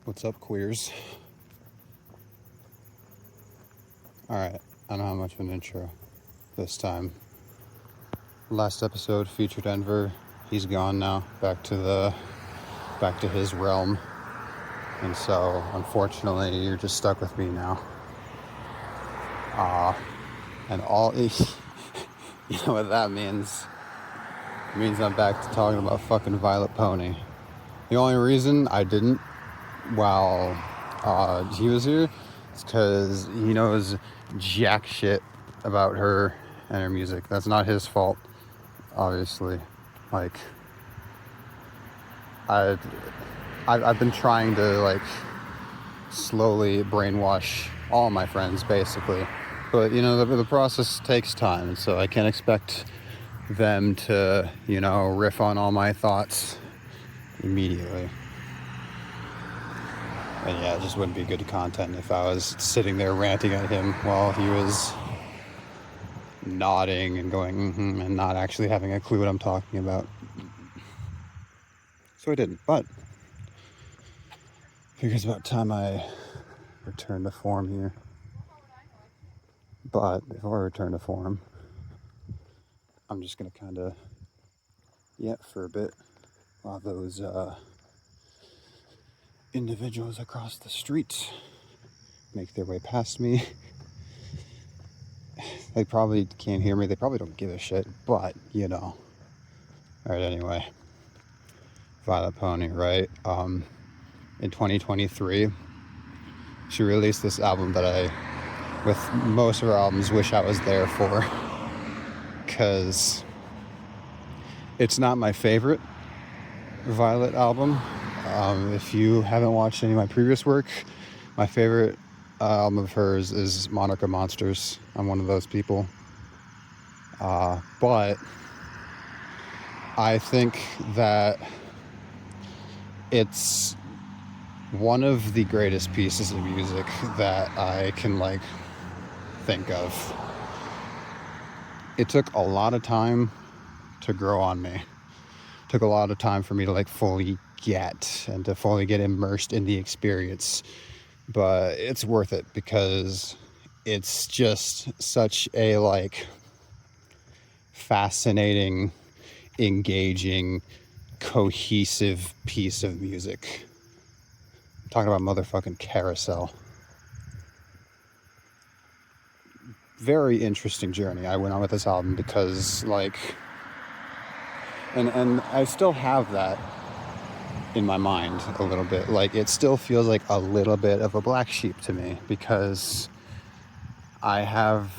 What's up, queers? Alright, I don't have much of an intro this time. Last episode featured Denver. He's gone now, back to his realm. And so, unfortunately, you're just stuck with me now. And all, you know what that means? It means I'm back to talking about fucking Vylet Pony. The only reason I didn't while he was here is because he knows jack shit about her and her music. That's not his fault, obviously. Like, I've been trying to, like, slowly brainwash all my friends, basically. But, you know, the process takes time, so I can't expect them to, you know, riff on all my thoughts immediately. And yeah, it just wouldn't be good content if I was sitting there ranting at him while he was nodding and going and not actually having a clue what I'm talking about. So I didn't, but I figure it's about time I return to form here. But before I return to form, I'm just gonna kind of yap for a bit while those individuals across the street make their way past me. They probably can't hear me. They probably don't give a shit, but, you know. Alright, anyway. Vylet Pony, right? In 2023, she released this album that I, with most of her albums, wish I was there for. Because it's not my favorite Vylet album. If you haven't watched any of my previous work, my favorite album of hers is Monarch of Monsters. I'm one of those people. But I think that it's one of the greatest pieces of music that I can, like, think of. It took a lot of time to grow on me. It took a lot of time for me to, like, fully get and to fully get immersed in the experience. But it's worth it because it's just such a, like, fascinating, engaging, cohesive piece of music. I'm talking about motherfucking Carousel. Very interesting journey I went on with this album because, like, and I still have that in my mind a little bit. Like, it still feels like a little bit of a black sheep to me because I have,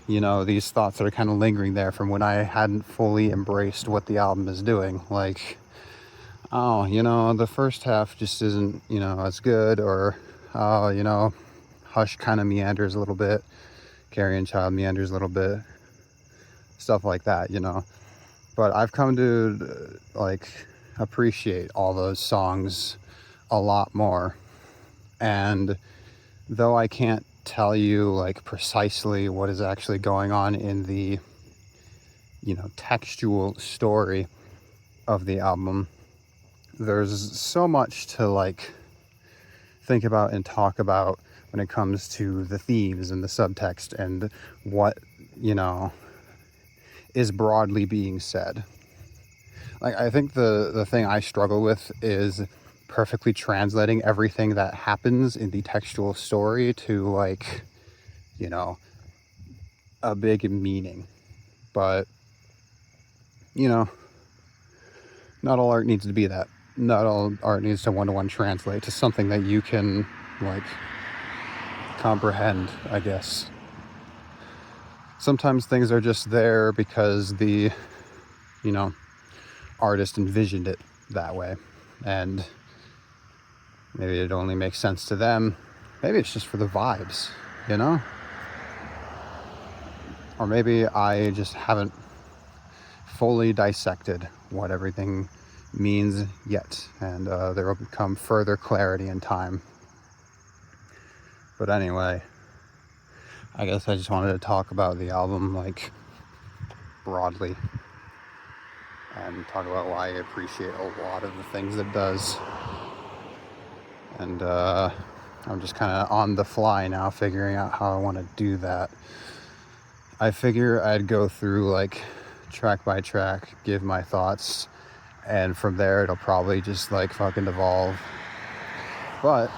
you know, these thoughts that are kind of lingering there from when I hadn't fully embraced what the album is doing. Like, oh, you know, the first half just isn't, you know, as good, or, oh, you know, Hush kind of meanders a little bit, Carrion Child meanders a little bit, stuff like that, you know. But I've come to, like, appreciate all those songs a lot more. And though I can't tell you, like, precisely what is actually going on in the, you know, textual story of the album, there's so much to, like, think about and talk about when it comes to the themes and the subtext and what, you know, is broadly being said. Like, I think the thing I struggle with is perfectly translating everything that happens in the textual story to, like, you know, a big meaning. But, you know, not all art needs to be that. Not all art needs to one-to-one translate to something that you can, like, comprehend, I guess. Sometimes things are just there because the, you know, artist envisioned it that way, and maybe it only makes sense to them. Maybe it's just for the vibes, you know? Or maybe I just haven't fully dissected what everything means yet, and there will become further clarity in time. But anyway, I guess I just wanted to talk about the album, like, broadly, and talk about why I appreciate a lot of the things it does. And I'm just kind of on the fly now figuring out how I want to do that. I figure I'd go through like track by track, give my thoughts, and from there it'll probably just like fucking evolve. But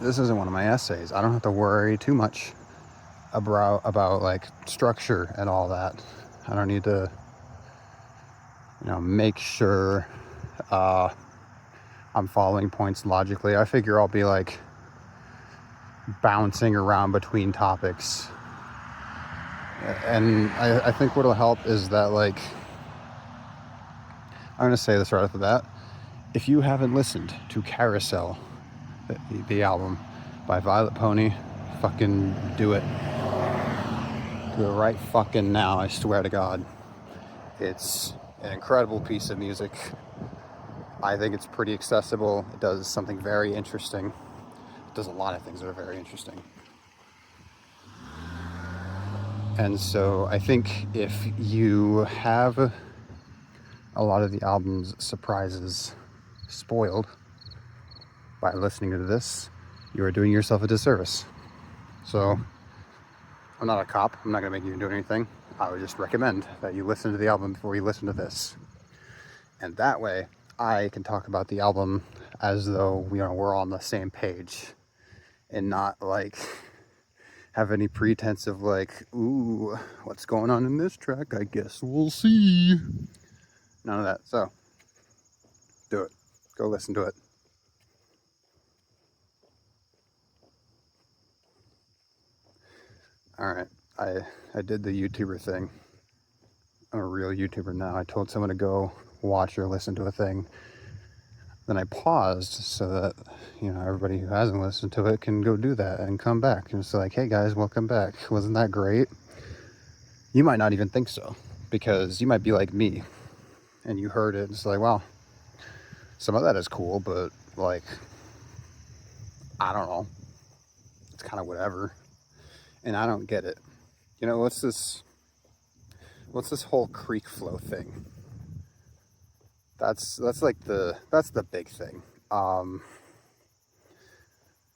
this isn't one of my essays. I don't have to worry too much about like structure and all that. I don't need to, make sure I'm following points logically. I figure I'll be like bouncing around between topics. And I think what'll help is that, like, I'm gonna say this right off the bat. If you haven't listened to Carousel, the album by Vylet Pony, fucking do it. Do it right fucking now, I swear to God. It's an incredible piece of music. I think it's pretty accessible. It does something very interesting. It does a lot of things that are very interesting. And so I think if you have a lot of the album's surprises spoiled by listening to this, you are doing yourself a disservice. So I'm not a cop. I'm not going to make you do anything. I would just recommend that you listen to the album before you listen to this. And that way, I can talk about the album as though we're on the same page and not like have any pretense of like, ooh, what's going on in this track? I guess we'll see. None of that. So, do it. Go listen to it. Alright, I did the YouTuber thing. I'm a real YouTuber now. I told someone to go watch or listen to a thing. Then I paused so that, everybody who hasn't listened to it can go do that and come back. And it's like, hey guys, welcome back. Wasn't that great? You might not even think so, because you might be like me and you heard it. It's like, wow, some of that is cool, but like, I don't know. It's kind of whatever. And I don't get it. What's this whole creek flow thing? That's the big thing.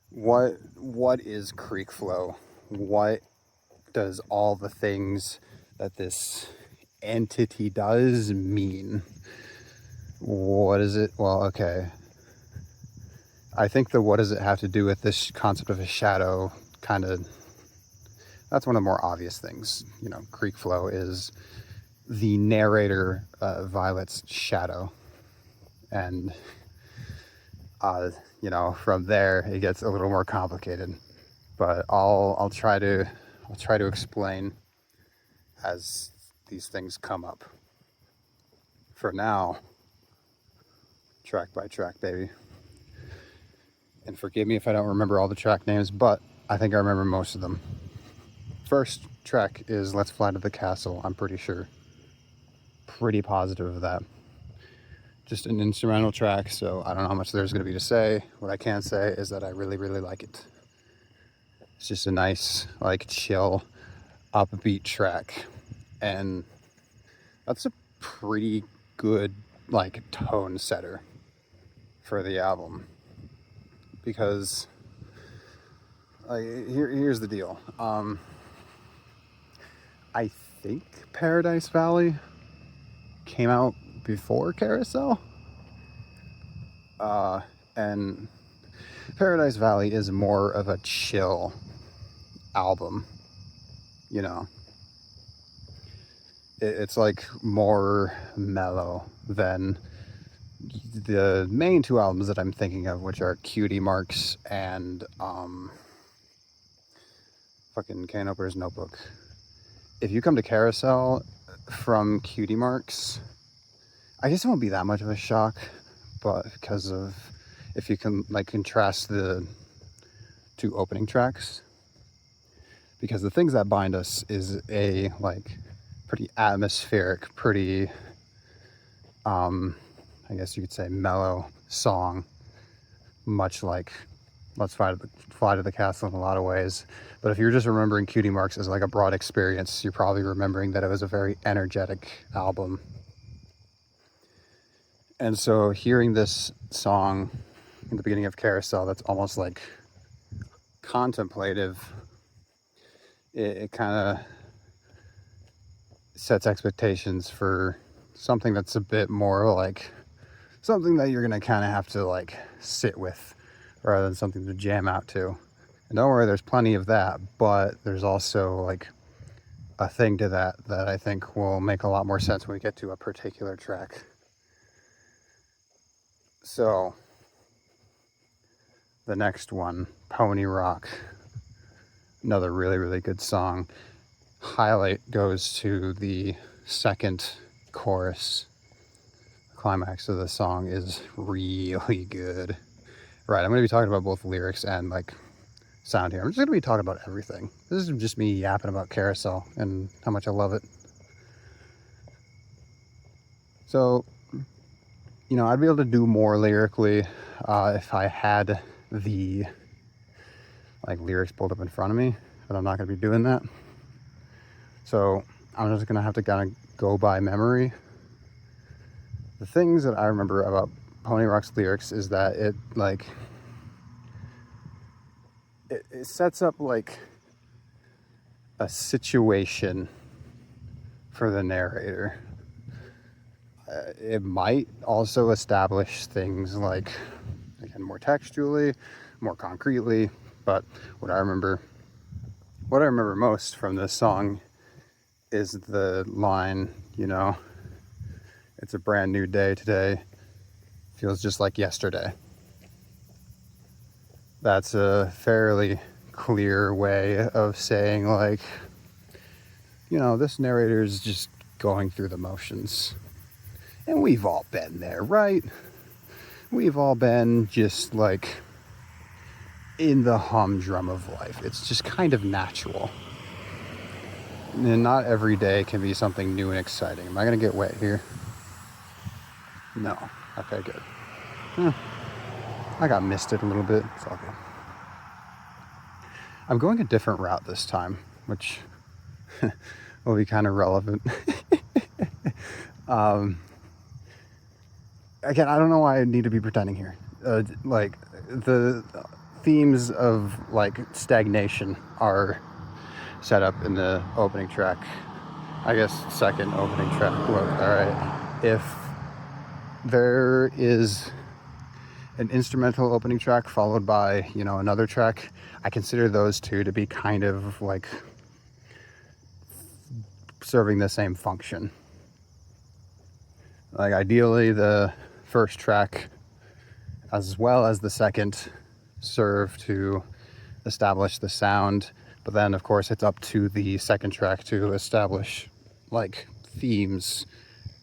What is creek flow? What does all the things that this entity does mean? What is it? Well, okay. I think what does it have to do with this concept of a shadow kind of, that's one of the more obvious things. Creek flow is the narrator, Vylet's shadow. And, from there it gets a little more complicated, but I'll try to explain as these things come up. For now, track by track, baby. And forgive me if I don't remember all the track names, but I think I remember most of them. First track is Let's Fly to the Castle, I'm pretty sure. Pretty positive of that. Just an instrumental track, so I don't know how much there's going to be to say. What I can say is that I really, really like it. It's just a nice, like, chill, upbeat track. And that's a pretty good, like, tone setter for the album. Because, here's the deal. I think Paradise Valley came out before Carousel. And Paradise Valley is more of a chill album. It's like more mellow than the main two albums that I'm thinking of, which are Cutie Marks and fucking Can Opener's Notebook. If you come to Carousel from Cutie Marks, I guess it won't be that much of a shock, but because of, if you can like contrast the two opening tracks, because the things that bind us is a like pretty atmospheric, pretty I guess you could say mellow song, much like Let's Fly to the Castle in a lot of ways. But if you're just remembering Cutie Marks as like a broad experience, you're probably remembering that it was a very energetic album. And so hearing this song in the beginning of Carousel that's almost like contemplative. It kind of sets expectations for something that's a bit more like something that you're gonna kind of have to like sit with rather than something to jam out to. And don't worry, there's plenty of that, but there's also like a thing to that I think will make a lot more sense when we get to a particular track. So the next one, Pony Rock, another really, really good song. Highlight goes to the second chorus. The climax of the song is really good. Right, I'm going to be talking about both lyrics and like sound here. I'm just going to be talking about everything. This is just me yapping about Carousel and how much I love it. So, you know, I'd be able to do more lyrically if I had the like lyrics pulled up in front of me, but I'm not going to be doing that. So I'm just going to have to kind of go by memory. The things that I remember about Pony Rock's lyrics is that it like it sets up like a situation for the narrator. It might also establish things like, again, more textually, more concretely, but what I remember most from this song is the line, you know, it's a brand new day today, feels just like yesterday. That's a fairly clear way of saying, like, you know, this narrator is just going through the motions. And we've all been there, right? We've all been just like in the humdrum of life. It's just kind of natural. And not every day can be something new and exciting. Am I going to get wet here? No. Okay, good. I got misted a little bit. It's all good. I'm going a different route this time, which will be kind of relevant. Again, I don't know why I need to be pretending here. Like, the themes of, like, stagnation are set up in the opening track. I guess second opening track. Look, all right. If there is an instrumental opening track followed by, you know, another track, I consider those two to be kind of, like, serving the same function. Like, ideally, the first track as well as the second serve to establish the sound, but then of course it's up to the second track to establish like themes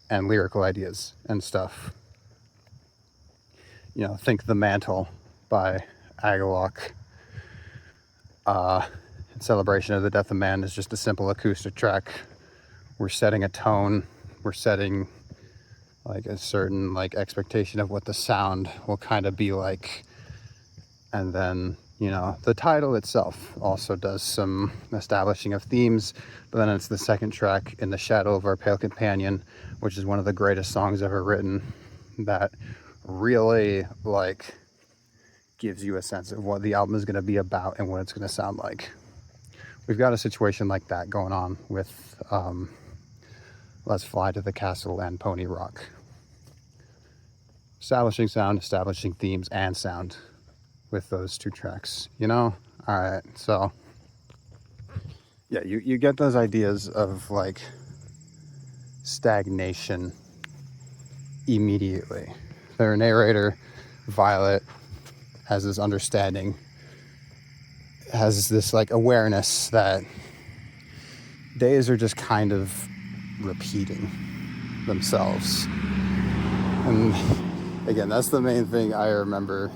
and lyrical ideas and stuff. You know, think The Mantle by Agalloch. In celebration of the death of man is just a simple acoustic track. We're setting a tone, we're setting like a certain like expectation of what the sound will kind of be like. And then, you know, the title itself also does some establishing of themes, but then it's the second track, In the Shadow of Our Pale Companion, which is one of the greatest songs ever written, that really like gives you a sense of what the album is going to be about and what it's going to sound like. We've got a situation like that going on with Let's Fly to the Castle and Pony Rock. Establishing sound, establishing themes and sound with those two tracks, you know? All right, so yeah, you get those ideas of like stagnation immediately. Their narrator, Vylet, has this understanding, has this like awareness that days are just kind of repeating themselves. And again, that's the main thing I remember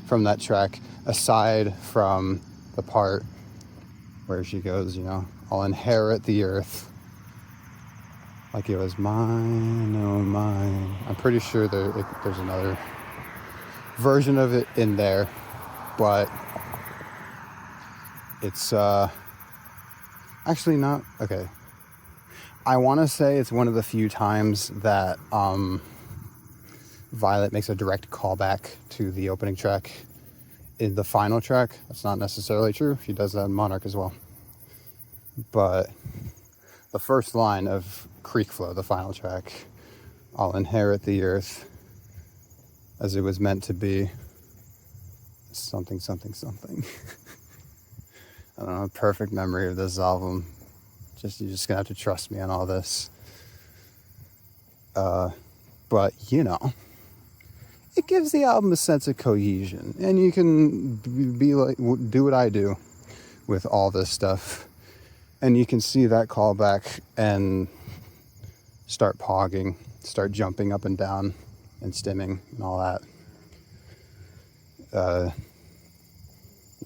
from that track, aside from the part where she goes, you know, I'll inherit the earth like it was mine, oh mine. I'm pretty sure there's another version of it in there, but it's actually not. Okay, I want to say it's one of the few times that Vylet makes a direct callback to the opening track in the final track. That's not necessarily true. She does that in Monarch as well. But the first line of Creek Flow, the final track, I'll inherit the earth as it was meant to be. Something, something, something. I don't know, perfect memory of this album. You're just gonna have to trust me on all this. But, you know, it gives the album a sense of cohesion. And you can be like, do what I do with all this stuff. And you can see that callback and start pogging, start jumping up and down and stimming and all that.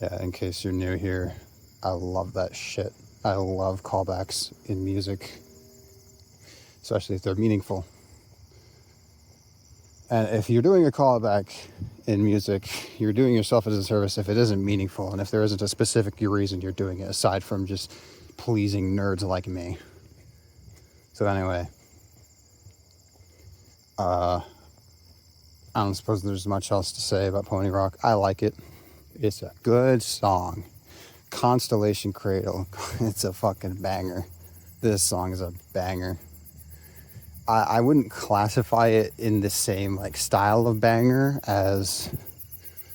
Yeah, in case you're new here, I love that shit. I love callbacks in music, especially if they're meaningful. And if you're doing a callback in music, you're doing yourself a disservice if it isn't meaningful and if there isn't a specific reason you're doing it aside from just pleasing nerds like me. So anyway, I don't suppose there's much else to say about Pony Rock. I like it. It's a good song. Constellation Cradle. It's a fucking banger. This song is a banger. I wouldn't classify it in the same like style of banger as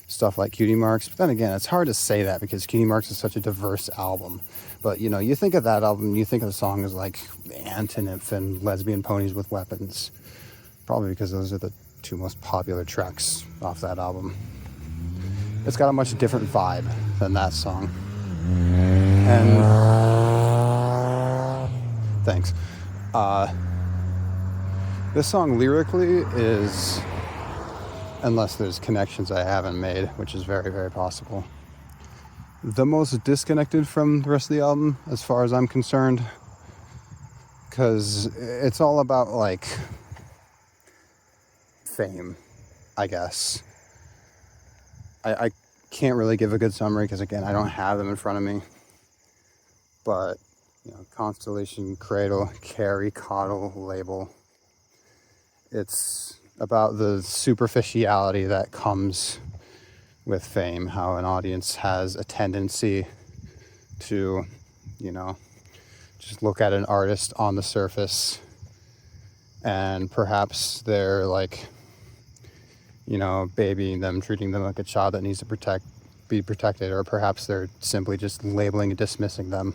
stuff like Cutie Marks, but then again, it's hard to say that because Cutie Marks is such a diverse album. But you know, you think of that album, you think of the songs like Antinymph and Lesbian Ponies with Weapons, probably because those are the two most popular tracks off that album. It's got a much different vibe than that song. And thanks. This song lyrically is, unless there's connections I haven't made, which is very, very possible, the most disconnected from the rest of the album as far as I'm concerned, because it's all about like fame, I guess. I can't really give a good summary because again, I don't have them in front of me, but you know, Constellation Cradle, Carry, Coddle, Label. It's about the superficiality that comes with fame, how an audience has a tendency to, you know, just look at an artist on the surface and perhaps they're like, you know, babying them, treating them like a child that needs to be protected, or perhaps they're simply just labeling and dismissing them.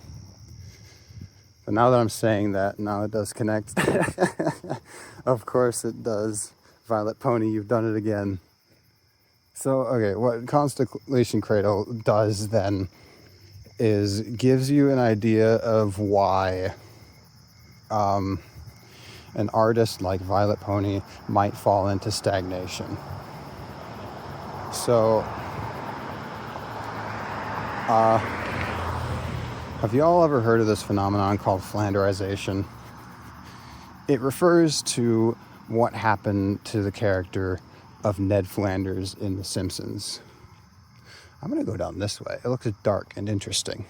But now that I'm saying that, now it does connect. Of course it does. Vylet Pony, you've done it again. So, okay, what Constellation Cradle does then is gives you an idea of why an artist like Vylet Pony might fall into stagnation. So, have you all ever heard of this phenomenon called Flanderization? It refers to what happened to the character of Ned Flanders in The Simpsons. I'm going to go down this way. It looks dark and interesting.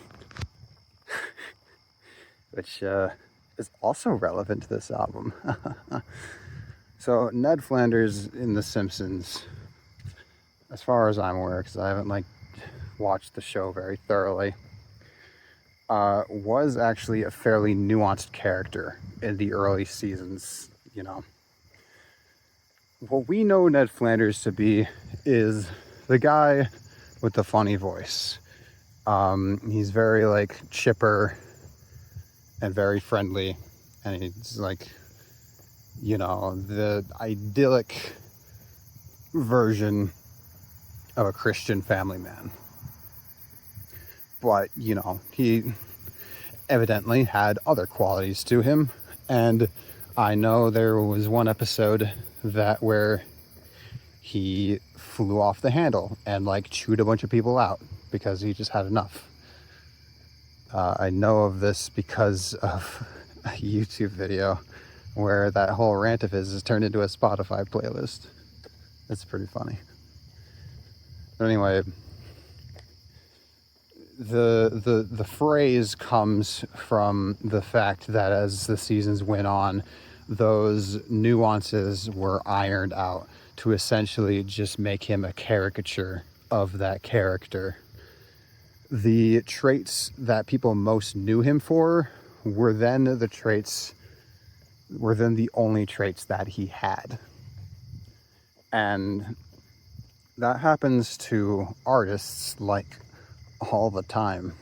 Which is also relevant to this album. So Ned Flanders in The Simpsons, as far as I'm aware, because I haven't watched the show very thoroughly, was actually a fairly nuanced character in the early seasons, you know. What we know Ned Flanders to be is the guy with the funny voice. He's very chipper and very friendly, and he's you know, the idyllic version of a Christian family man. But, you know, he evidently had other qualities to him, and I know there was one episode where he flew off the handle and chewed a bunch of people out because he just had enough. I know of this because of a YouTube video where that whole rant of his is turned into a Spotify playlist. It's pretty funny. But anyway, the phrase comes from the fact that as the seasons went on, those nuances were ironed out to essentially just make him a caricature of that character. The traits that people most knew him for were then the only traits that he had. And that happens to artists like all the time.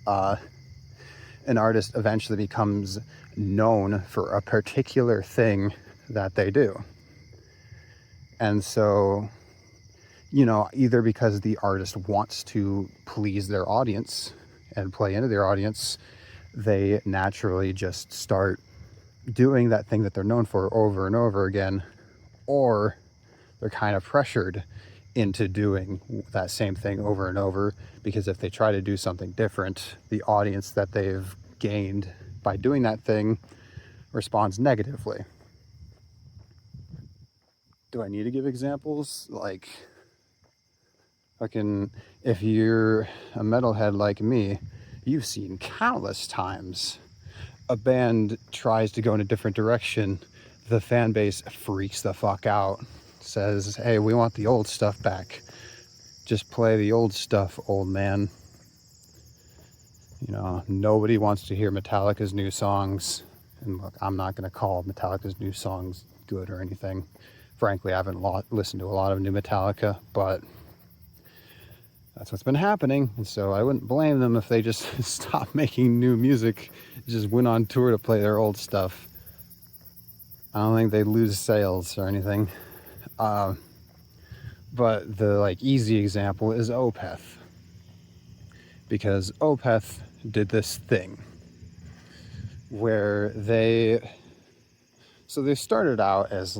An artist eventually becomes known for a particular thing that they do. And so, either because the artist wants to please their audience and play into their audience, they naturally just start doing that thing that they're known for over and over again, or they're kind of pressured into doing that same thing over and over, because if they try to do something different, the audience that they've gained by doing that thing responds negatively. Do I need to give examples? Like, fucking, if you're a metalhead like me, you've seen countless times a band tries to go in a different direction, the fan base freaks the fuck out, says, hey, we want the old stuff back. Just play the old stuff, old man. Nobody wants to hear Metallica's new songs. And look, I'm not going to call Metallica's new songs good or anything. Frankly, I haven't listened to a lot of new Metallica, but that's what's been happening. And so I wouldn't blame them if they just stopped making new music, just went on tour to play their old stuff. I don't think they lose sales or anything. But the easy example is Opeth. Because Opeth did this thing where they started out as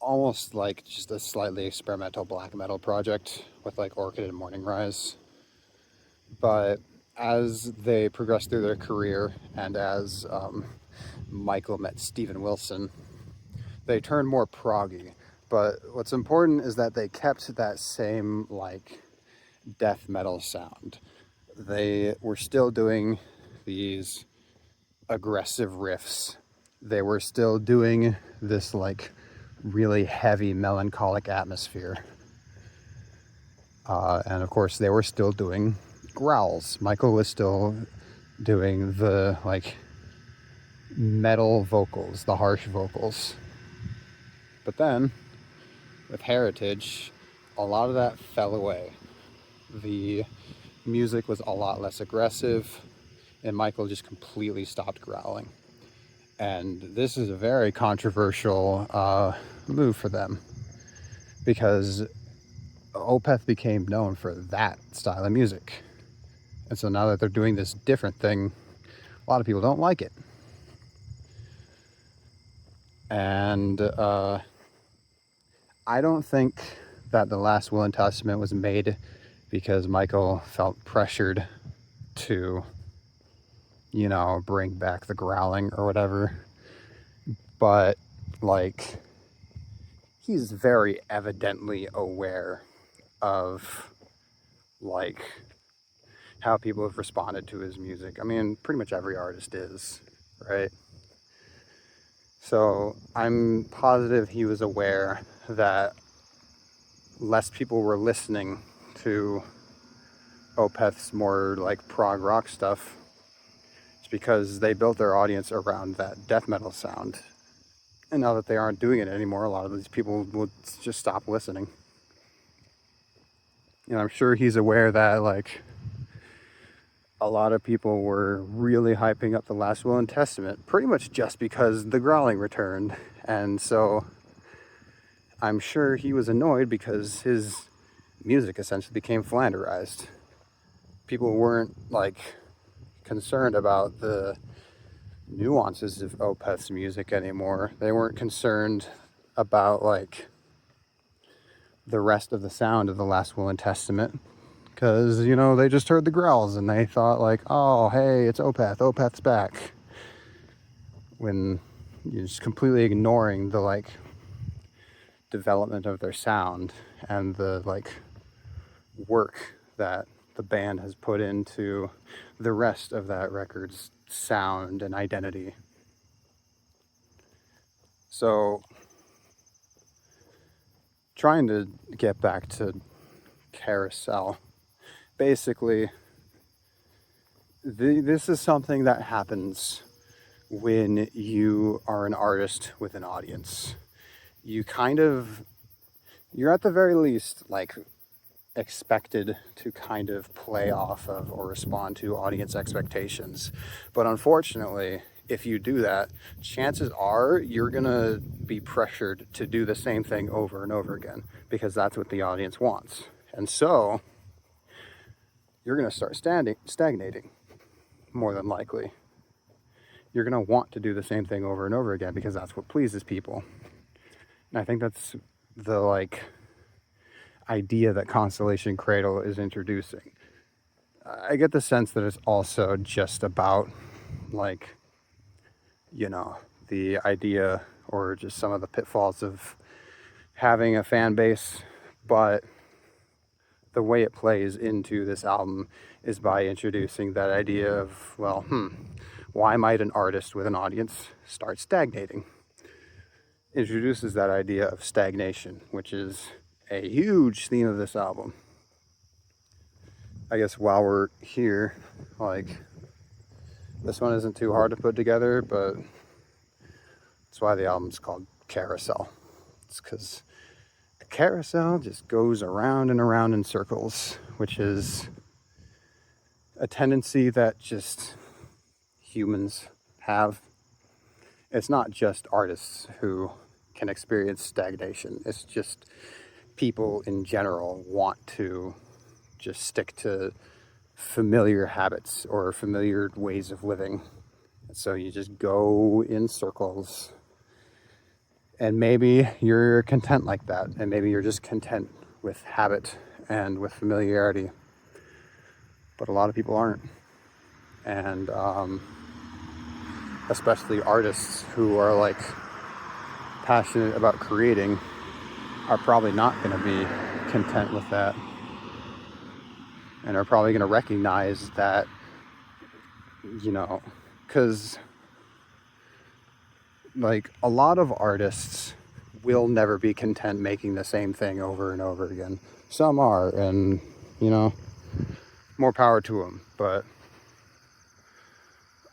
almost like just a slightly experimental black metal project with Orchid and Morning Rise. But as they progressed through their career, and as Michael met Steven Wilson, they turned more proggy. But what's important is that they kept that same death metal sound. They were still doing these aggressive riffs. They were still doing this really heavy melancholic atmosphere. And of course they were still doing growls. Michael was still doing the metal vocals, the harsh vocals. But then with Heritage, a lot of that fell away. The music was a lot less aggressive, and Michael just completely stopped growling. And this is a very controversial move for them, because Opeth became known for that style of music. And so now that they're doing this different thing, a lot of people don't like it. And I don't think that the last Will and Testament was made because Michael felt pressured to, bring back the growling or whatever. But he's very evidently aware of how people have responded to his music. I mean, pretty much every artist is, right? So I'm positive he was aware that less people were listening to Opeth's more prog rock stuff. It's because they built their audience around that death metal sound. And now that they aren't doing it anymore, a lot of these people will just stop listening. And I'm sure he's aware that a lot of people were really hyping up the last Will and Testament pretty much just because the growling returned. And so I'm sure he was annoyed because his music essentially became flanderized. People weren't concerned about the nuances of Opeth's music anymore. They weren't concerned about the rest of the sound of the last Will and Testament, because they just heard the growls and they thought oh, hey, it's Opeth's back, when you're just completely ignoring the development of their sound and the work that the band has put into the rest of that record's sound and identity. So trying to get back to Carousel. Basically, this is something that happens when you are an artist with an audience. You're at the very least like expected to kind of play off of or respond to audience expectations. But unfortunately, if you do that, chances are you're gonna be pressured to do the same thing over and over again because that's what the audience wants. And so you're gonna start stagnating, more than likely. You're gonna want to do the same thing over and over again because that's what pleases people. And I think that's the idea that Constellation Cradle is introducing. I get the sense that it's also just about the idea or just some of the pitfalls of having a fan base, but the way it plays into this album is by introducing that idea of, why might an artist with an audience start stagnating? Introduces that idea of stagnation, which is a huge theme of this album. I guess while we're here, this one isn't too hard to put together, but that's why the album's called Carousel. It's because a carousel just goes around and around in circles, which is a tendency that just humans have. It's not just artists who can experience stagnation. It's just people in general want to just stick to familiar habits or familiar ways of living. So you just go in circles, and maybe you're content like that, and maybe you're just content with habit and with familiarity, but a lot of people aren't. And especially artists who are passionate about creating are probably not going to be content with that, and are probably going to recognize that, because a lot of artists will never be content making the same thing over and over again. Some are, and more power to them, but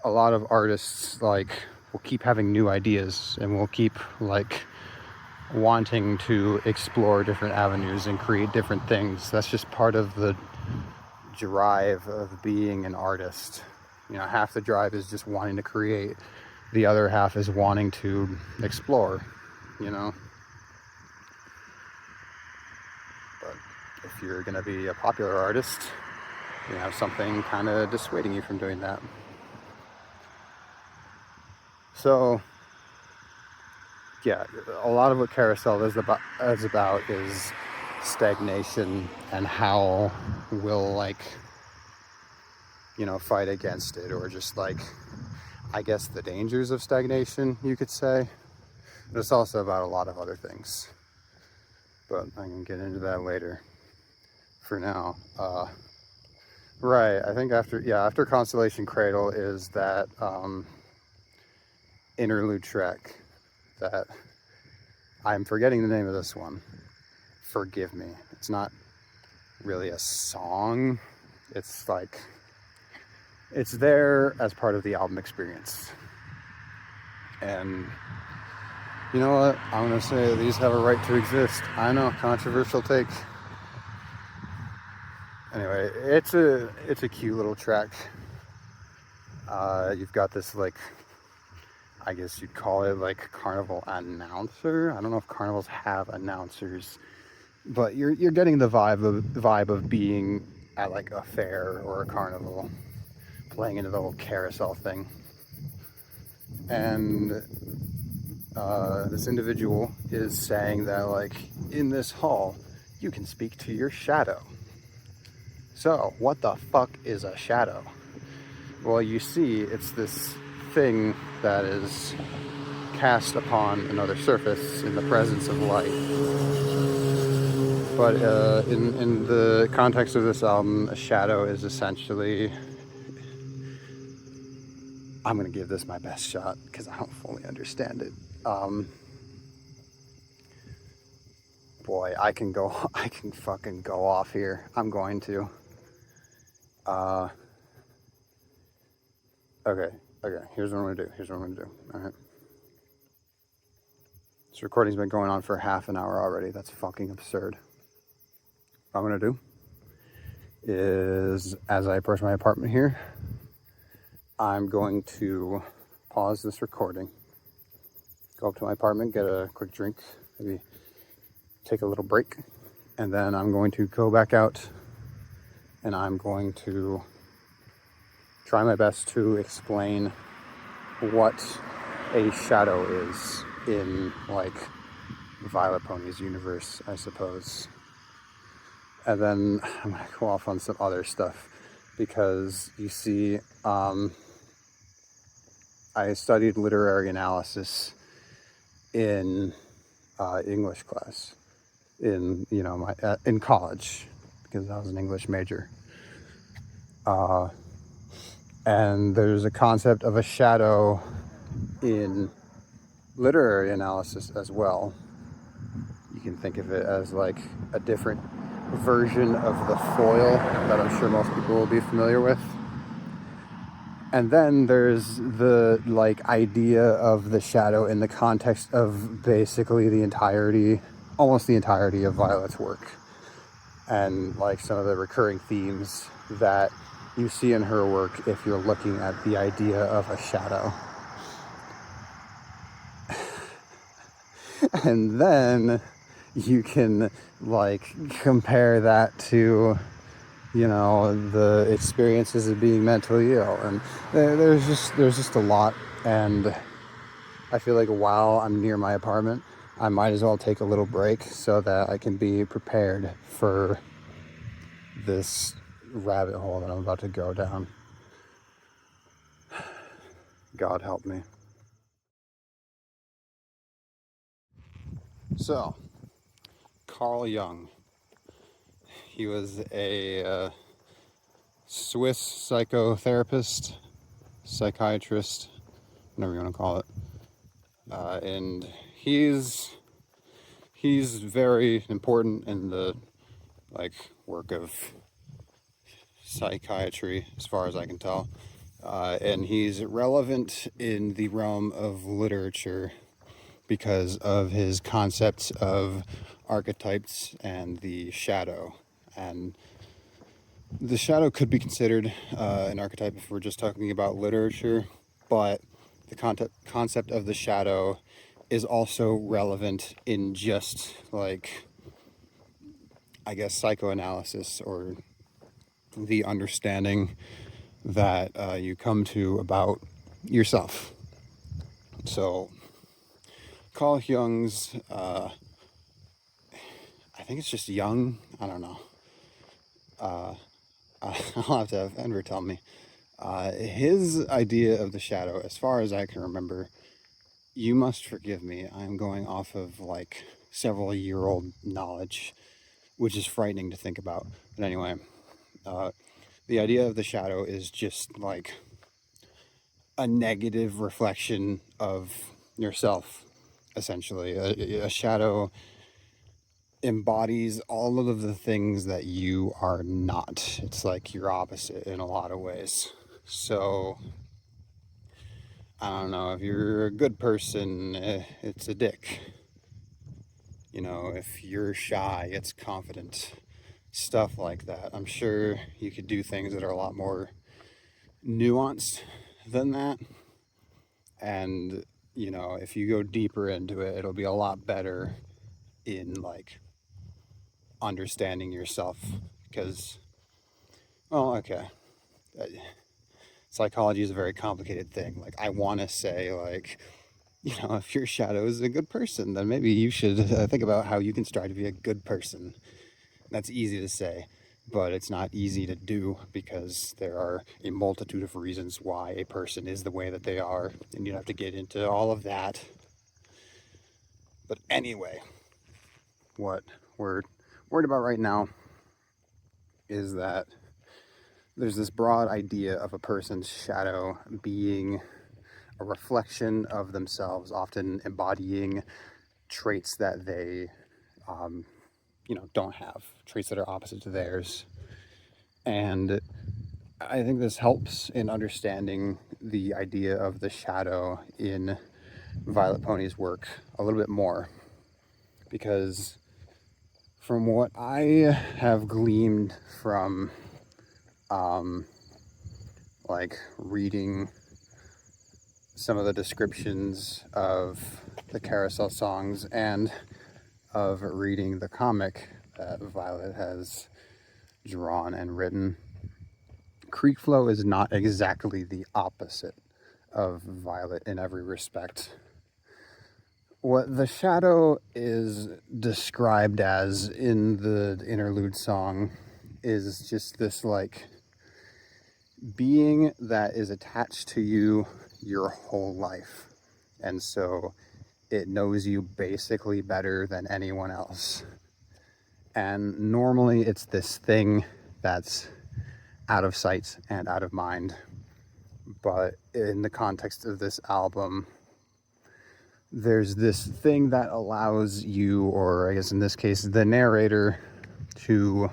a lot of artists will keep having new ideas and will keep wanting to explore different avenues and create different things. That's just part of the drive of being an artist. Half the drive is just wanting to create, the other half is wanting to explore, but if you're going to be a popular artist, you have something kind of dissuading you from doing that. So yeah, a lot of what Carousel is about is stagnation, and how we'll fight against it, or just I guess the dangers of stagnation, you could say. But it's also about a lot of other things, but I can get into that later. For now, right, I think after Constellation Cradle is that interlude track that I'm forgetting the name of this one. Forgive me. It's not really a song. It's it's there as part of the album experience. And you know what? I'm gonna say these have a right to exist. I know, controversial take. Anyway, it's a cute little track. You've got this I guess you'd call it carnival announcer. I don't know if carnivals have announcers, but you're getting the vibe of being at a fair or a carnival, playing into the whole carousel thing. And this individual is saying that in this hall you can speak to your shadow. So what the fuck is a shadow? Well, you see, it's this thing that is cast upon another surface in the presence of light. But in the context of this album, a shadow is essentially, I'm going to give this my best shot because I don't fully understand it. boy, I can fucking go off here. I'm going to. Okay, here's what I'm gonna do. All right. This recording's been going on for half an hour already. That's fucking absurd. What I'm gonna do is, as I approach my apartment here, I'm going to pause this recording, go up to my apartment, get a quick drink, maybe take a little break, and then I'm going to go back out and I'm going to try my best to explain what a shadow is in, like, Vylet Pony's universe, I suppose. And then I'm gonna go off on some other stuff because, you see, I studied literary analysis in English class in in college because I was an English major. And there's a concept of a shadow in literary analysis as well. You can think of it as like a different version of the foil that I'm sure most people will be familiar with. And then there's the idea of the shadow in the context of basically almost the entirety of Vylet's work, and like some of the recurring themes that you see in her work if you're looking at the idea of a shadow. And then you can compare that to the experiences of being mentally ill, and there's just a lot. And I feel like while I'm near my apartment, I might as well take a little break so that I can be prepared for this rabbit hole that I'm about to go down. God help me. So, Carl Jung. He was a Swiss psychotherapist, psychiatrist, whatever you want to call it. And he's very important in the work of psychiatry, as far as I can tell. And he's relevant in the realm of literature because of his concepts of archetypes and the shadow. And the shadow could be considered an archetype if we're just talking about literature, but the concept of the shadow is also relevant in just psychoanalysis, or the understanding that you come to about yourself. So Carl Jung's, I think it's just Jung, I don't know. I'll have to have Enver tell me. His idea of the shadow, as far as I can remember, you must forgive me, I'm going off of several year-old knowledge, which is frightening to think about. But anyway, the idea of the shadow is just a negative reflection of yourself, essentially. A shadow embodies all of the things that you are not. It's like your opposite in a lot of ways. So, I don't know, if you're a good person, it's a dick. If you're shy, it's confident. Stuff like that. I'm sure you could do things that are a lot more nuanced than that. And, if you go deeper into it, it'll be a lot better in understanding yourself. Because, well, okay. Psychology is a very complicated thing. I want to say, if your shadow is a good person, then maybe you should think about how you can strive to be a good person. That's easy to say, but it's not easy to do, because there are a multitude of reasons why a person is the way that they are, and you have to get into all of that. But anyway, what we're worried about right now is that there's this broad idea of a person's shadow being a reflection of themselves, often embodying traits that they don't have traits that are opposite to theirs. And I think this helps in understanding the idea of the shadow in Vylet Pony's work a little bit more, because from what I have gleaned from like reading some of the descriptions of the Carousel songs and of reading the comic that Vylet has drawn and written, Creek Flow is not exactly the opposite of Vylet in every respect. What the shadow is described as in the interlude song is just this like being that is attached to you your whole life. And so it knows you basically better than anyone else. And normally it's this thing that's out of sight and out of mind. But in the context of this album, there's this thing that allows you, or I guess in this case, the narrator, to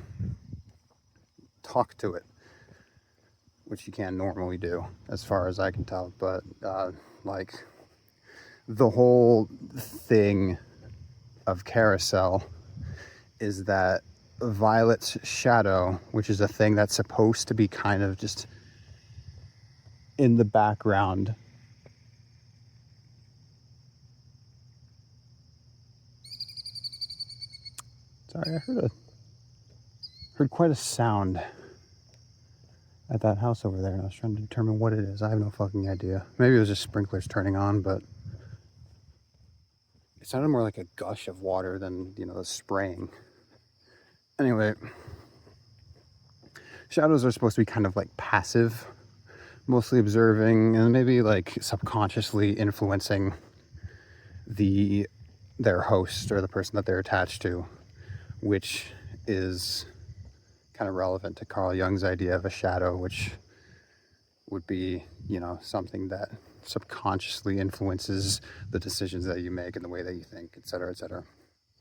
talk to it, which you can't normally do, as far as I can tell. But like the whole thing of Carousel is that Vylet's shadow, which is a thing that's supposed to be kind of just in the background. Sorry, I heard quite a sound at that house over there, and I was trying to determine what it is. I have no fucking idea. Maybe it was just sprinklers turning on, but it sounded more like a gush of water than, the spraying. Anyway, shadows are supposed to be kind of like passive, mostly observing, and maybe like subconsciously influencing their host or the person that they're attached to, which is kind of relevant to Carl Jung's idea of a shadow, which would be, something that subconsciously influences the decisions that you make and the way that you think, et cetera,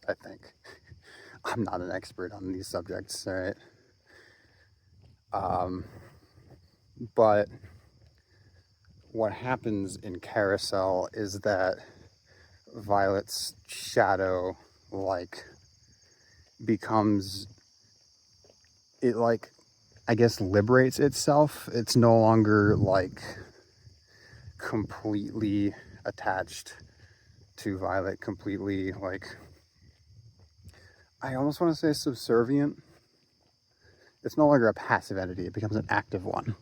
I think. I'm not an expert on these subjects, all right? But what happens in Carousel is that Vylet's shadow, becomes, it, I guess, liberates itself. It's no longer, completely attached to Vylet, completely, I almost want to say subservient. It's no longer a passive entity. It becomes an active one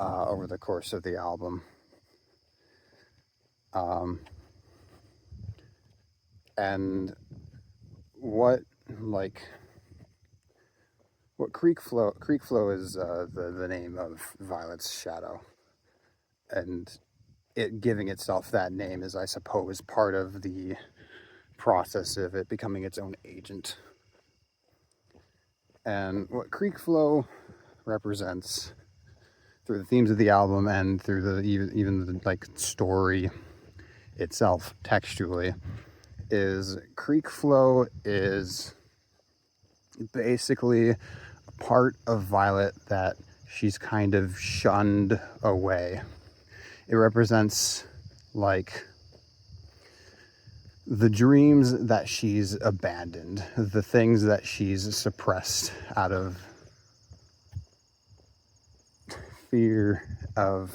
over the course of the album. And what Creek Flow is the name of Vylet's shadow, and it giving itself that name is, I suppose, part of the process of it becoming its own agent. And what Creek Flow represents through the themes of the album and through the even the story itself textually is Creek Flow is basically a part of Vylet that she's kind of shunned away. It represents the dreams that she's abandoned, the things that she's suppressed out of fear of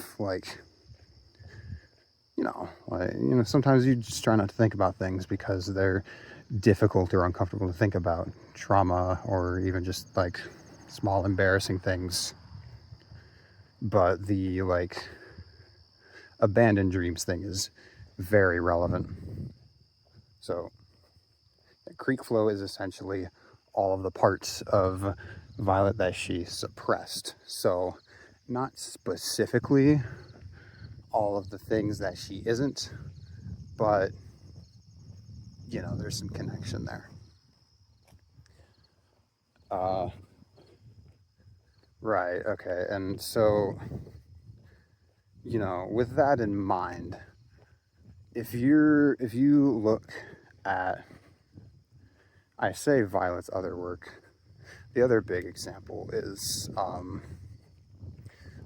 sometimes you just try not to think about things because they're difficult or uncomfortable to think about, trauma or even just small embarrassing things. But the abandoned dreams thing is very relevant. So Creek Flow is essentially all of the parts of Vylet that she suppressed. So not specifically all of the things that she isn't, but there's some connection there. Right, okay. And so, with that in mind, if you look at I say Vylet's other work. The other big example is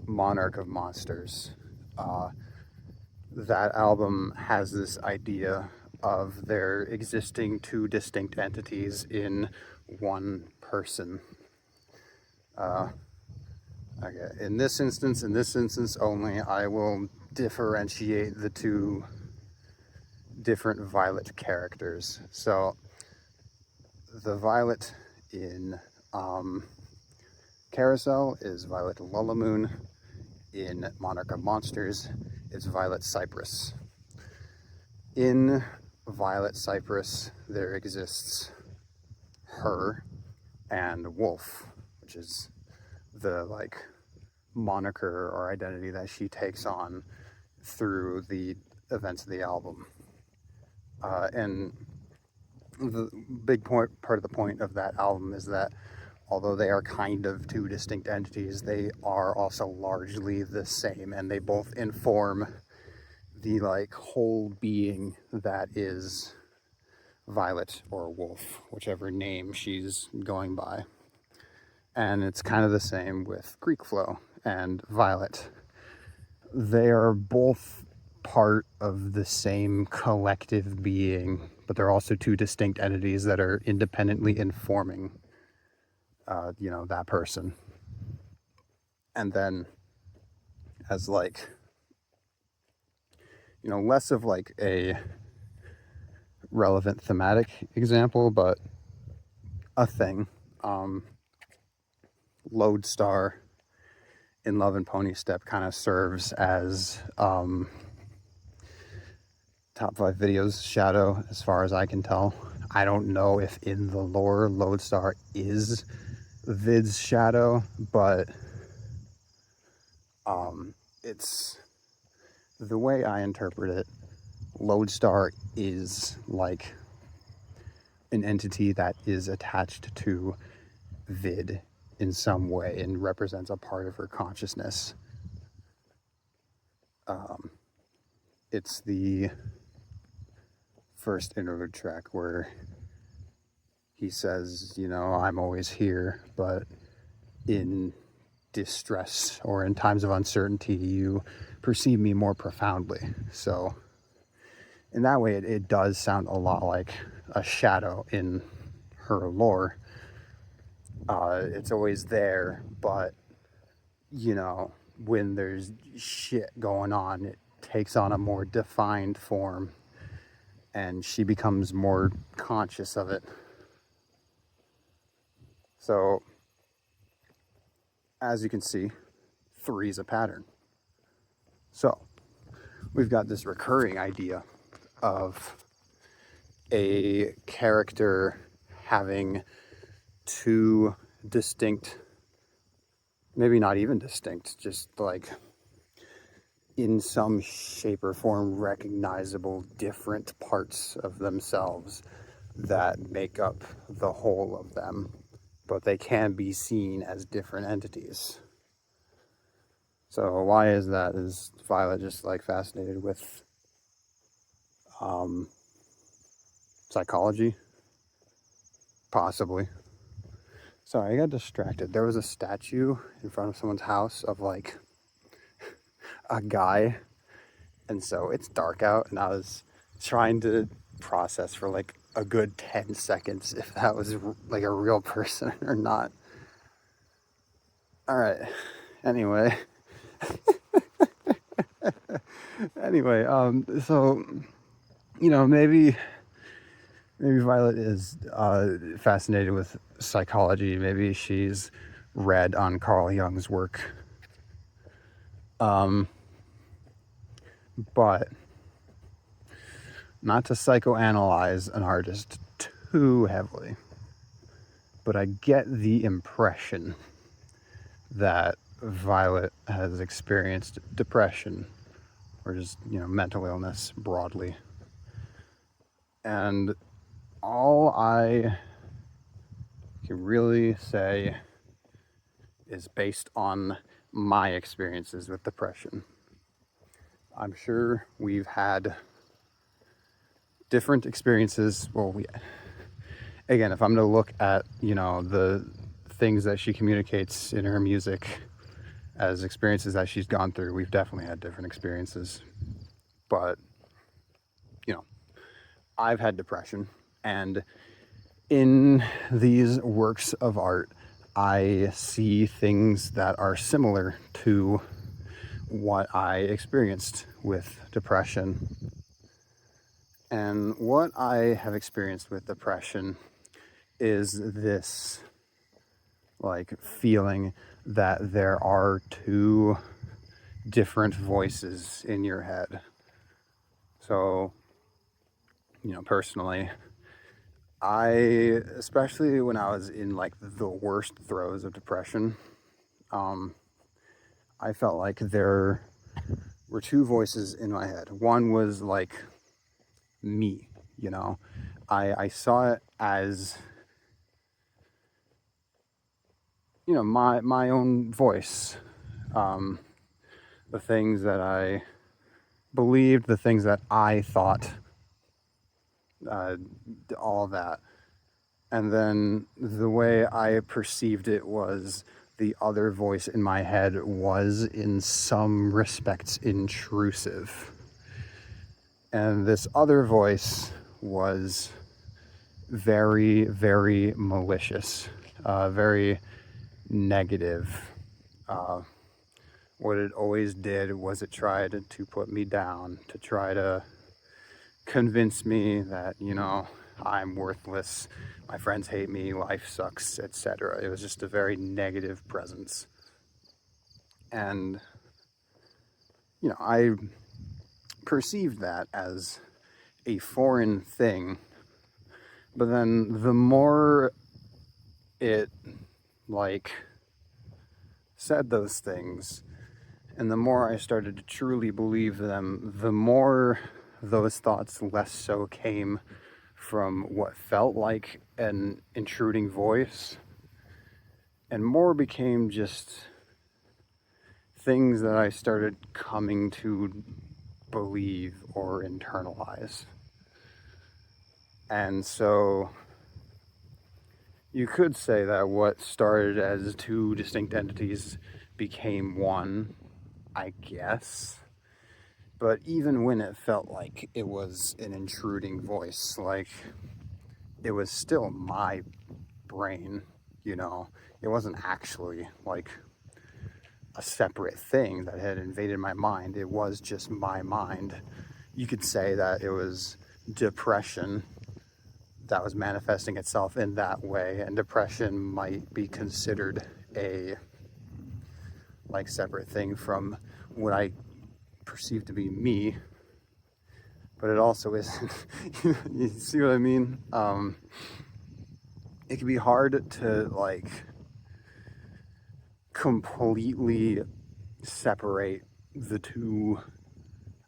Monarch of Monsters. That album has this idea of there existing two distinct entities in one person. Okay, in this instance only, I will differentiate the two different Vylet characters. So the Vylet in Carousel is Vylet Lullamoon. In Monarch of Monsters, it's Vylet Cypress. In Vylet Cypress, there exists her and Wolf, which is the like moniker or identity that she takes on through the events of the album. And the big part of the point of that album is that although they are kind of two distinct entities, they are also largely the same, and they both inform the like whole being that is Vylet or Wolf, whichever name she's going by. And it's kind of the same with Greek Flow and Vylet. They are both part of the same collective being, but they're also two distinct entities that are independently informing that person. And then as like, less of like a relevant thematic example, but a thing, Lodestar in Love and Pony Step kind of serves as top 5 videos shadow, as far as I can tell. I don't know if in the lore Lodestar is Vid's shadow, but it's the way I interpret it. Lodestar is like an entity that is attached to Vid in some way and represents a part of her consciousness. It's the first interlude track where he says, I'm always here, but in distress or in times of uncertainty, you perceive me more profoundly. So in that way, it does sound a lot like a shadow in her lore. It's always there, but when there's shit going on, it takes on a more defined form and she becomes more conscious of it. So as you can see, 3 is a pattern. So we've got this recurring idea of a character having 2 distinct, maybe not even distinct, just like in some shape or form recognizable different parts of themselves that make up the whole of them, but they can be seen as different entities. So why is that? Is Vylet just like fascinated with psychology? Possibly. Sorry, I got distracted. There was a statue in front of someone's house of like a guy, and so it's dark out, and I was trying to process for like a good 10 seconds if that was like a real person or not. All right. Anyway. So maybe Vylet is fascinated with psychology. Maybe she's read on Carl Jung's work. But not to psychoanalyze an artist too heavily, but I get the impression that Vylet has experienced depression or just, mental illness broadly. And all I can really say is based on my experiences with depression. I'm sure we've had different experiences. Well, again, if I'm to look at, you know, the things that she communicates in her music as experiences that she's gone through, we've definitely had different experiences. But, you know, I've had depression, and in these works of art, I see things that are similar to what I experienced with depression. And what I have experienced with depression is this like feeling that there are two different voices in your head. So, you know, personally, especially when I was in like the worst throes of depression, I felt like there were two voices in my head. One was like me, you know. I saw it as, you know, my own voice. The things that I believed, the things that I thought, all that. And then the way I perceived it was the other voice in my head was in some respects intrusive. And this other voice was very, very malicious, very negative. What it always did was it tried to put me down, to try to convince me that, you know, I'm worthless, my friends hate me, life sucks, etc. It was just a very negative presence. And, you know, I perceived that as a foreign thing. But then the more it, like, said those things, and the more I started to truly believe them, the more those thoughts less so came from what felt like an intruding voice, and more became just things that I started coming to believe or internalize. And so you could say that what started as two distinct entities became one, I guess. But even when it felt like it was an intruding voice, like it was still my brain, you know, it wasn't actually like a separate thing that had invaded my mind. It was just my mind. You could say that it was depression that was manifesting itself in that way, and depression might be considered a like separate thing from what I perceive to be me, but it also isn't. You see what I mean? It can be hard to like completely separate the two,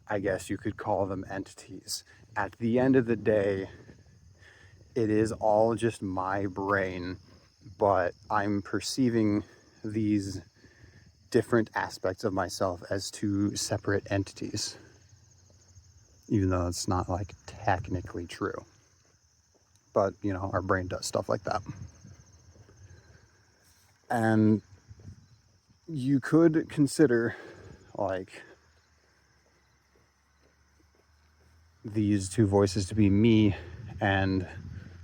I guess you could call them, entities. At the end of the day, it is all just my brain, but I'm perceiving these different aspects of myself as two separate entities, even though it's not like technically true. But, you know, our brain does stuff like that. And you could consider like these two voices to be me and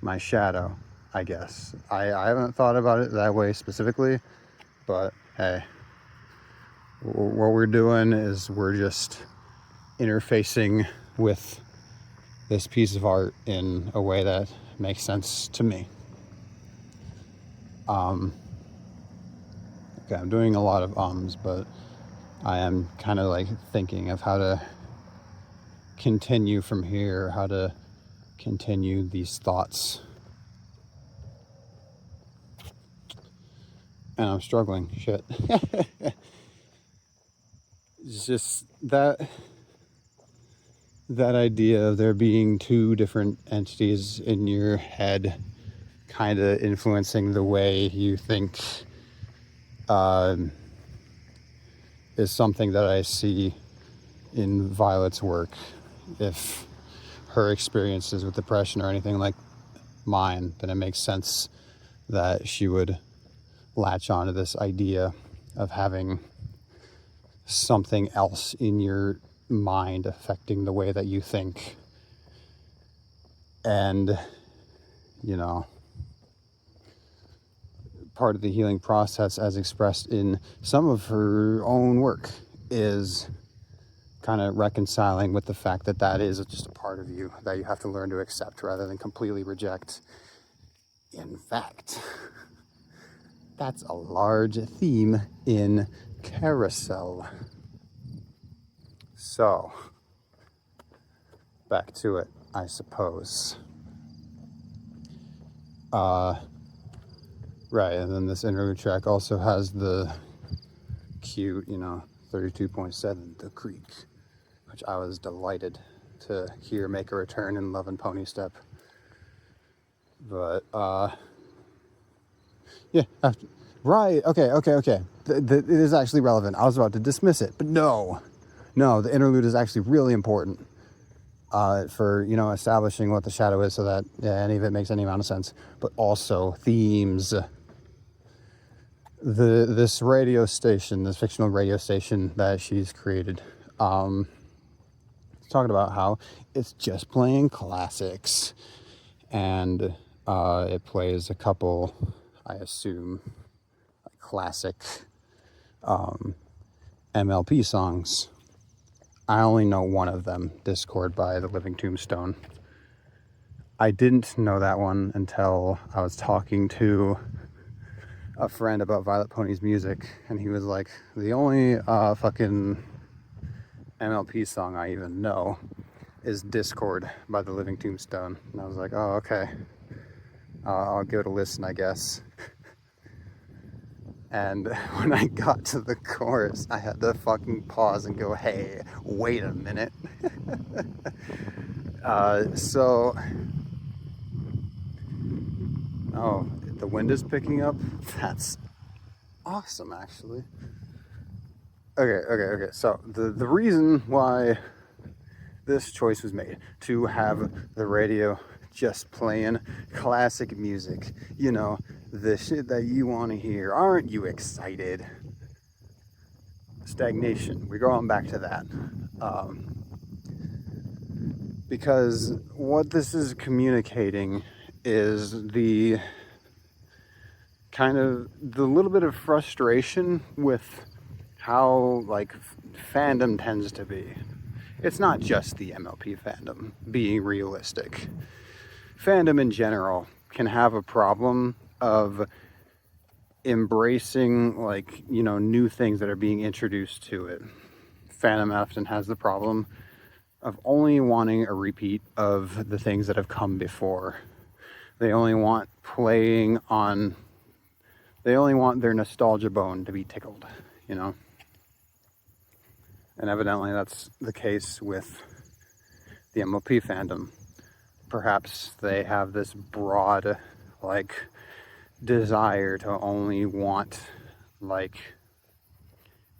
my shadow, I guess. I haven't thought about it that way specifically, but hey, what we're doing is we're just interfacing with this piece of art in a way that makes sense to me. Okay, I'm doing a lot of ums, but I am kind of like thinking of how to continue from here, how to continue these thoughts. And I'm struggling, shit. It's just that idea of there being two different entities in your head kind of influencing the way you think is something that I see in Vylet's work. If her experiences with depression or anything like mind, then it makes sense that she would latch onto this idea of having something else in your mind affecting the way that you think. And, you know, part of the healing process, as expressed in some of her own work, is kind of reconciling with the fact that that is just a part of you that you have to learn to accept rather than completely reject. In fact, that's a large theme in Carousel. So, back to it, I suppose. Right, and then this interlude track also has the cute, 32.7, The Creek, which I was delighted to hear make a return in Love and Pony Step. But, yeah, right, okay. It is actually relevant. I was about to dismiss it, but no, the interlude is actually really important for, establishing what the shadow is so that any of it makes any amount of sense, but also themes. This radio station, this fictional radio station that she's created, talking about how it's just playing classics, and it plays a couple, I assume, classic MLP songs. I only know one of them, Discord by the Living Tombstone. I didn't know that one until I was talking to a friend about Vylet Pony's music, and he was like, the only fucking MLP song I even know is Discord by the Living Tombstone. And I was like, oh, okay, I'll give it a listen, I guess. And when I got to the chorus, I had to fucking pause and go, hey, wait a minute. Oh, the wind is picking up? That's awesome, actually. Okay. So the reason why this choice was made, to have the radio just playing classic music, the shit that you want to hear. Aren't you excited? Stagnation. We're going back to that. Because what this is communicating is the little bit of frustration with how fandom tends to be. It's not just the MLP fandom, being realistic. Fandom in general can have a problem of embracing new things that are being introduced to it. Fandom often has the problem of only wanting a repeat of the things that have come before. They only want their nostalgia bone to be tickled, And evidently that's the case with the MLP fandom. Perhaps they have this broad, desire to only want,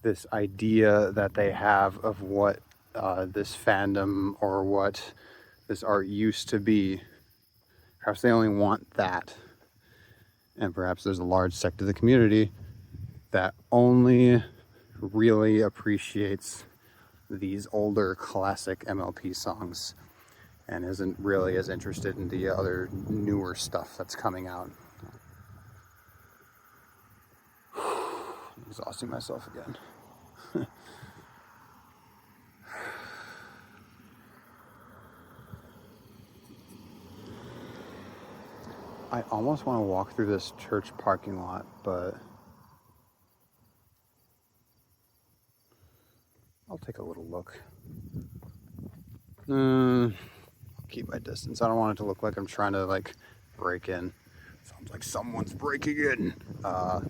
this idea that they have of what this fandom or what this art used to be. Perhaps they only want that. And perhaps there's a large sect of the community that only really appreciates these older classic MLP songs and isn't really as interested in the other newer stuff that's coming out. I'm exhausting myself again. I almost want to walk through this church parking lot, but I'll take a little look. I'll keep my distance. I don't want it to look like I'm trying to break in. Sounds like someone's breaking in. Gosh,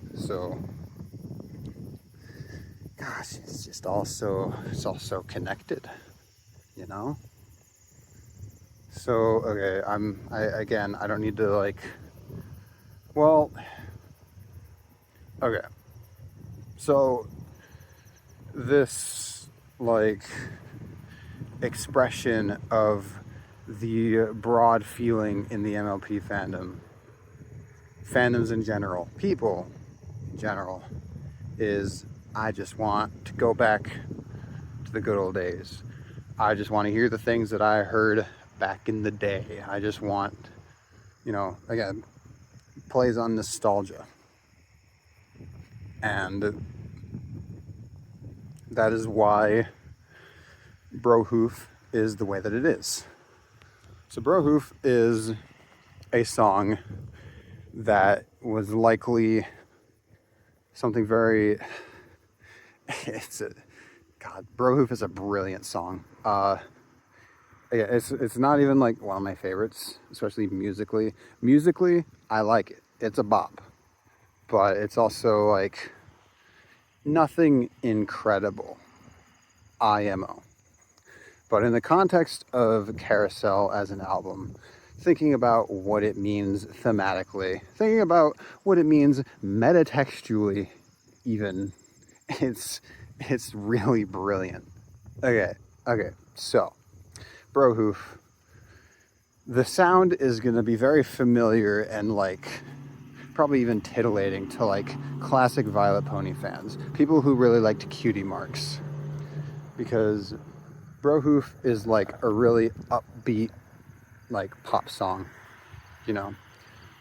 it's all so connected, So, okay, I don't need to okay. So this expression of the broad feeling in the MLP fandoms in general, people in general, is I just want to go back to the good old days. I just want to hear the things that I heard back in the day. I just want, again, plays on nostalgia. And that is why Brohoof is the way that it is. So Brohoof is a song that was likely something very... Brohoof is a brilliant song. It's not even like one of my favorites, especially musically. Musically, I like it. It's a bop. But it's also like nothing incredible. IMO. But in the context of Carousel as an album, thinking about what it means thematically, thinking about what it means metatextually even, it's really brilliant. Okay, so Brohoof, the sound is going to be very familiar and like probably even titillating to like classic Vylet Pony fans, people who really liked Cutie Marks, because Brohoof is like a really upbeat like pop song,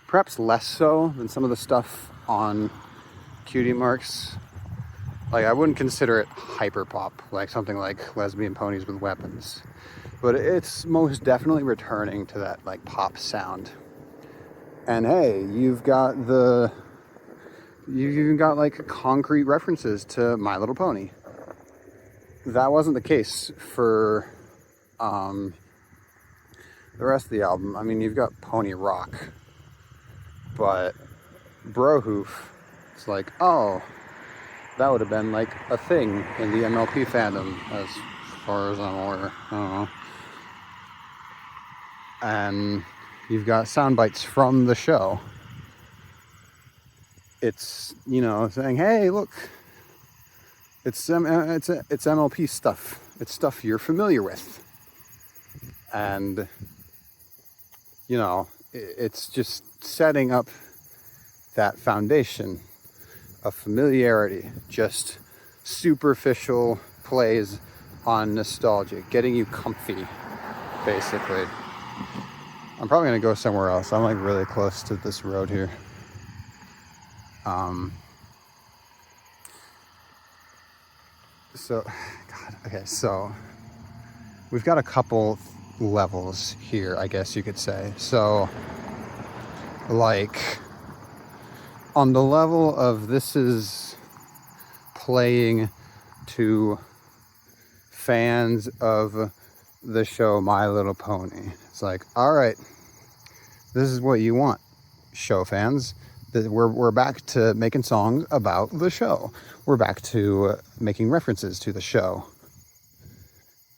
perhaps less so than some of the stuff on Cutie Marks. Like, I wouldn't consider it hyper pop, like something like Lesbian Ponies with Weapons, but it's most definitely returning to that like pop sound. And hey, you've even got like concrete references to My Little Pony. That wasn't the case for the rest of the album. I mean, you've got Pony Rock, but Brohoof, it's like, oh, that would have been like a thing in the MLP fandom, as far as I'm aware. I don't know. And you've got sound bites from the show. It's, saying, hey, look, it's MLP stuff. It's stuff you're familiar with. And, it's just setting up that foundation of familiarity, just superficial plays on nostalgia, getting you comfy, basically. I'm probably going to go somewhere else. I'm like really close to this road here. So we've got a couple levels here, I guess you could say. So, like, on the level of this is playing to fans of the show My Little Pony. It's like, all right, this is what you want, show fans. We're back to making songs about the show. We're back to making references to the show.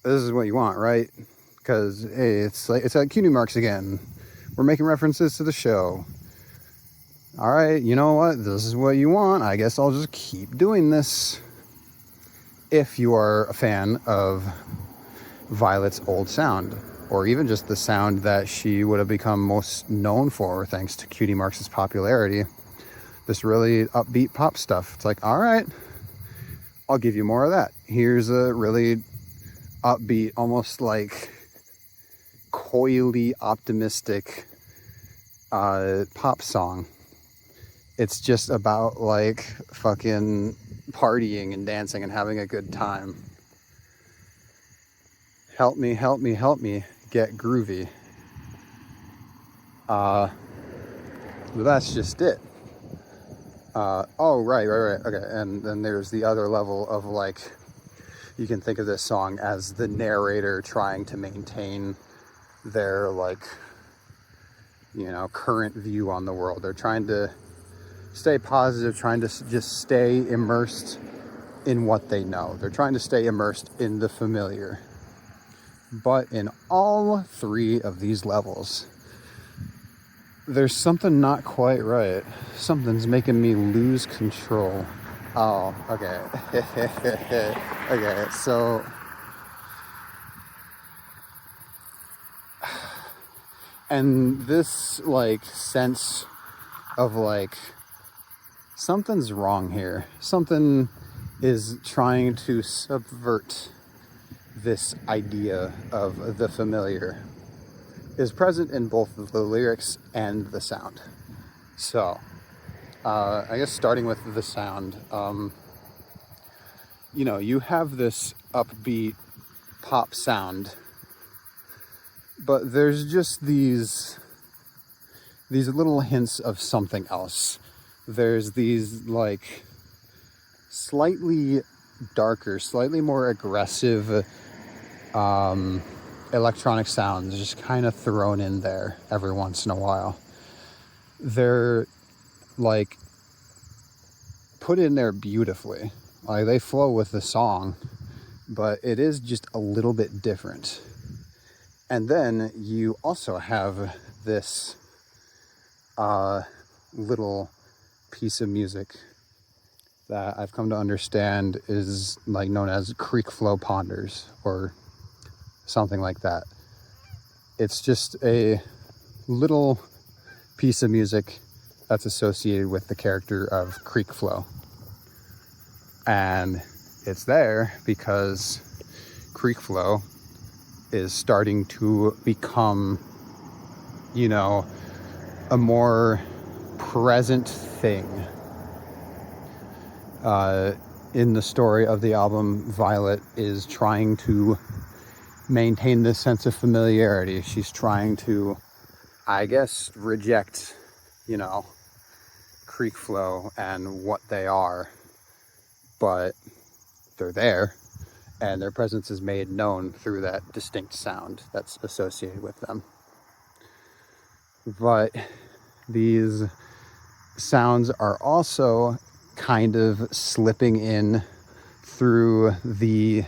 This is what you want, right? Because hey, it's like Cutie Marks again. We're making references to the show. All right, you know what? This is what you want. I guess I'll just keep doing this. If you are a fan of Vylet's old sound, or even just the sound that she would have become most known for thanks to Cutie Marks' popularity, this really upbeat pop stuff. It's like, all right, I'll give you more of that. Here's a really upbeat, almost like coyly optimistic pop song. It's just about like fucking partying and dancing and having a good time. Help me get groovy. That's just it. Right. Okay, and then there's the other level of like, you can think of this song as the narrator trying to maintain their like, current view on the world. They're trying to stay positive, trying to just stay immersed in what they know. They're trying to stay immersed in the familiar. But in all three of these levels, there's something not quite right. Something's making me lose control. Oh, okay. Okay, so And this like sense of like something's wrong here, something is trying to subvert this idea of the familiar, is present in both the lyrics and the sound. So I guess starting with the sound, you know, you have this upbeat pop sound, but there's just these little hints of something else. There's these like slightly darker, slightly more aggressive electronic sounds just kind of thrown in there every once in a while. They're like put in there beautifully. Like they flow with the song, but it is just a little bit different. And then you also have this little piece of music that I've come to understand is like known as creek flow ponders or something like that. It's just a little piece of music that's associated with the character of Creek Flow. And it's there because Creek Flow is starting to become, you know, a more present thing. In the story of the album, Vylet is trying to maintain this sense of familiarity. She's trying to, I guess, reject, you know, Creek Flow and what they are, but they're there, and their presence is made known through that distinct sound that's associated with them. But these sounds are also kind of slipping in through the,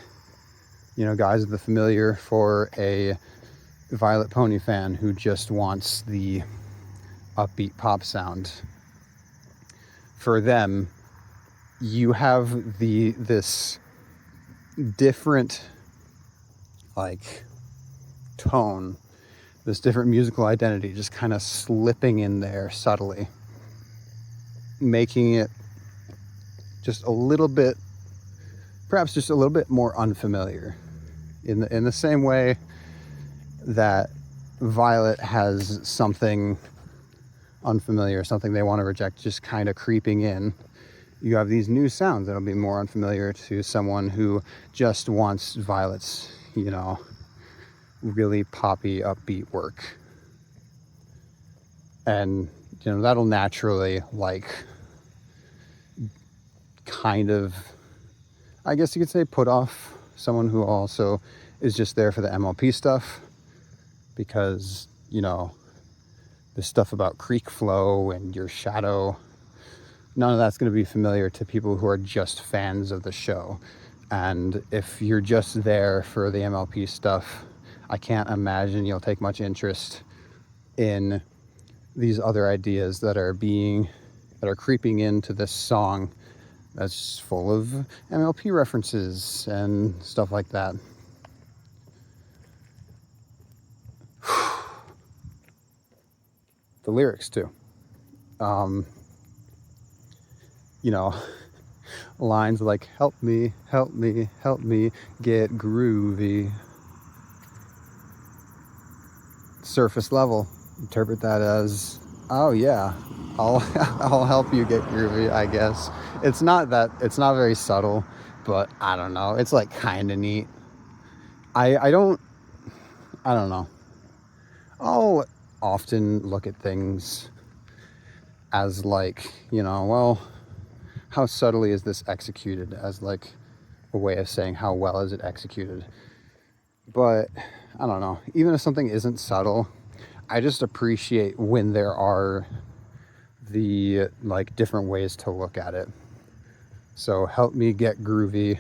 you know, guise of the familiar for a Vylet Pony fan who just wants the upbeat pop sound. For them, you have this different like tone, this different musical identity just kind of slipping in there subtly, making it just a little bit, perhaps just a little bit more unfamiliar. In the same way that Vylet has something unfamiliar, something they want to reject, just kind of creeping in, you have these new sounds that'll be more unfamiliar to someone who just wants Vylet's, you know, really poppy, upbeat work. And, you know, that'll naturally, like, kind of, I guess you could say, put off someone who also is just there for the MLP stuff, because, you know, the stuff about Creek Flow and your shadow, none of that's going to be familiar to people who are just fans of the show. And if you're just there for the MLP stuff, I can't imagine you'll take much interest in these other ideas that are creeping into this song that's full of MLP references and stuff like that. The lyrics too. You know, lines like help me, help me, help me get groovy. Surface level, interpret that as, oh yeah, I'll help you get groovy, I guess. It's not very subtle, but I don't know, it's like kind of neat. I don't know. I'll often look at things as like, you know, well, how subtly is this executed, as like a way of saying how well is it executed. But I don't know, even if something isn't subtle, I just appreciate when there are the like different ways to look at it. So help me get groovy,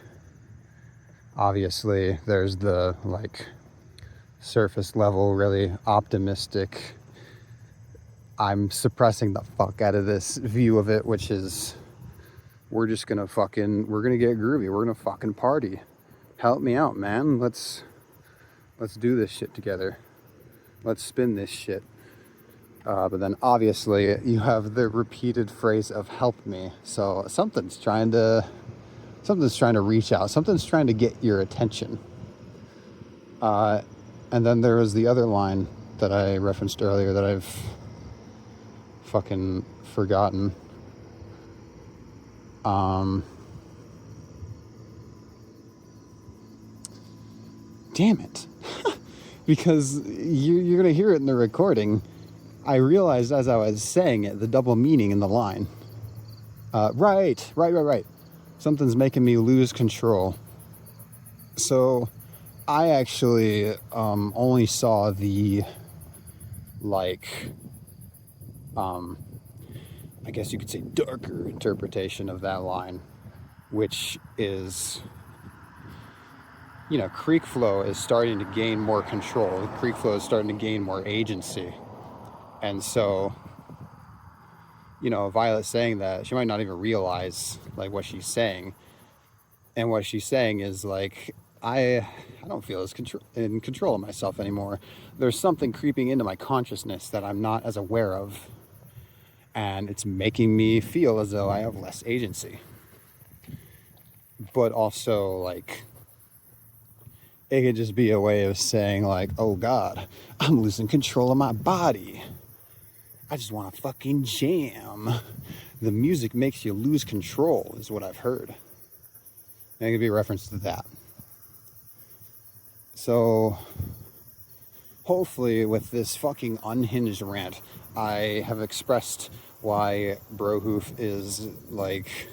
obviously there's the like surface level, really optimistic, I'm suppressing the fuck out of this view of it, which is we're gonna get groovy, we're gonna fucking party. Help me out, man. Let's do this shit together. Let's spin this shit. But then obviously you have the repeated phrase of "help me," so something's trying to reach out, something's trying to get your attention. And then there was the other line that I referenced earlier that I've fucking forgotten. Damn it. Because you're going to hear it in the recording. I realized as I was saying it, the double meaning in the line. Right. Something's making me lose control. So I actually only saw the, like, I guess you could say darker interpretation of that line, which is, you know, creek flow is starting to gain more control. Creek flow is starting to gain more agency. And so, you know, Vylet saying that, she might not even realize, like, what she's saying. And what she's saying is, like, I don't feel as in control of myself anymore. There's something creeping into my consciousness that I'm not as aware of. And it's making me feel as though I have less agency. But also, like, it could just be a way of saying, like, oh God, I'm losing control of my body. I just want to fucking jam. The music makes you lose control, is what I've heard. And it could be a reference to that. So, hopefully, with this fucking unhinged rant, I have expressed why Brohoof is, like,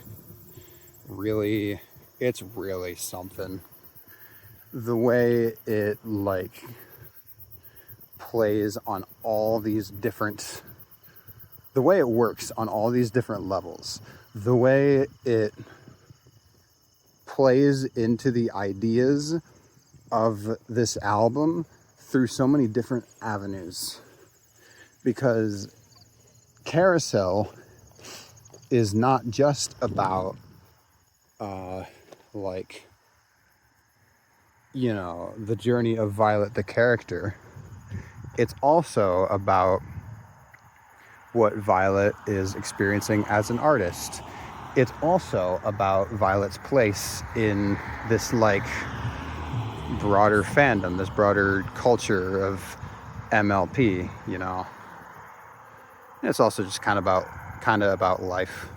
really, it's really something. The way it, like, plays on all these different, the way it works on all these different levels, the way it plays into the ideas of this album through so many different avenues. Because Carousel is not just about, like, you know, the journey of Vylet the character. It's also about what Vylet is experiencing as an artist. It's also about Vylet's place in this, like, broader fandom, this broader culture of MLP, you know. And it's also just kind of about life,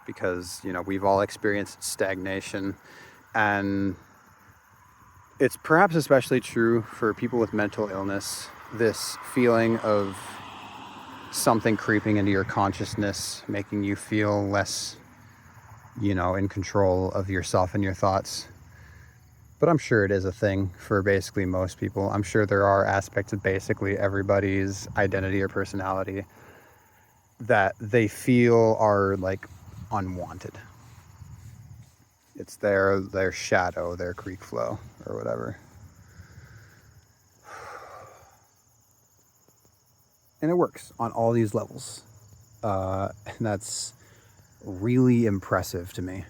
because, you know, we've all experienced stagnation, and it's perhaps especially true for people with mental illness, this feeling of something creeping into your consciousness, making you feel less, you know, in control of yourself and your thoughts. But I'm sure it is a thing for basically most people. I'm sure there are aspects of basically everybody's identity or personality that they feel are, like, unwanted. It's their shadow, their creek flow, or whatever. And it works on all these levels. And that's really impressive to me.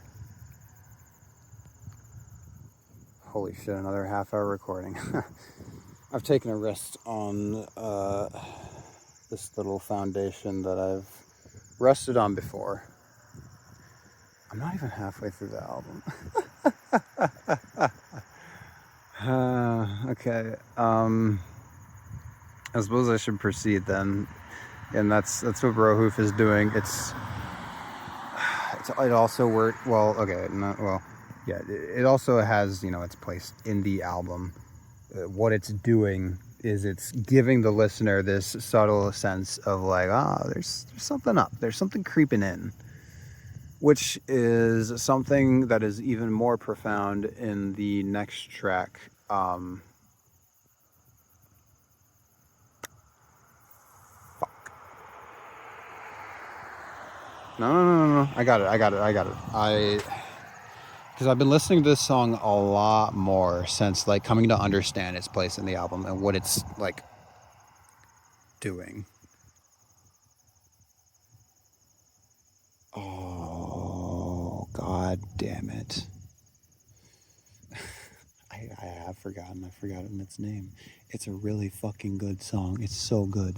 Holy shit, another half-hour recording. I've taken a rest on this little foundation that I've rested on before. I'm not even halfway through the album. Okay. I suppose I should proceed then. And that's what Brohoof is doing. It also worked well. Okay, yeah. It also has, you know, its place in the album. What it's doing is it's giving the listener this subtle sense of, like, there's something up. There's something creeping in, which is something that is even more profound in the next track. No. I got it. Because I've been listening to this song a lot more since, like, coming to understand its place in the album and what it's, like, doing. Oh, God damn it. I have forgotten its name. It's a really fucking good song. It's so good.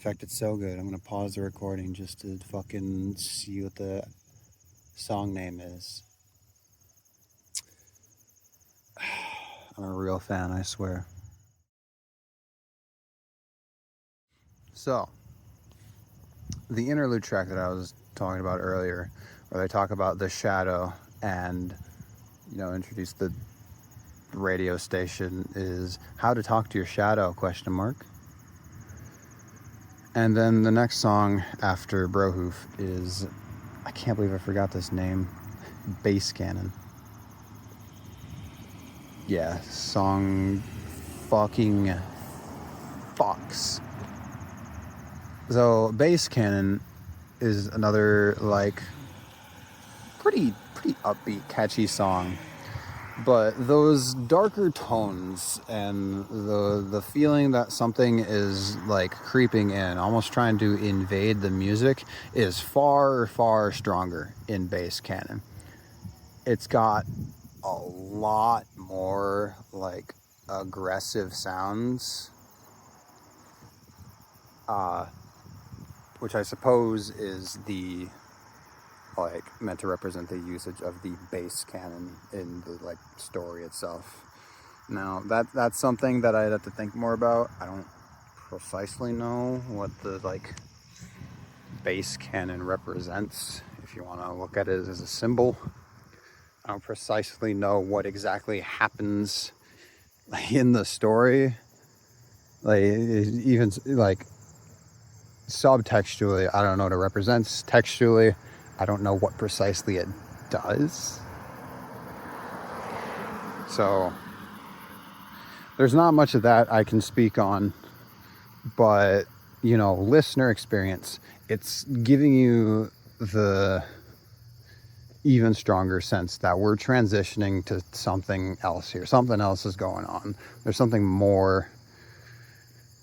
fact, it's so good. I'm gonna pause the recording just to fucking see what the song name is. I'm a real fan, I swear. So, the interlude track that I was talking about earlier, where they talk about the shadow and, you know, introduce the radio station, is How to Talk to Your Shadow, question mark. And then the next song after Brohoof is, I can't believe I forgot this name, Bass Cannon. Yeah, song fucking Fox. So Bass Cannon is another like pretty upbeat, catchy song. But those darker tones and the feeling that something is like creeping in, almost trying to invade the music, is far stronger in Bass Cannon. It's got a lot more like aggressive sounds, which I suppose is the like meant to represent the usage of the bass cannon in the like story itself. Now that's something that I'd have to think more about. I don't precisely know what the like bass cannon represents, if you want to look at it as a symbol. I don't precisely know what exactly happens in the story, like even like subtextually. I don't know what it represents. Textually, I don't know what precisely it does. So there's not much of that I can speak on, but you know, listener experience, it's giving you the even stronger sense that we're transitioning to something else here. Something else is going on. There's something more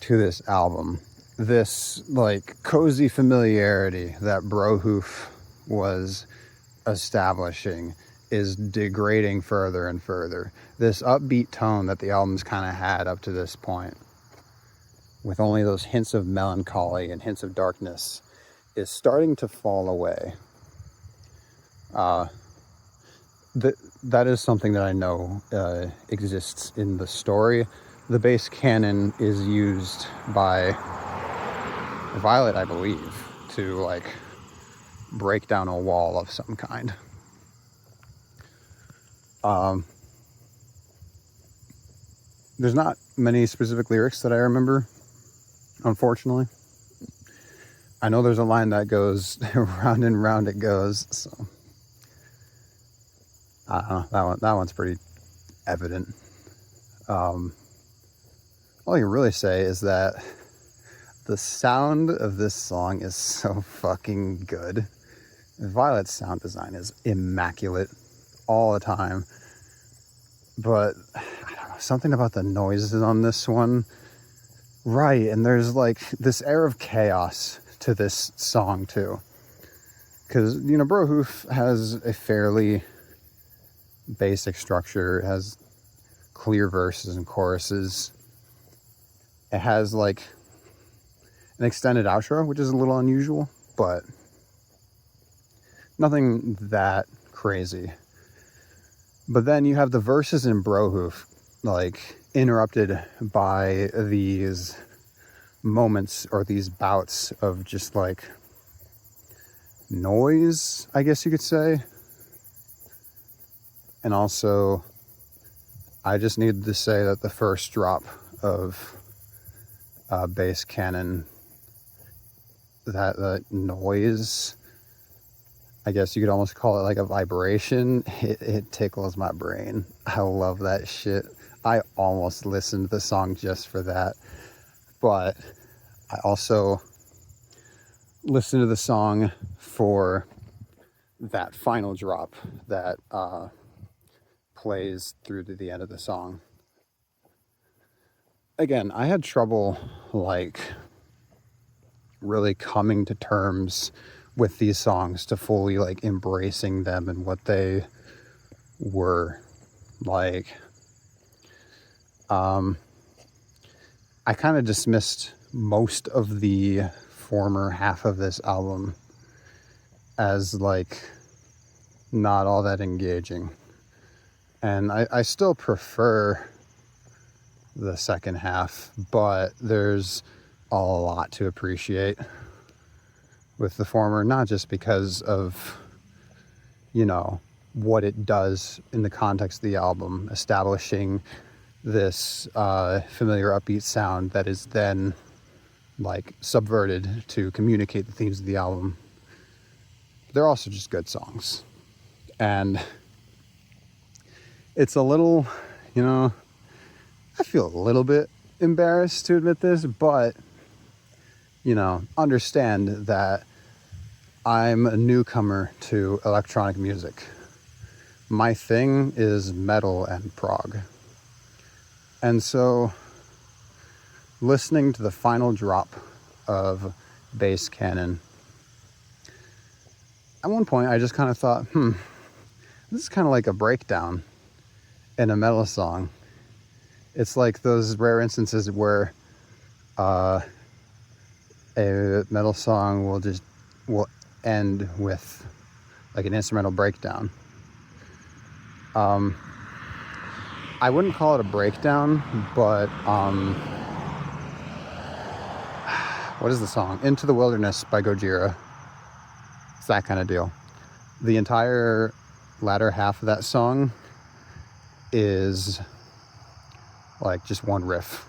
to this album. This like cozy familiarity that Brohoof was establishing is degrading further and further. This upbeat tone that the album's kind of had up to this point, with only those hints of melancholy and hints of darkness, is starting to fall away. That is something that I know exists in the story. The bass cannon is used by Vylet, I believe, to like break down a wall of some kind. There's not many specific lyrics that I remember, unfortunately. I know there's a line that goes round and round it goes, so I don't know, that one's pretty evident. All I can really say is that the sound of this song is so fucking good. Vylet's sound design is immaculate all the time, but I don't know, something about the noises on this one, right? And there's like this air of chaos to this song too, because you know, Brohoof has a fairly basic structure. It has clear verses and choruses. It has like an extended outro, which is a little unusual, but nothing that crazy. But then you have the verses in Brohoof like interrupted by these moments or these bouts of just like noise, I guess you could say. And also, I just needed to say that the first drop of bass cannon, that noise, I guess you could almost call it like a vibration, it tickles my brain. I love that shit. I almost listened to the song just for that. But I also listened to the song for that final drop that plays through to the end of the song. Again, I had trouble like really coming to terms with these songs, to fully like embracing them and what they were like. I kind of dismissed most of the former half of this album as like not all that engaging. And I still prefer the second half, but there's a lot to appreciate with the former, not just because of, you know, what it does in the context of the album, establishing this familiar upbeat sound that is then like subverted to communicate the themes of the album. They're also just good songs. And it's a little, you know, I feel a little bit embarrassed to admit this, but, you know, understand that I'm a newcomer to electronic music. My thing is metal and prog. And so listening to the final drop of Bass Cannon, at one point I just kind of thought, this is kind of like a breakdown in a metal song. It's like those rare instances where a metal song will end with like an instrumental breakdown. I wouldn't call it a breakdown, but what is the song? Into the Wilderness by Gojira. It's that kind of deal. The entire latter half of that song is like just one riff.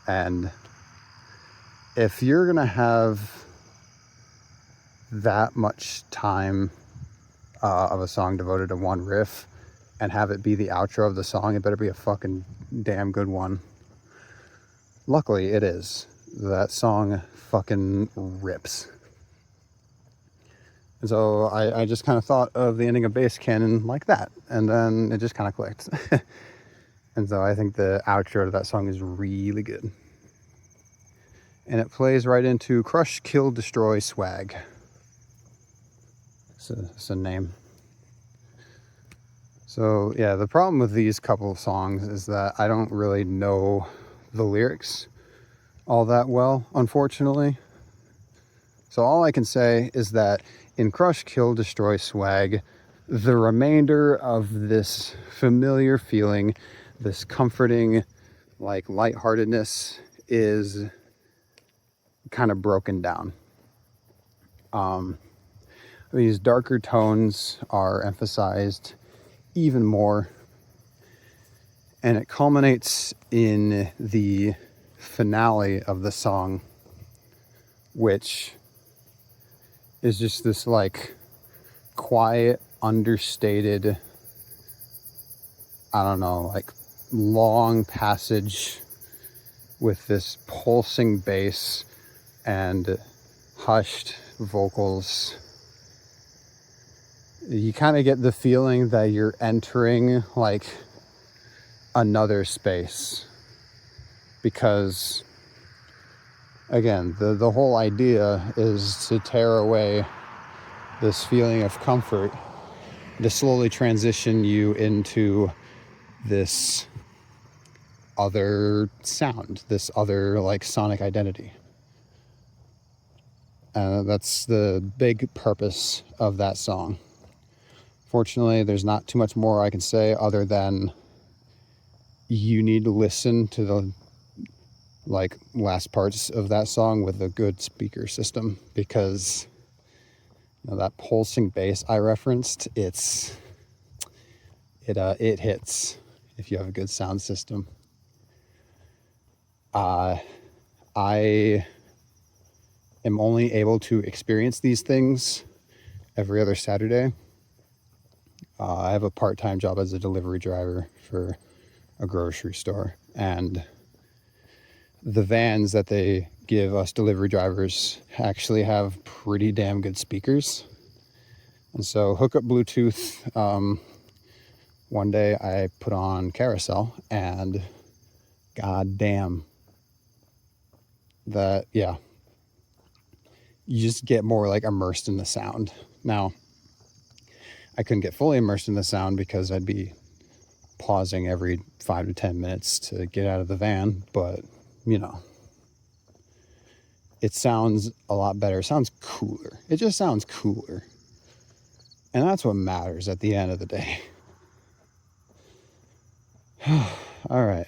And if you're gonna have that much time of a song devoted to one riff and have it be the outro of the song, it better be a fucking damn good one. Luckily it is. That song fucking rips. And so I just kind of thought of the ending of Bass Cannon like that, and then it just kind of clicked. And so I think the outro to that song is really good. And it plays right into Crush, Kill, Destroy, Swag. It's a name. So yeah, the problem with these couple of songs is that I don't really know the lyrics all that well, unfortunately. So all I can say is that in Crush, Kill, Destroy, Swag, the remainder of this familiar feeling, this comforting, like lightheartedness is kind of broken down. These darker tones are emphasized even more, and it culminates in the finale of the song, which is just this like quiet, understated, I don't know, like long passage with this pulsing bass and hushed vocals. You kind of get the feeling that you're entering like another space, because again, the whole idea is to tear away this feeling of comfort, to slowly transition you into this other sound, this other like sonic identity. That's the big purpose of that song. Fortunately, there's not too much more I can say other than you need to listen to the like last parts of that song with a good speaker system, because you know, that pulsing bass I referenced, it hits if you have a good sound system. I am only able to experience these things every other Saturday. I have a part-time job as a delivery driver for a grocery store, and the vans that they give us delivery drivers actually have pretty damn good speakers. And so hook up Bluetooth. One day I put on Carousel, and god damn, that, yeah, you just get more like immersed in the sound. Now, I couldn't get fully immersed in the sound because I'd be pausing every 5 to 10 minutes to get out of the van, but you know, it sounds a lot better. It sounds cooler. It just sounds cooler. And that's what matters at the end of the day. All right.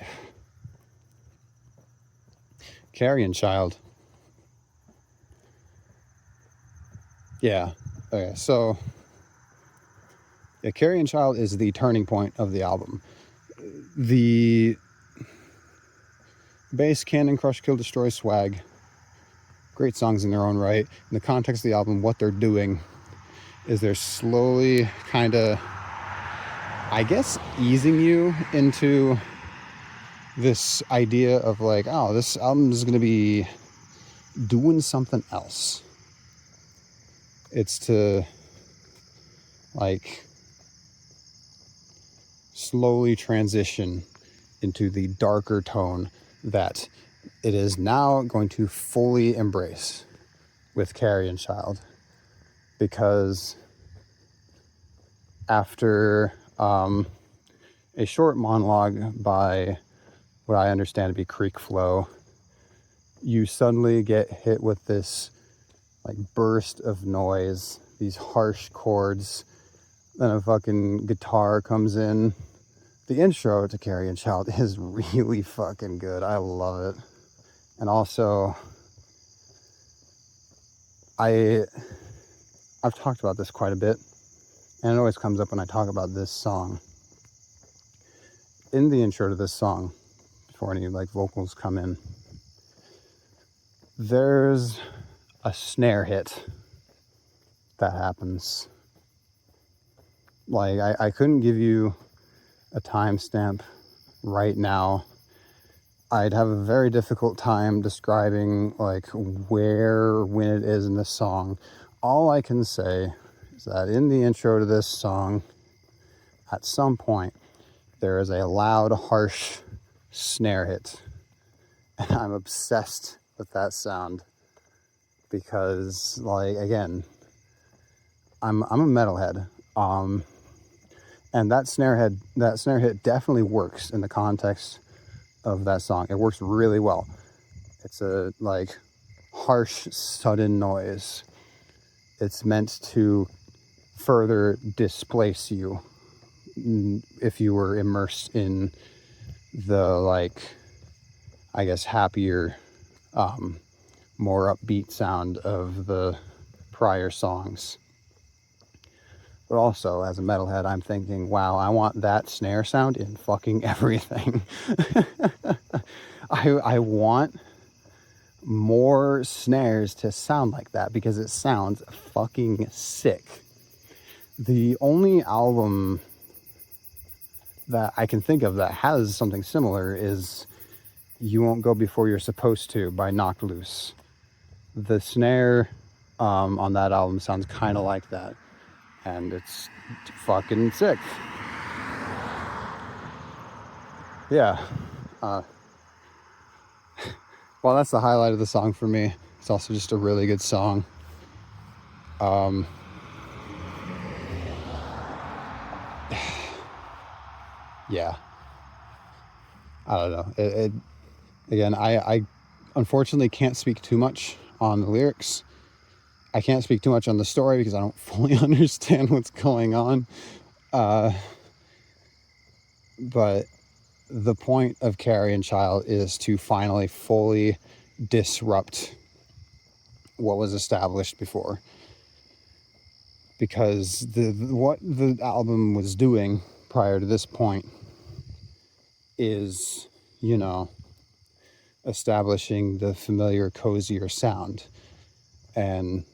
Carrion Child. Yeah. Okay. So, yeah, Carrion Child is the turning point of the album. The bass, Cannon, Crush, Kill, Destroy, Swag. Great songs in their own right. In the context of the album, what they're doing is they're slowly kind of, I guess, easing you into this idea of like, oh, this album is going to be doing something else. It's to like slowly transition into the darker tone that it is now going to fully embrace with Carrion Child, because after a short monologue by what I understand to be Creek Flow, you suddenly get hit with this like burst of noise, these harsh chords, then a fucking guitar comes in. The intro to Carrion Child is really fucking good. I love it. And also, I've talked about this quite a bit, and it always comes up when I talk about this song. In the intro to this song, before any like vocals come in, there's a snare hit that happens. Like, I couldn't give you a timestamp right now. I'd have a very difficult time describing like where, when it is in this song. All I can say is that in the intro to this song, at some point, there is a loud, harsh snare hit. And I'm obsessed with that sound because, like, again, I'm a metalhead. And that snare hit definitely works in the context of that song. It works really well. It's a like harsh, sudden noise. It's meant to further displace you if you were immersed in the like, I guess, happier, more upbeat sound of the prior songs. But also, as a metalhead, I'm thinking, wow, I want that snare sound in fucking everything. I want more snares to sound like that because it sounds fucking sick. The only album that I can think of that has something similar is You Won't Go Before You're Supposed To by Knocked Loose. The snare on that album sounds kind of like that. And it's fucking sick. Yeah. Well, that's the highlight of the song for me. It's also just a really good song. Yeah. I don't know. Again, I unfortunately can't speak too much on the lyrics. I can't speak too much on the story because I don't fully understand what's going on. But the point of Carrion Child is to finally fully disrupt what was established before. Because what the album was doing prior to this point is, you know, establishing the familiar, cozier sound. And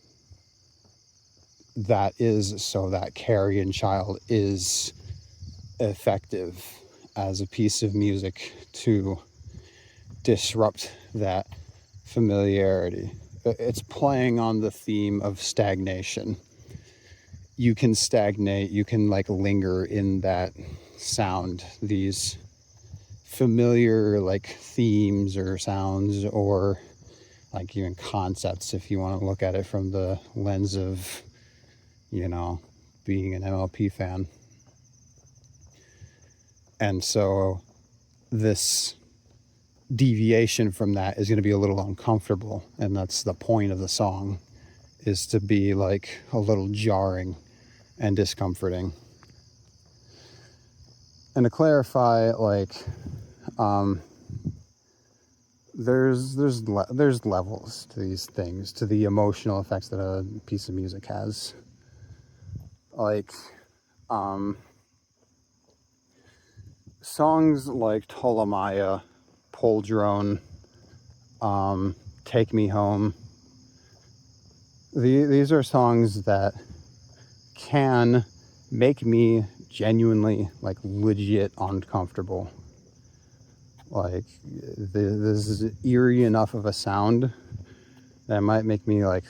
that is so that Carrion Child is effective as a piece of music to disrupt that familiarity. It's playing on the theme of stagnation. You can stagnate, you can like linger in that sound, these familiar like themes or sounds, or like even concepts if you want to look at it from the lens of, you know, being an MLP fan. And so this deviation from that is going to be a little uncomfortable, and that's the point of the song, is to be like a little jarring and discomforting. And to clarify, like, there's levels to these things, to the emotional effects that a piece of music has. Like, songs like Ptolemaya, Pole Drone, Take Me Home. These are songs that can make me genuinely, like, legit uncomfortable. Like, this is eerie enough of a sound that might make me, like,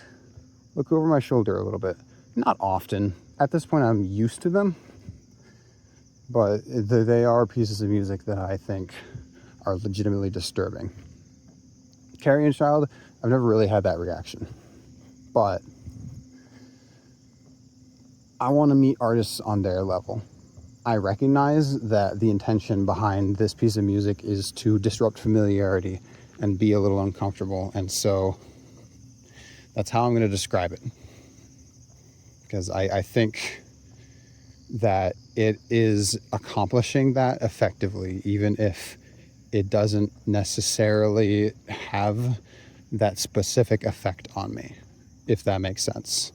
look over my shoulder a little bit. Not often. At this point, I'm used to them. But they are pieces of music that I think are legitimately disturbing. Carrion Child, I've never really had that reaction. But I want to meet artists on their level. I recognize that the intention behind this piece of music is to disrupt familiarity and be a little uncomfortable. And so that's how I'm going to describe it. Because I think that it is accomplishing that effectively, even if it doesn't necessarily have that specific effect on me, if that makes sense.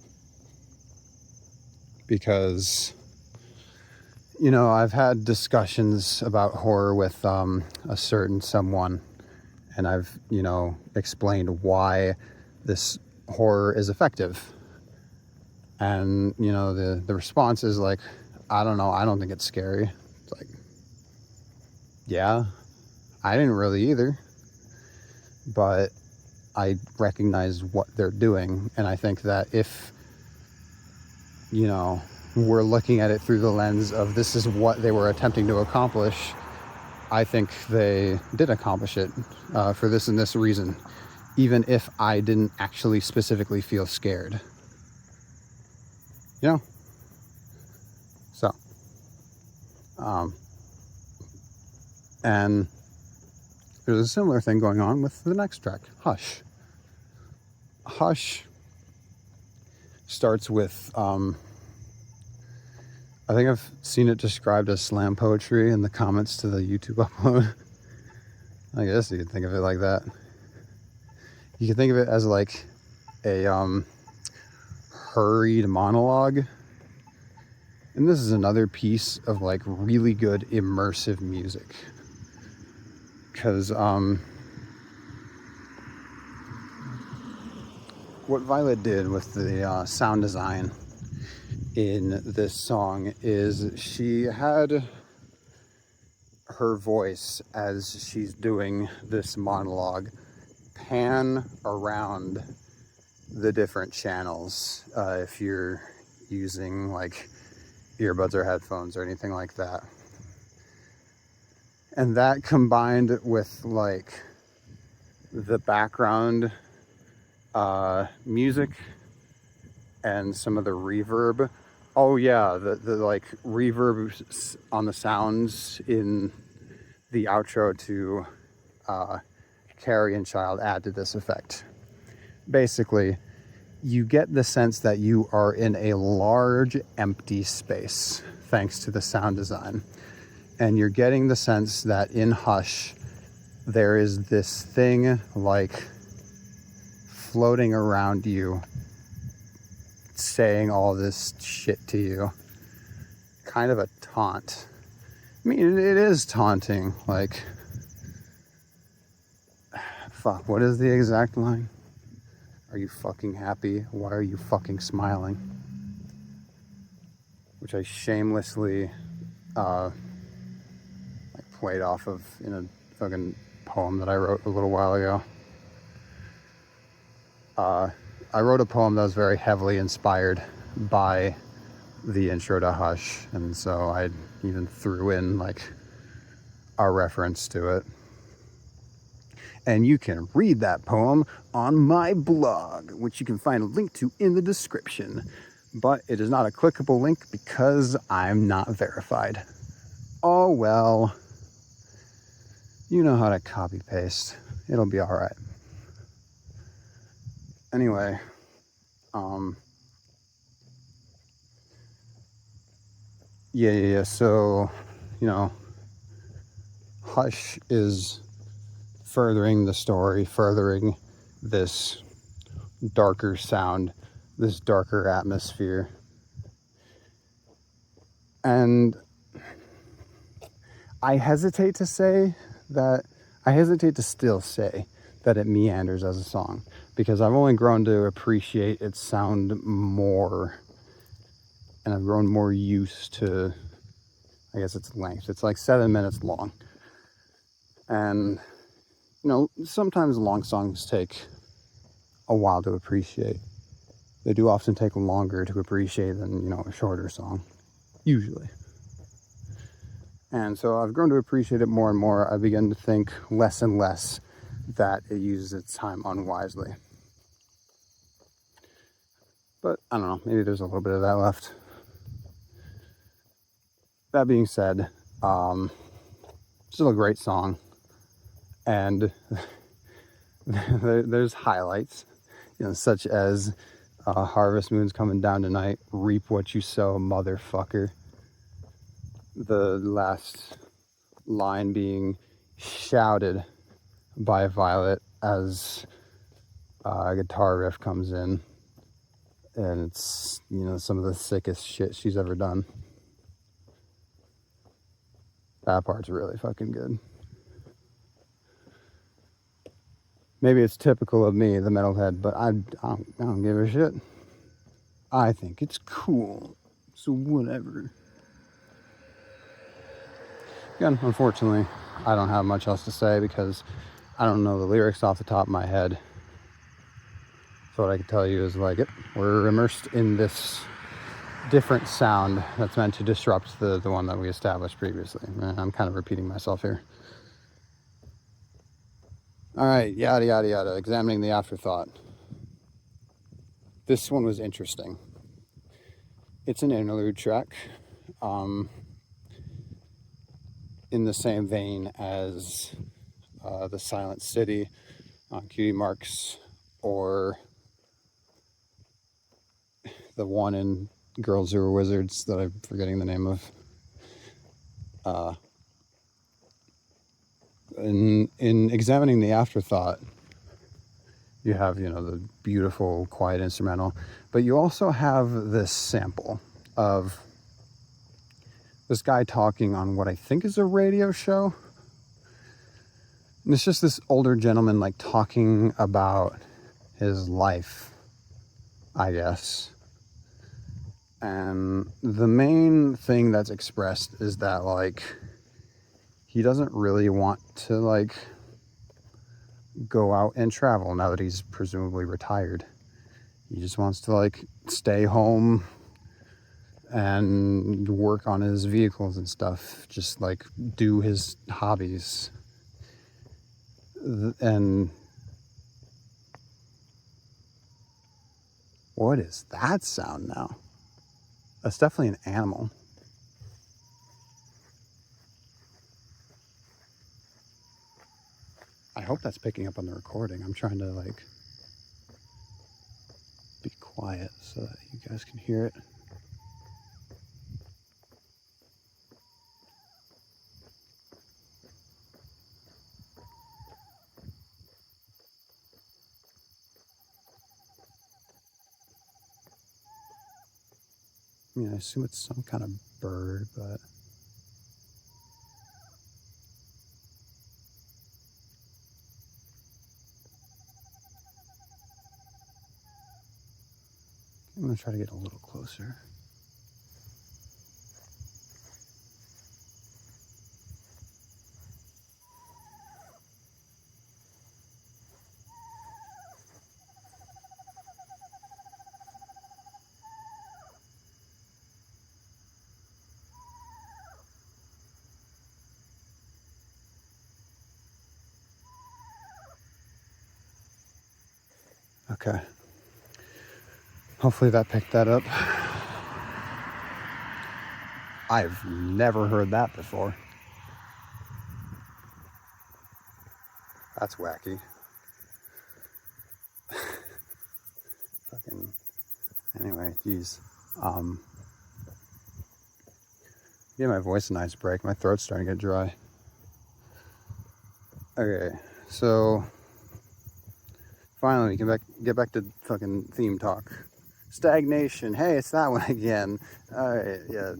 Because, you know, I've had discussions about horror with a certain someone, and I've, you know, explained why this horror is effective. And, you know, the response is like, I don't know, I don't think it's scary. It's like, yeah, I didn't really either. But I recognize what they're doing. And I think that if, you know, we're looking at it through the lens of this is what they were attempting to accomplish, I think they did accomplish it for this and this reason, even if I didn't actually specifically feel scared. You know? So, and there's a similar thing going on with the next track, Hush. Hush starts with, I think I've seen it described as slam poetry in the comments to the YouTube upload. I guess you could think of it like that. You could think of it as like a hurried monologue. And this is another piece of like really good immersive music. Because what Vylet did with the sound design in this song is she had her voice, as she's doing this monologue, pan around the different channels if you're using like earbuds or headphones or anything like that. And that combined with like the background music and some of the reverb. Oh yeah, the like reverb on the sounds in the outro to Carrion Child add to this effect. Basically, you get the sense that you are in a large empty space thanks to the sound design. And you're getting the sense that in Hush, there is this thing like floating around you, saying all this shit to you. Kind of a taunt. I mean, it is taunting. Like, fuck, what is the exact line? Are you fucking happy? Why are you fucking smiling? Which I shamelessly like played off of in a fucking poem that I wrote a little while ago. I wrote a poem that was very heavily inspired by the intro to Hush, and so I even threw in like a reference to it. And you can read that poem on my blog, which you can find a link to in the description. But it is not a clickable link because I'm not verified. Oh well. You know how to copy paste. It'll be all right. Anyway, yeah. So, you know, Hush is furthering the story, furthering this darker sound, this darker atmosphere. And I hesitate to say that, I hesitate to still say that it meanders as a song, because I've only grown to appreciate its sound more, and I've grown more used to, I guess, its length. It's like 7 minutes long. And, you know, sometimes long songs take a while to appreciate. They do often take longer to appreciate than, you know, a shorter song, usually. And so I've grown to appreciate it more and more. I begin to think less and less that it uses its time unwisely. But I don't know, maybe there's a little bit of that left. That being said, still a great song. And there's highlights, you know, such as Harvest Moon's coming down tonight, reap what you sow, motherfucker. The last line being shouted by Vylet as a guitar riff comes in, and it's, you know, some of the sickest shit she's ever done. That part's really fucking good. Maybe it's typical of me, the metalhead, but I don't give a shit. I think it's cool, so whatever. Again, unfortunately, I don't have much else to say because I don't know the lyrics off the top of my head. So what I can tell you is, like, we're immersed in this different sound that's meant to disrupt the one that we established previously. I'm kind of repeating myself here. All right, yada, yada, yada. Examining the afterthought. This one was interesting. It's an interlude track. In the same vein as The Silent City on Cutie Marks, or the one in Girls Who Are Wizards that I'm forgetting the name of. In examining the afterthought, you have, you know, the beautiful, quiet instrumental, but you also have this sample of this guy talking on what I think is a radio show. And it's just this older gentleman, like, talking about his life, I guess. And the main thing that's expressed is that, like, he doesn't really want to, like, go out and travel now that he's presumably retired. He just wants to, like, stay home and work on his vehicles and stuff, just, like, do his hobbies. And what is that sound now? That's definitely an animal. I hope that's picking up on the recording. I'm trying to, like, be quiet so that you guys can hear it. I mean, I assume it's some kind of bird, but I'm going to try to get a little closer. Okay. Hopefully that picked that up. I've never heard that before. That's wacky. Fucking. Anyway, geez. Give my voice a nice break. My throat's starting to get dry. Okay, so finally we can get back to fucking theme talk. Stagnation. Hey, it's that one again. All right, yeah.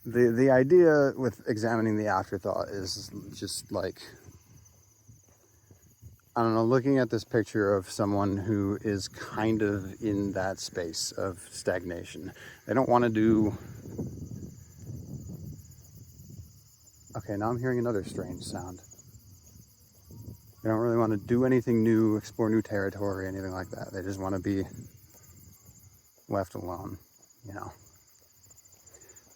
The idea with examining the afterthought is just like, I don't know, looking at this picture of someone who is kind of in that space of stagnation. They don't want to do... Okay, now I'm hearing another strange sound. They don't really want to do anything new, explore new territory, anything like that. They just want to be left alone, you know.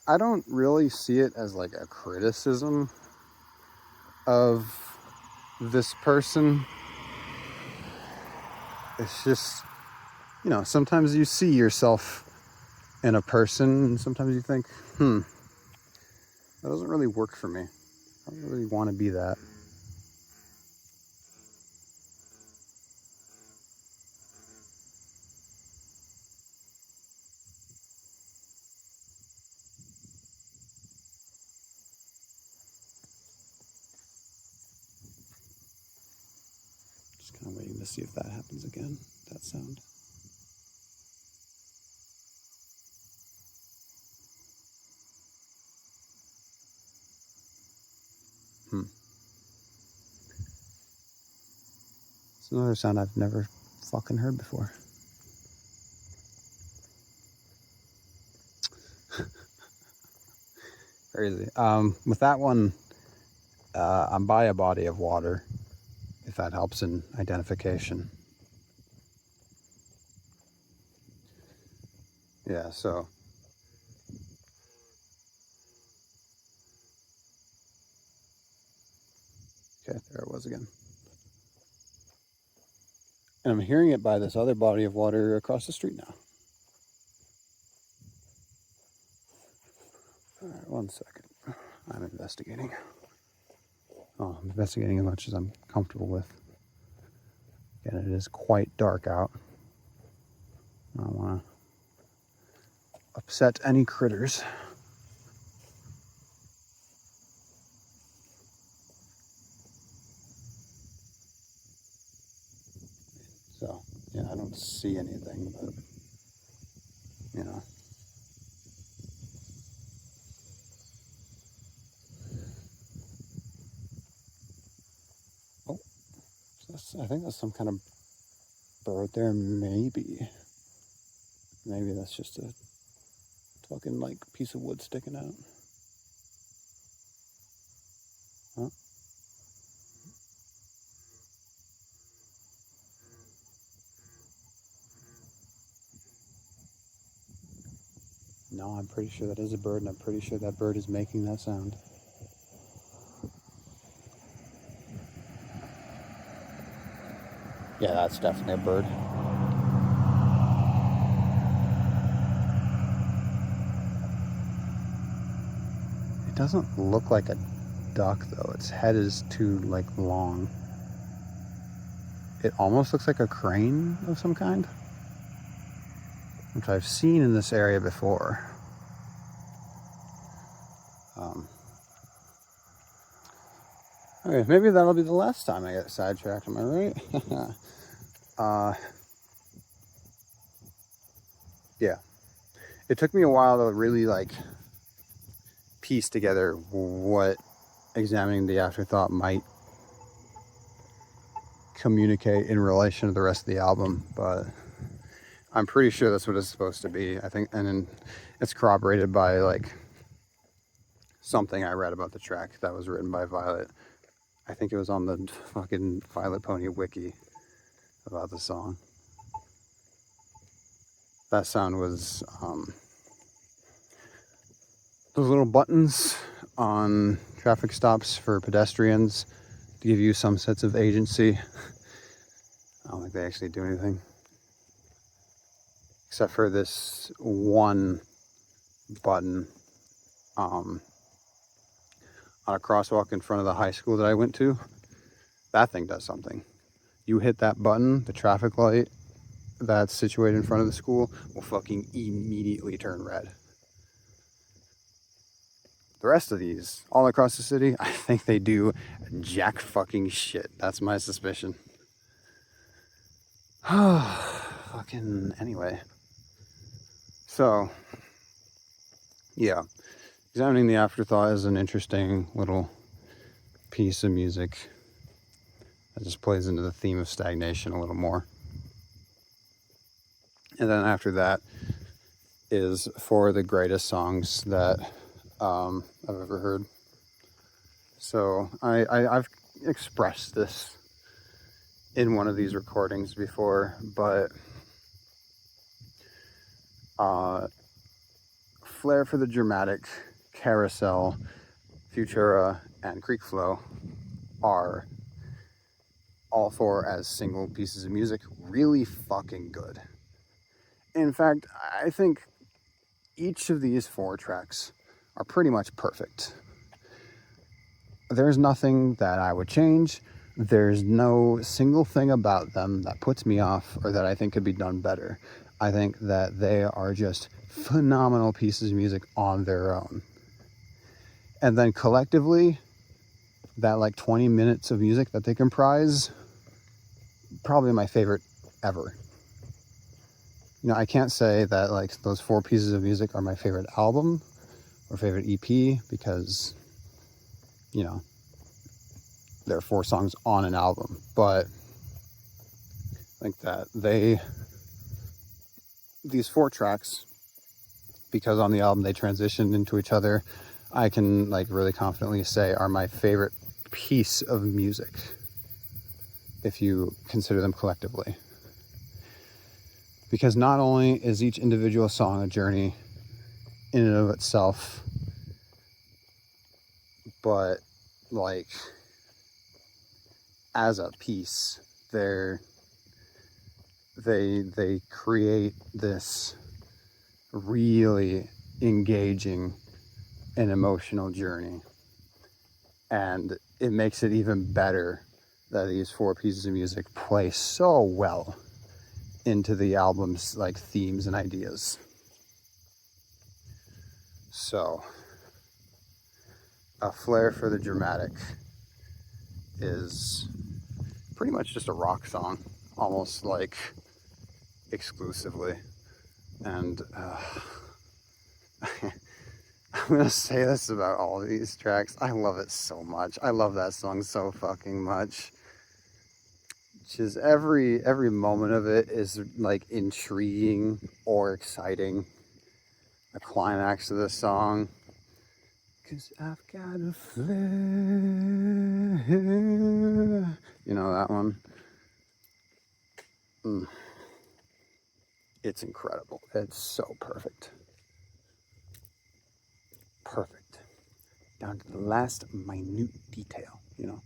I don't really see it as like a criticism of this person. It's just, you know, sometimes you see yourself in a person and sometimes you think, that doesn't really work for me. I don't really want to be that. Just kind of waiting to see if that happens again, that sound. It's another sound I've never fucking heard before. Crazy. With that one, I'm by a body of water, if that helps in identification. Yeah, so. Okay, there it was again. And I'm hearing it by this other body of water across the street now. All right, 1 second. I'm investigating. Oh, I'm investigating as much as I'm comfortable with. Again, it is quite dark out. I don't want to upset any critters. So, yeah, I don't see anything, but, you know. Oh, I think that's some kind of bird there, maybe. Maybe that's just a fucking, like, piece of wood sticking out. Huh? No, I'm pretty sure that is a bird, and I'm pretty sure that bird is making that sound. Yeah, that's definitely a bird. It doesn't look like a duck, though. Its head is too, like, long. It almost looks like a crane of some kind, which I've seen in this area before. Okay, maybe that'll be the last time I get sidetracked, am I right? Yeah. It took me a while to really, like, piece together what examining the afterthought might communicate in relation to the rest of the album, but I'm pretty sure that's what it's supposed to be, I think. And then it's corroborated by, like, something I read about the track that was written by Vylet. I think it was on the fucking Vylet Pony wiki about the song. That sound was those little buttons on traffic stops for pedestrians to give you some sense of agency. I don't think they actually do anything, except for this one button on a crosswalk in front of the high school that I went to. that thing does something. You hit that button, the traffic light that's situated in front of the school will fucking immediately turn red. The rest of these, all across the city, I think they do jack fucking shit. That's my suspicion. Fucking anyway. So, yeah. Examining the Afterthought is an interesting little piece of music that just plays into the theme of stagnation a little more. And then after that is four of the greatest songs that I've ever heard. So I've expressed this in one of these recordings before, but Flair for the Dramatic, Carousel, Futura, and Creek Flow are all four as single pieces of music really fucking good. In fact, I think each of these four tracks are pretty much perfect. There's nothing that I would change. There's no single thing about them that puts me off or that I think could be done better. I think that they are just phenomenal pieces of music on their own. And then collectively, that like 20 minutes of music that they comprise, probably my favorite ever. You know, I can't say that like those four pieces of music are my favorite album or favorite EP because, you know, there are four songs on an album, but I think that these four tracks, because on the album they transitioned into each other, I can like really confidently say are my favorite piece of music if you consider them collectively. Because not only is each individual song a journey in and of itself, but like as a piece, they create this really engaging and emotional journey. And it makes it even better that these four pieces of music play so well into the album's like themes and ideas. So, A Flair for the Dramatic is pretty much just a rock song, almost like exclusively. And I'm gonna say this about all of these tracks. I love it so much. I love that song so fucking much. Just every moment of it is like intriguing or exciting. The climax of the song, 'cause I've got a flare, you know that one. It's incredible. It's so perfect, down to the last minute detail, you know.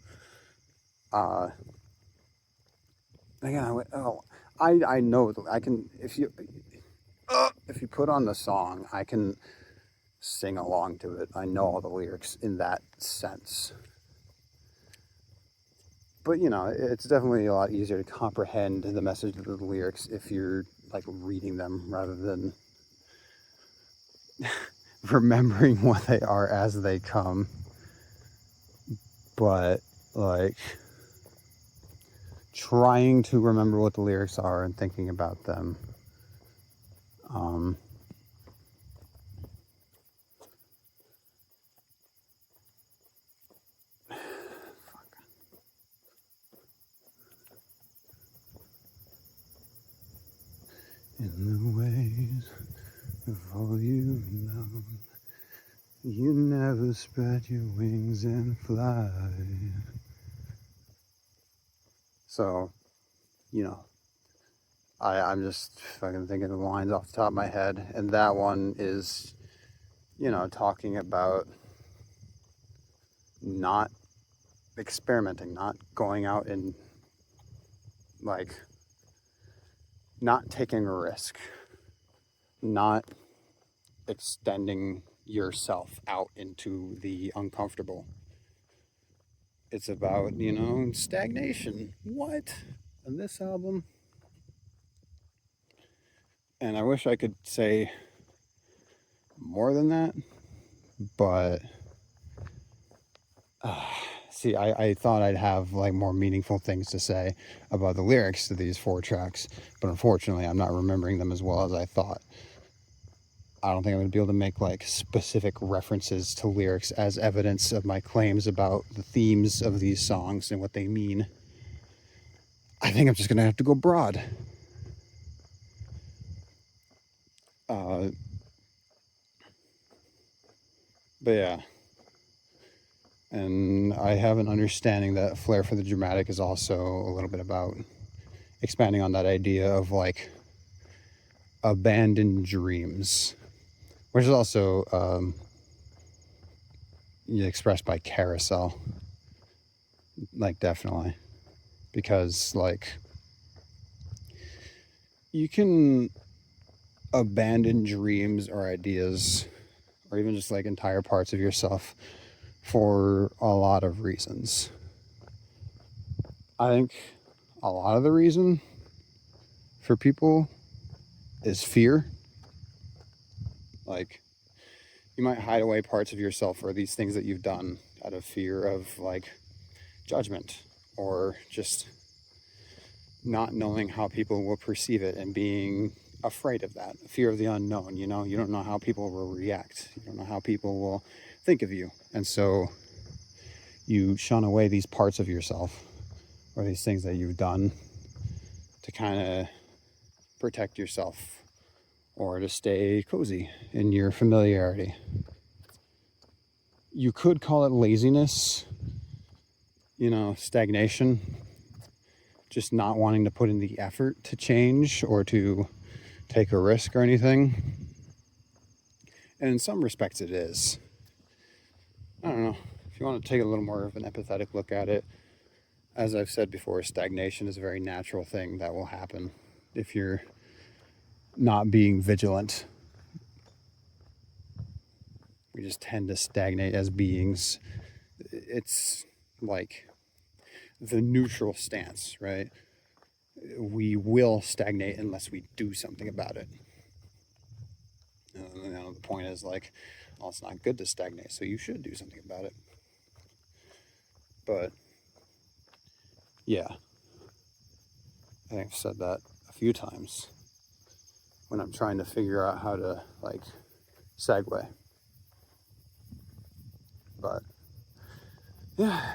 Again, I know I can, if you put on the song, I can sing along to it. I know all the lyrics in that sense. But, you know, it's definitely a lot easier to comprehend the message of the lyrics if you're, like, reading them rather than remembering what they are as they come. But, like, trying to remember what the lyrics are and thinking about them. In the ways of all you've known, you never spread your wings and fly. So, you know, I'm just fucking thinking of the lines off the top of my head, and that one is, you know, talking about not experimenting, not going out and like not taking a risk, not extending yourself out into the uncomfortable. it's about, stagnation. What? On this album? And I wish I could say more than that, but see, I thought I'd have like more meaningful things to say about the lyrics to these 4 tracks, but unfortunately I'm not remembering them as well as I thought. I don't think I'm going to be able to make like specific references to lyrics as evidence of my claims about the themes of these songs and what they mean. I think I'm just going to have to go broad. But yeah. And I have an understanding that Flair for the Dramatic is also a little bit about expanding on that idea of like abandoned dreams, which is also expressed by Carousel. Like, definitely. Because, like, you can abandon dreams or ideas or even just like entire parts of yourself for a lot of reasons. I think a lot of the reason for people is fear. Like, you might hide away parts of yourself or these things that you've done out of fear of like judgment or just not knowing how people will perceive it and being afraid of that. Fear of the unknown. You don't know how people will react. You don't know how people will think of you. And so you shun away these parts of yourself or these things that you've done to kind of protect yourself or to stay cozy in your familiarity. You could call it laziness, stagnation, just not wanting to put in the effort to change or to take a risk or anything. And in some respects it is. I don't know. If you want to take a little more of an empathetic look at it, as I've said before, stagnation is a very natural thing that will happen if you're not being vigilant. We just tend to stagnate as beings. It's like the neutral stance, right? We will stagnate unless we do something about it. The point is like, well, it's not good to stagnate, so you should do something about it. But yeah, I think I've said that a few times when I'm trying to figure out how to like segue. But yeah,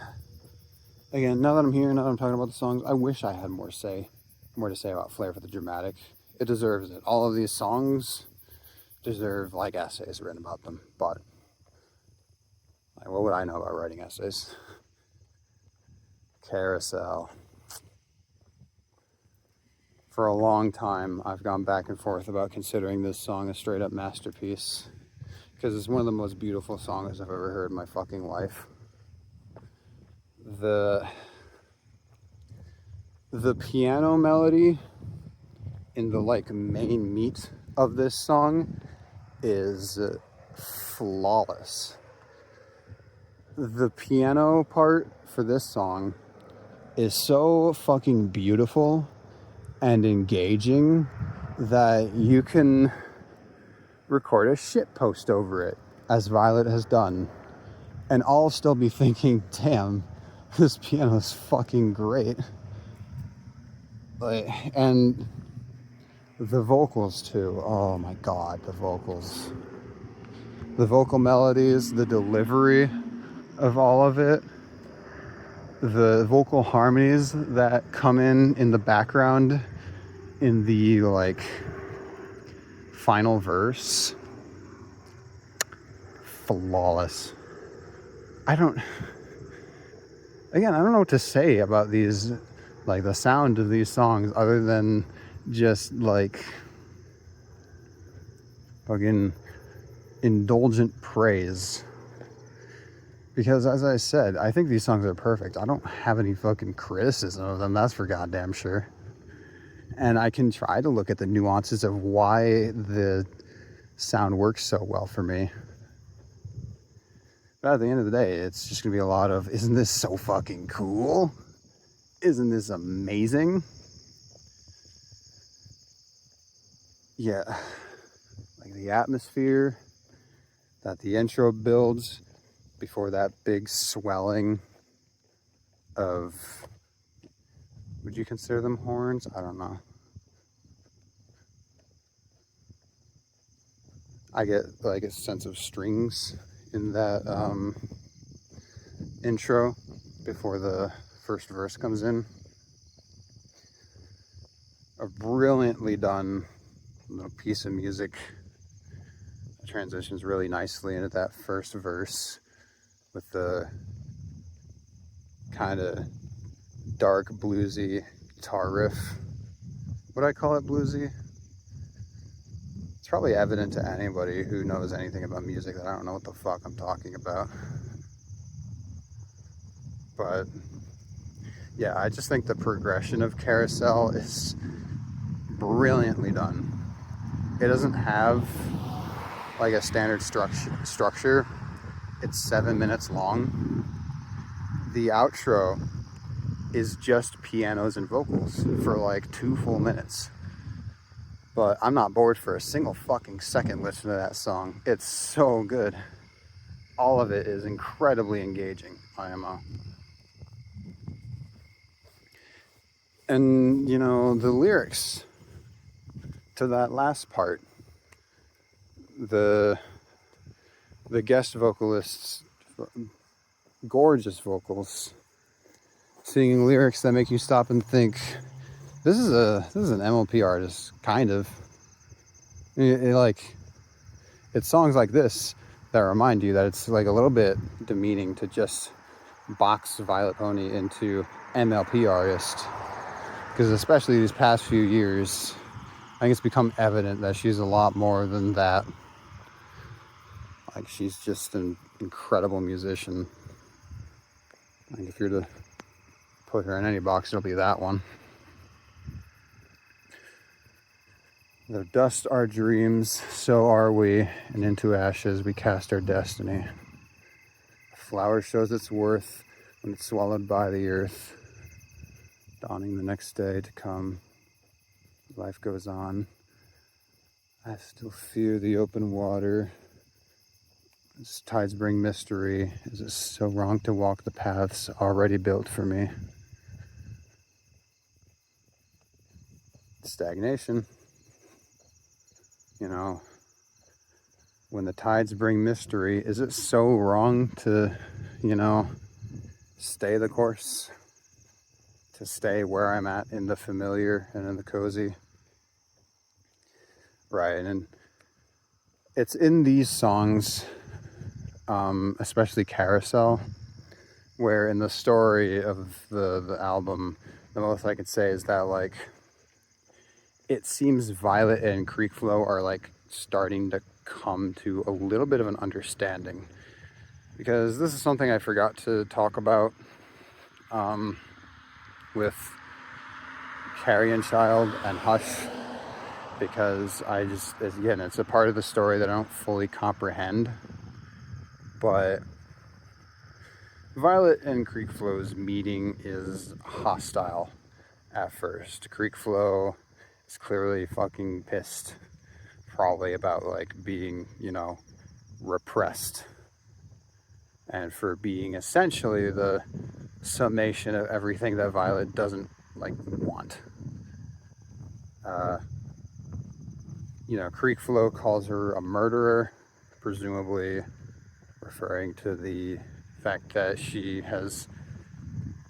again, now that I'm here, now that I'm talking about the songs, I wish I had more to say about Flair for the Dramatic. It deserves it. All of these songs deserve like essays written about them, but like, what would I know about writing essays? Carousel. For a long time, I've gone back and forth about considering this song a straight up masterpiece because it's one of the most beautiful songs I've ever heard in my fucking life. The piano melody in the like main meat of this song is flawless. The piano part for this song is so fucking beautiful and engaging that you can record a shit post over it, as Vylet has done, and I'll still be thinking, damn, this piano is fucking great. Like, and the vocals too. Oh my god, the vocals. The vocal melodies, the delivery of all of it, the vocal harmonies that come in the background in the like final verse. Flawless. I don't know what to say about these, like the sound of these songs, other than just like fucking indulgent praise. Because as I said, I think these songs are perfect. I don't have any fucking criticism of them, that's for goddamn sure. And I can try to look at the nuances of why the sound works so well for me. But at the end of the day, it's just gonna be a lot of, isn't this so fucking cool? Isn't this amazing? Yeah, like the atmosphere that the intro builds before that big swelling of, would you consider them horns? I don't know. I get like a sense of strings in that intro before the first verse comes in. A brilliantly done little piece of music. It transitions really nicely into that first verse with the kind of dark bluesy guitar riff. Would I call it bluesy? It's probably evident to anybody who knows anything about music that I don't know what the fuck I'm talking about. But yeah, I just think the progression of Carousel is brilliantly done. It doesn't have like a standard structure. It's 7 minutes long. The outro is just pianos and vocals for like 2 full minutes. But I'm not bored for a single fucking second listening to that song. It's so good. All of it is incredibly engaging, IMO. And, you know, the lyrics to that last part, the guest vocalists, gorgeous vocals, singing lyrics that make you stop and think, this is an MLP artist, kind of. It's songs like this that remind you that it's like a little bit demeaning to just box Vylet Pony into MLP artist, because especially these past few years, I think it's become evident that she's a lot more than that. Like, she's just an incredible musician. Like, if you're to put her in any box, it'll be that one. Though dust our dreams, so are we, and into ashes we cast our destiny. A flower shows its worth when it's swallowed by the earth. Dawning the next day to come, life goes on. I still fear the open water. As tides bring mystery, is it so wrong to walk the paths already built for me? Stagnation. You know, when the tides bring mystery, is it so wrong to, you know, stay the course? To stay where I'm at in the familiar and in the cozy? Right, and it's in these songs, especially Carousel, where in the story of the album, the most I could say is that, like, it seems Vylet and Creekflow are like starting to come to a little bit of an understanding, because this is something I forgot to talk about with Carrion Child and Hush, because I just, again, it's a part of the story that I don't fully comprehend. But Vylet and Creekflow's meeting is hostile at first. Creekflow is clearly fucking pissed, probably about like being, you know, repressed, and for being essentially the summation of everything that Vylet doesn't like want. You know, Creekflow calls her a murderer, presumably referring to the fact that she has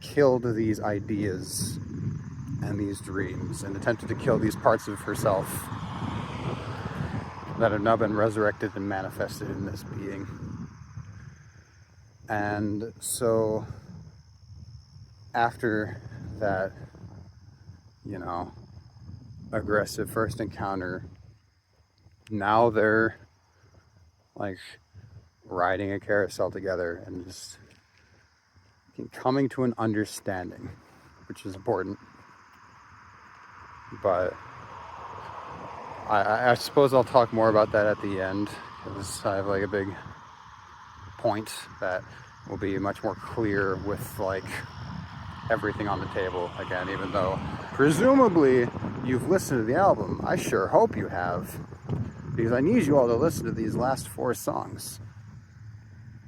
killed these ideas and these dreams and attempted to kill these parts of herself that have now been resurrected and manifested in this being. And so after that, you know, aggressive first encounter, now they're like riding a carousel together and just coming to an understanding, which is important. But I suppose I'll talk more about that at the end, because I have like a big point that will be much more clear with like everything on the table again, even though presumably you've listened to the album. I sure hope you have, because I need you all to listen to these last 4 songs.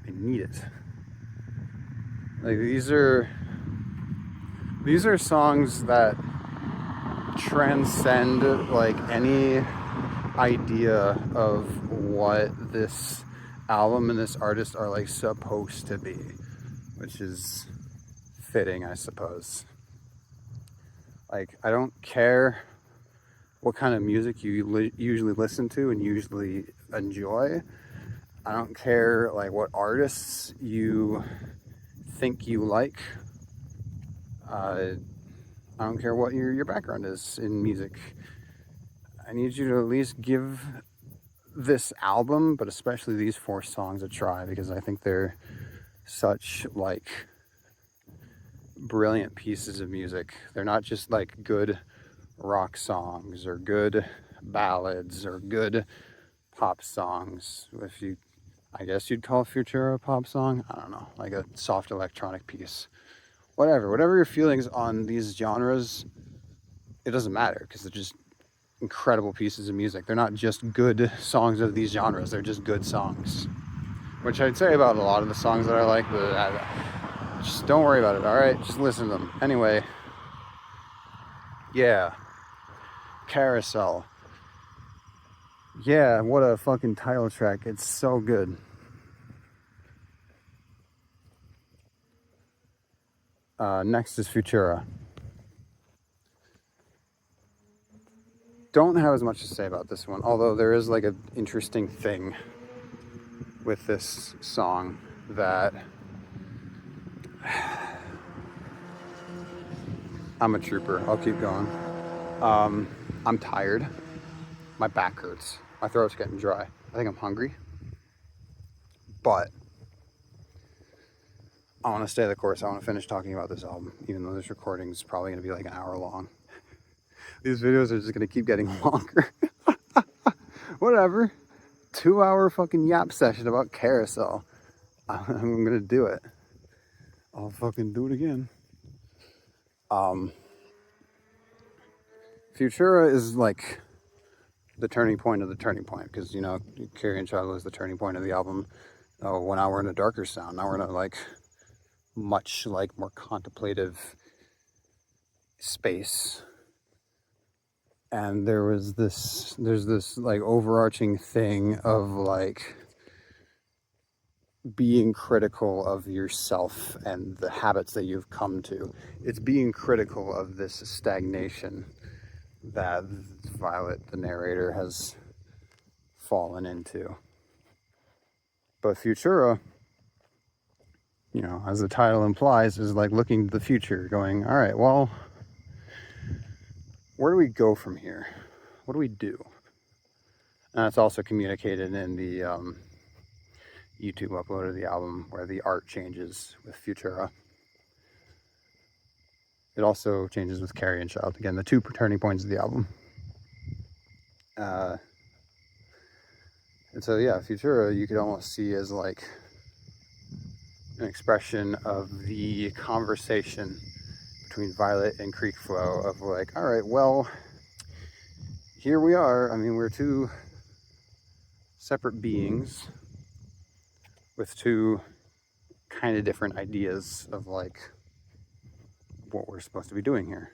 I need it. Like these are songs that transcend like any idea of what this album and this artist are like supposed to be, which is fitting, I suppose. Like, I don't care what kind of music you usually listen to and usually enjoy. I don't care like what artists you think you like. I don't care what your background is in music. I need you to at least give this album, but especially these 4 songs, a try, because I think they're such like brilliant pieces of music. They're not just like good rock songs or good ballads or good pop songs. I guess you'd call Futura a pop song. I don't know, like a soft electronic piece. Whatever your feelings on these genres, it doesn't matter, because they're just incredible pieces of music. They're not just good songs of these genres, they're just good songs. Which I'd say about a lot of the songs that I like, but just don't worry about it, alright? Just listen to them. Anyway, yeah. Carousel. Yeah, what a fucking title track. It's so good. Next is Futura. Don't have as much to say about this one, although there is like an interesting thing with this song that I'm a trooper. I'll keep going. I'm tired. My back hurts. My throat's getting dry. I think I'm hungry. But I want to stay the course. I want to finish talking about this album, even though this recording is probably going to be like an hour long. These videos are just going to keep getting longer. Whatever. 2-hour fucking yap session about Carousel. I'm going to do it. I'll fucking do it again. Futura is like the turning point of the turning point, because, you know, Carrie and Shiloh is the turning point of the album. Oh, well, now we're in a darker sound. Now we're in a like much like more contemplative space. And there's this like overarching thing of like being critical of yourself and the habits that you've come to. It's being critical of this stagnation that Vylet, the narrator, has fallen into. But Futura, you know, as the title implies, is like looking to the future, going, all right, well, where do we go from here? What do we do? And that's also communicated in the YouTube upload of the album, where the art changes with Futura. It also changes with Carrie and Child. Again, the 2 turning points of the album. And so, yeah, Futura you could almost see as like an expression of the conversation between Vylet and Creek Flow of like, all right, well, here we are. I mean, we're 2 separate beings with 2 kind of different ideas of like what we're supposed to be doing here.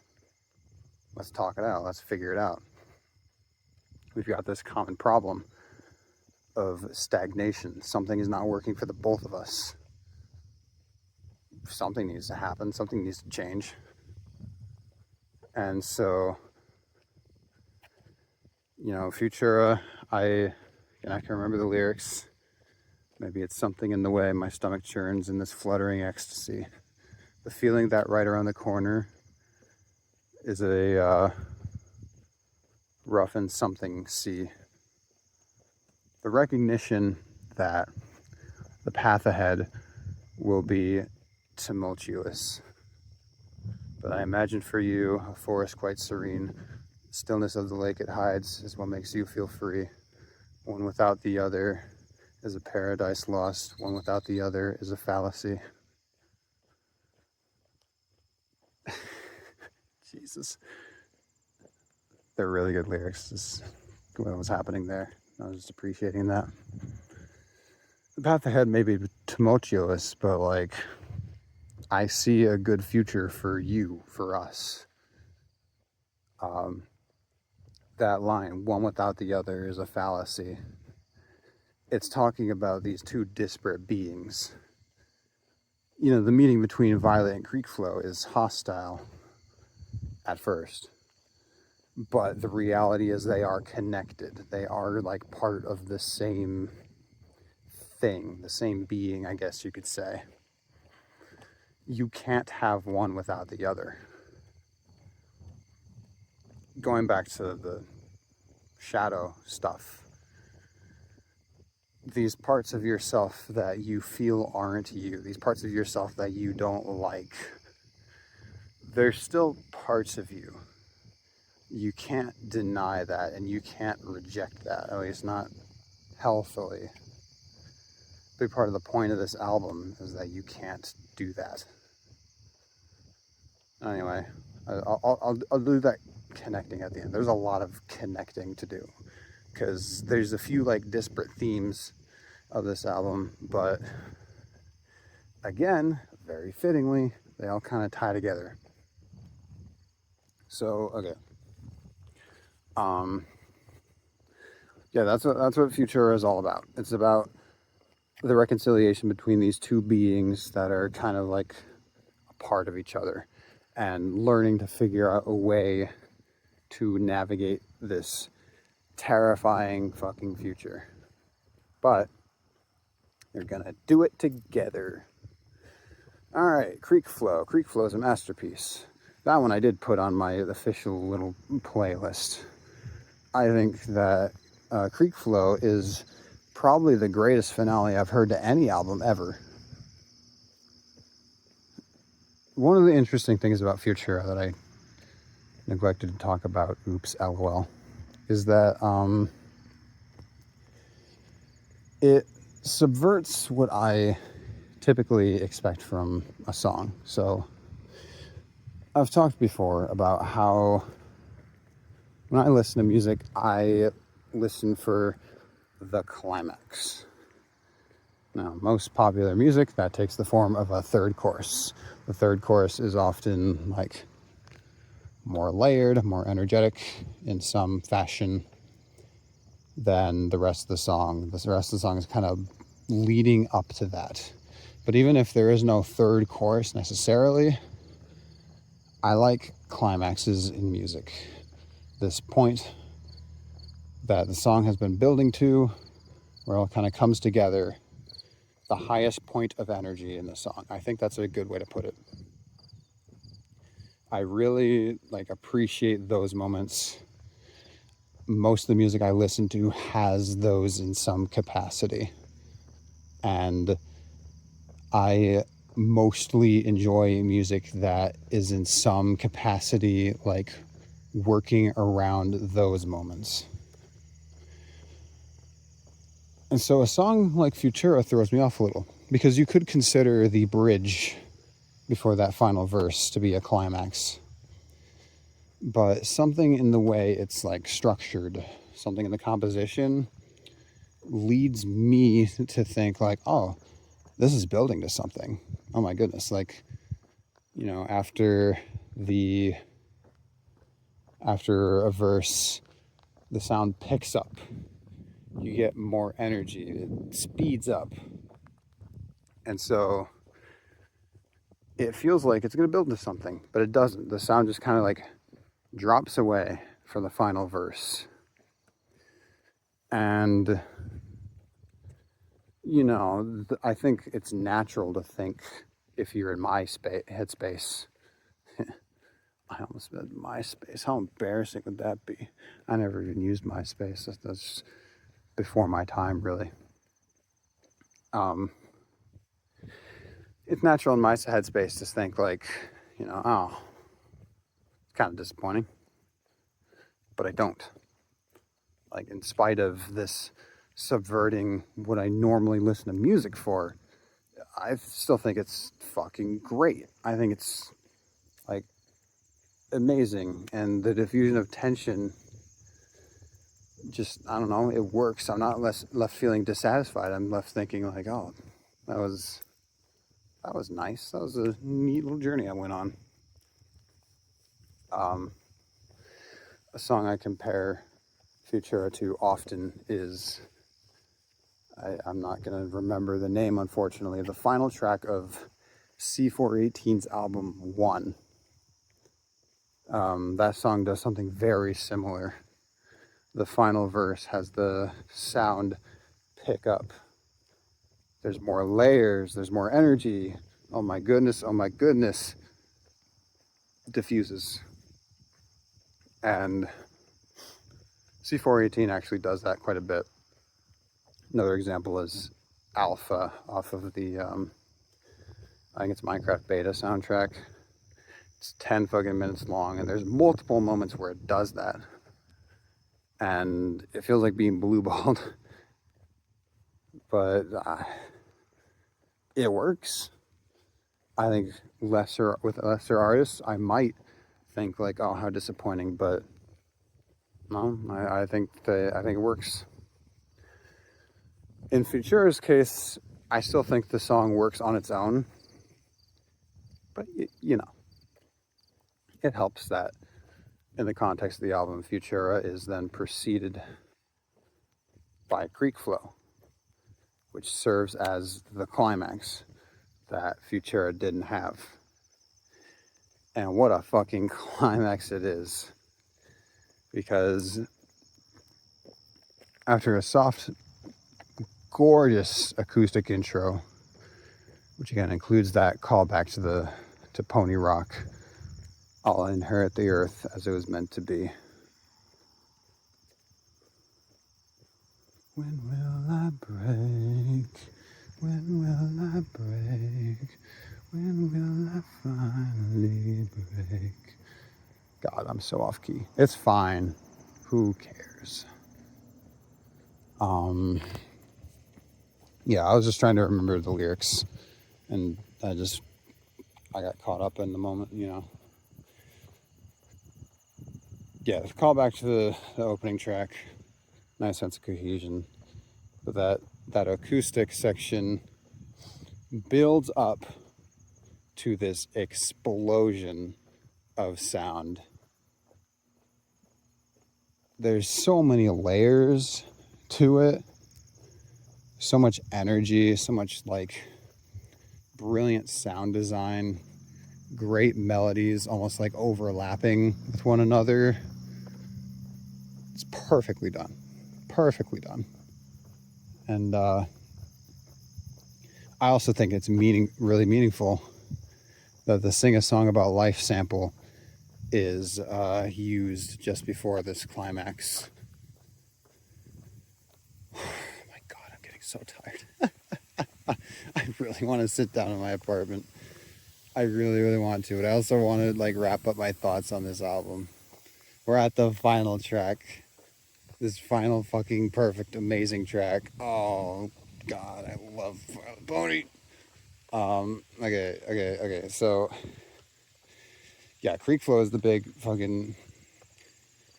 Let's talk it out. Let's figure it out. We've got this common problem of stagnation. Something is not working for the both of us. Something needs to happen. Something needs to change. And so, you know, Futura, I can remember the lyrics. Maybe it's something in the way my stomach churns in this fluttering ecstasy. The feeling that right around the corner is a rough and something sea. The recognition that the path ahead will be tumultuous. But I imagine for you a forest quite serene. The stillness of the lake it hides is what makes you feel free. One without the other is a paradise lost. One without the other is a fallacy. Jesus. They're really good lyrics. This is what was happening there. I was just appreciating that. The path ahead may be tumultuous, but like, I see a good future for you, for us. That line, one without the other is a fallacy. It's talking about these two disparate beings. You know, the meeting between Vylet and Creek Flow is hostile at first, but the reality is they are connected. They are like part of the same thing, the same being, I guess you could say. You can't have one without the other. Going back to the shadow stuff, these parts of yourself that you feel aren't you, these parts of yourself that you don't like, they're still parts of you. You can't deny that, and you can't reject that, at least not healthily. A big part of the point of this album is that you can't do that. Anyway, I'll do that connecting at the end. There's a lot of connecting to do, because there's a few like disparate themes of this album, but again, very fittingly, they all kind of tie together. So, okay. Yeah, that's what Futura is all about. It's about the reconciliation between these two beings that are kind of like a part of each other, and learning to figure out a way to navigate this terrifying fucking future. But they're gonna do it together. All right, Creek Flow. Creek Flow is a masterpiece. That one I did put on my official little playlist. I think that Creek Flow is probably the greatest finale I've heard to any album ever. One of the interesting things about Futura that I neglected to talk about, oops, LOL, is that it subverts what I typically expect from a song. So I've talked before about how when I listen to music, I listen for the climax. Now, most popular music, that takes the form of a third chorus. The third chorus is often like more layered, more energetic in some fashion than the rest of the song. The rest of the song is kind of leading up to that. But even if there is no third chorus necessarily, I like climaxes in music. This point that the song has been building to, where it all kind of comes together, the highest point of energy in the song. I think that's a good way to put it. I really appreciate those moments. Most of the music I listen to has those in some capacity. And I mostly enjoy music that is in some capacity working around those moments. And so a song like Futura throws me off a little, because you could consider the bridge before that final verse to be a climax. But something in the way it's structured, something in the composition leads me to think oh, this is building to something. Oh my goodness. After a verse, the sound picks up. You get more energy. It speeds up. And so it feels like it's going to build to something, but it doesn't. The sound just kind of drops away for the final verse. And, I think it's natural to think, if you're in my headspace, I almost said MySpace. How embarrassing would that be? I never even used MySpace. That's before my time, really. It's natural in my headspace to think oh, it's kind of disappointing. But I don't. In spite of this subverting what I normally listen to music for, I still think it's fucking great. I think it's like amazing, and the diffusion of tension, just, I don't know, it works. I'm not left feeling dissatisfied. I'm left thinking like, oh, that was nice. That was a neat little journey I went on. A song I compare Futura to often is, I'm not going to remember the name, unfortunately, the final track of C418's album One. That song does something very similar. The final verse has the sound pick up. There's more layers, there's more energy. Oh my goodness, diffuses. And C418 actually does that quite a bit. Another example is Alpha off of the, I think it's Minecraft Beta soundtrack. It's 10 fucking minutes long, and there's multiple moments where it does that. And it feels like being blue-balled. But it works. I think with lesser artists, I might think like, oh, how disappointing, but no, I think it works. In Futura's case, I still think the song works on its own, but you know, it helps that in the context of the album, Futura is then preceded by Creek Flow, which serves as the climax that Futura didn't have. And what a fucking climax it is. Because after a soft, gorgeous acoustic intro, which again includes that callback to Pony Rock, I'll inherit the earth as it was meant to be. When will I break? When will I break? When will I finally break? God, I'm so off key. It's fine. Who cares? Yeah, I was just trying to remember the lyrics, and I got caught up in the moment, you know. Yeah, call back to the opening track. Nice sense of cohesion. But that acoustic section builds up to this explosion of sound. There's so many layers to it, so much energy, so much like brilliant sound design, great melodies almost like overlapping with one another. It's perfectly done. And I also think it's really meaningful that the Sing a Song About Life sample is used just before this climax. Oh my God, I'm getting so tired. I really want to sit down in my apartment. I really, really want to. But I also want to like wrap up my thoughts on this album. We're at the final track. This final fucking perfect, amazing track. Oh God, I love Vylet Pony. Okay. So yeah, Creek Flow is the big fucking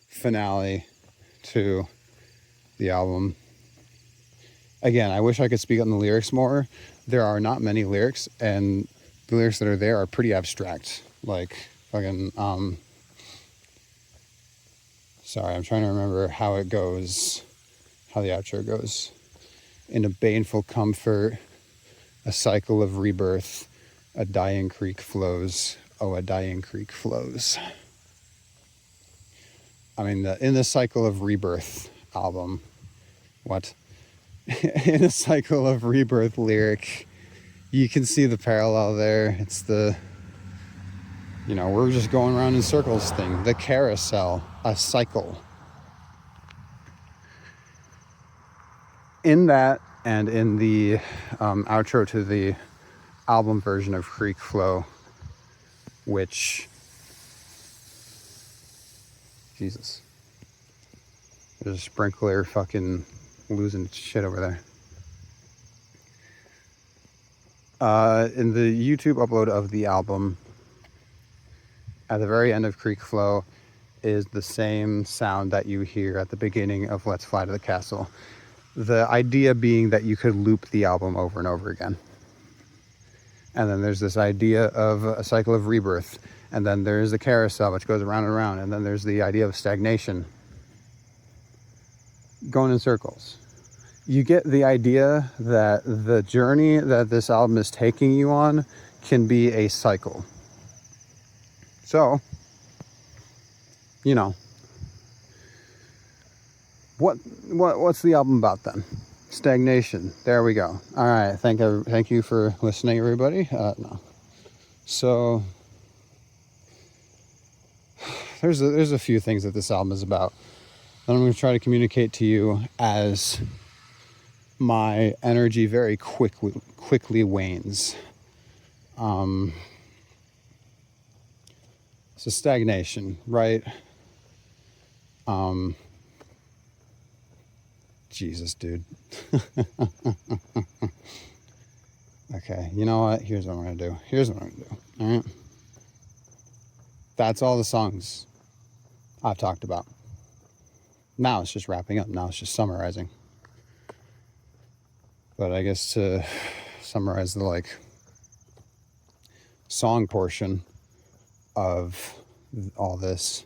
finale to the album. Again, I wish I could speak on the lyrics more. There are not many lyrics, and the lyrics that are there are pretty abstract. Like fucking sorry, I'm trying to remember how it goes, how the outro goes. In a baneful comfort, a cycle of rebirth, a dying creek flows. Oh, a dying creek flows. I mean, in the Cycle of Rebirth album, what? In a Cycle of Rebirth lyric, you can see the parallel there. It's the, you know, we're just going around in circles thing. The carousel, a cycle. In that, and in the outro to the album version of Creek Flow, which, Jesus, there's a sprinkler fucking losing shit over there. In the YouTube upload of the album, at the very end of Creek Flow is the same sound that you hear at the beginning of Let's Fly to the Castle. The idea being that you could loop the album over and over again. And then there's this idea of a cycle of rebirth. And then there's the carousel, which goes around and around. And then there's the idea of stagnation, going in circles. You get the idea that the journey that this album is taking you on can be a cycle. So, you know, what's the album about then? Stagnation. There we go. All right. Thank you for listening, everybody. No. So there's a few things that this album is about that I'm going to try to communicate to you as my energy very quickly wanes. So stagnation, right? Jesus, dude. Okay, you know what? Here's what I'm going to do. All right? That's all the songs I've talked about. Now it's just wrapping up. Now it's just summarizing. But I guess to summarize the song portion of all this,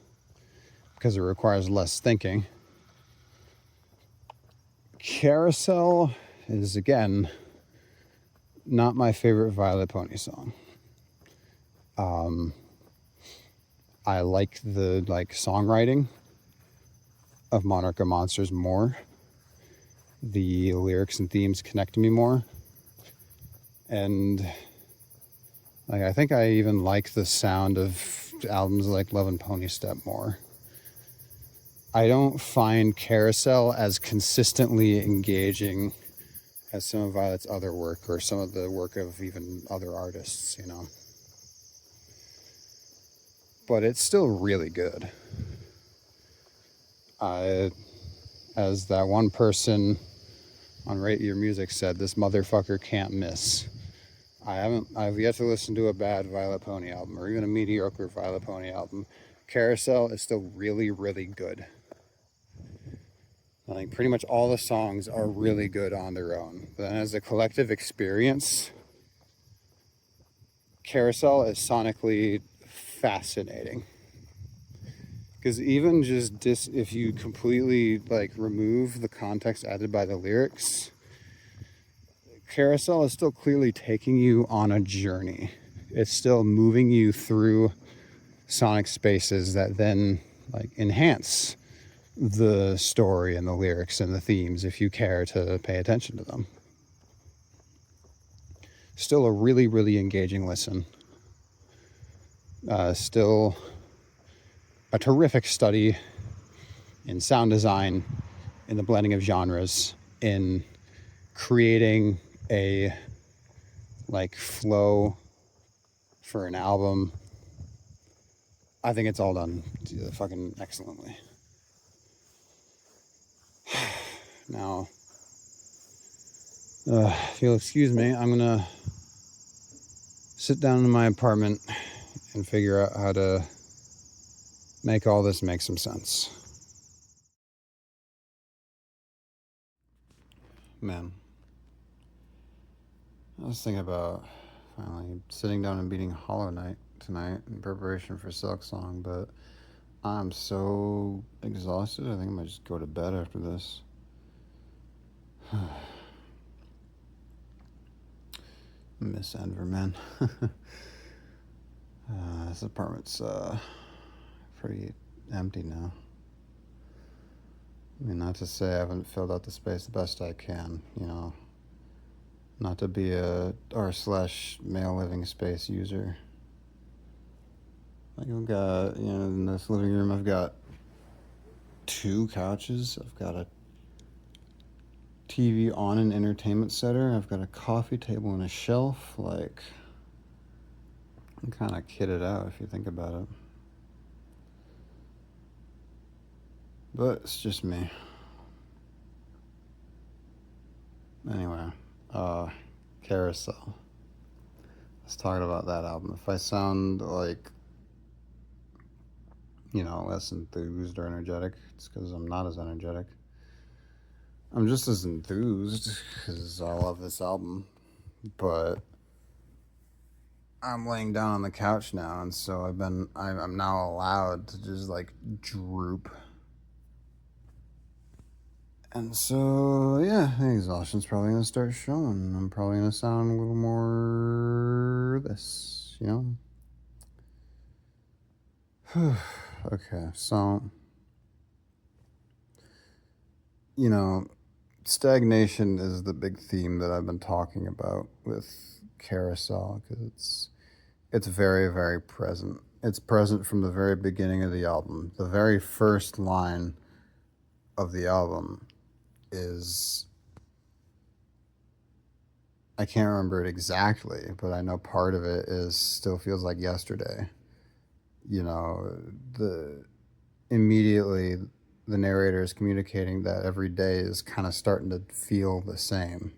because it requires less thinking, Carousel is, again, not my favorite Vylet Pony song. I like the songwriting of Monarch of Monsters more. The lyrics and themes connect to me more. And I think I even like the sound of albums like Love and Pony Step more. I don't find Carousel as consistently engaging as some of Vylet's other work, or some of the work of even other artists, you know. But it's still really good. As that one person on Rate Your Music said, this motherfucker can't miss. I've yet to listen to a bad Vylet Pony album, or even a mediocre Vylet Pony album. Carousel is still really, really good. I think pretty much all the songs are really good on their own. But then as a collective experience, Carousel is sonically fascinating. Because even just if you completely remove the context added by the lyrics, Carousel is still clearly taking you on a journey. It's still moving you through sonic spaces that then enhance the story and the lyrics and the themes if you care to pay attention to them. Still a really, really engaging listen. Still a terrific study in sound design, in the blending of genres, in creating a flow for an album. I think it's all done fucking excellently. Now, if you'll excuse me, I'm gonna sit down in my apartment and figure out how to make all this make some sense. Man, I was thinking about finally sitting down and beating Hollow Knight tonight in preparation for Silk Song, but I'm so exhausted. I think I might just go to bed after this. Miss Denver, man. This apartment's pretty empty now. I mean, not to say I haven't filled out the space the best I can, you know. Not to be a r/male living space user. I've got, in this living room, I've got 2 couches. I've got a TV on an entertainment center. I've got a coffee table and a shelf. I'm kind of kitted out if you think about it. But it's just me. Anyway, uh, Carousel. Let's talk about that album. If I sound like, less enthused or energetic, it's because I'm not as energetic. I'm just as enthused because I love this album, but I'm laying down on the couch now, and so I'm now allowed to just like droop. And so, yeah, the exhaustion's probably gonna start showing. I'm probably gonna sound a little more this, Okay, so, you know, stagnation is the big theme that I've been talking about with Carousel because it's very, very present. It's present from the very beginning of the album. The very first line of the album is, I can't remember it exactly, but I know part of it is still feels like yesterday. You know, the immediately the narrator is communicating that every day is kind of starting to feel the same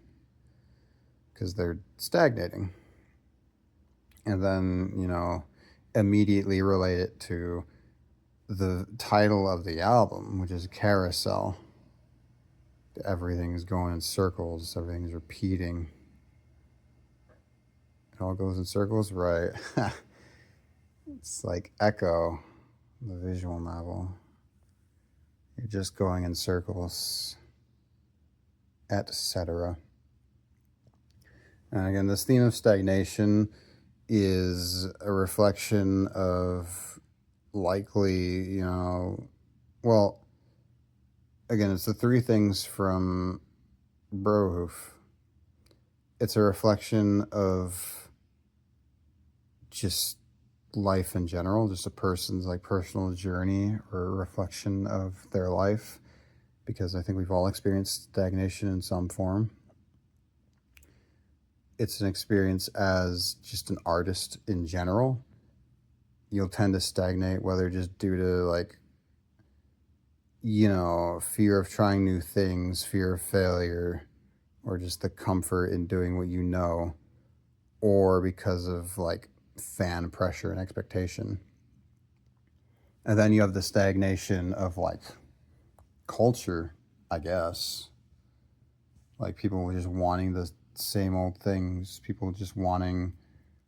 because they're stagnating. And then, immediately relate it to the title of the album, which is Carousel. Everything's going in circles, everything's repeating. It all goes in circles, right? It's like Echo, the visual novel. You're just going in circles, etc. And again, this theme of stagnation is a reflection of likely, well, again, it's the three things from Brohoof. It's a reflection of just life in general, just a person's like personal journey or a reflection of their life, because I think we've all experienced stagnation in some form. It's an experience as just an artist in general. You'll tend to stagnate, whether just due to like, fear of trying new things, fear of failure, or just the comfort in doing what you know, or because of like fan pressure and expectation. And then you have the stagnation of like culture, I guess. Like people just wanting the same old things, people just wanting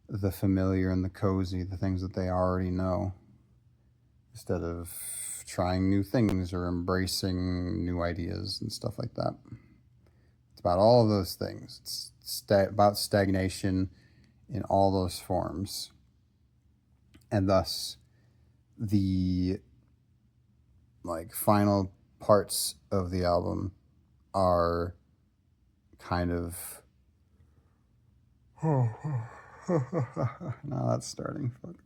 the familiar and the cozy, the things that they already know, instead of trying new things or embracing new ideas and stuff like that. It's about all of those things. It's about stagnation in all those forms. And thus, the like final parts of the album are kind of now that's starting. Fuck.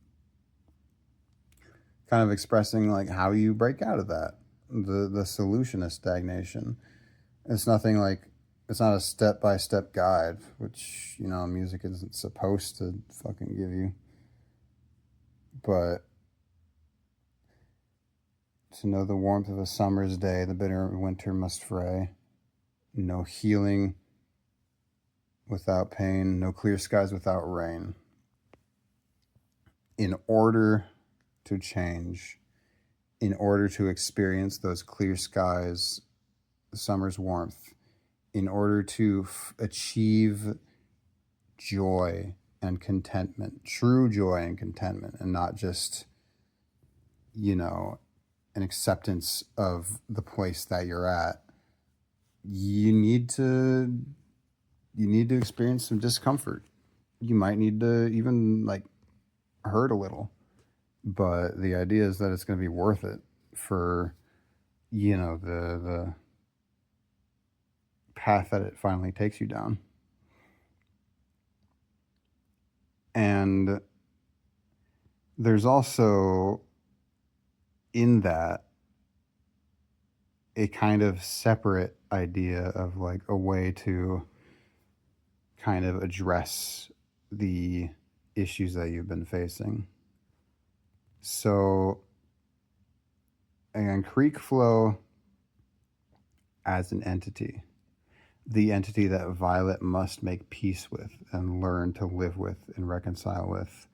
Kind of expressing like how you break out of that. The solution is stagnation. It's nothing like it's not a step by step guide, which music isn't supposed to fucking give you. But to know the warmth of a summer's day, the bitter winter must fray. No healing without pain, no clear skies without rain. In order to change, in order to experience those clear skies, summer's warmth, in order to achieve joy and contentment, true joy and contentment, and not just, an acceptance of the place that you're at, you need to experience some discomfort. You might need to even like hurt a little, but the idea is that it's going to be worth it for the path that it finally takes you down. And there's also in that a kind of separate idea of like a way to kind of address the issues that you've been facing. So, again, creek flow as an entity. the entity that Violet must make peace with and learn to live with and reconcile with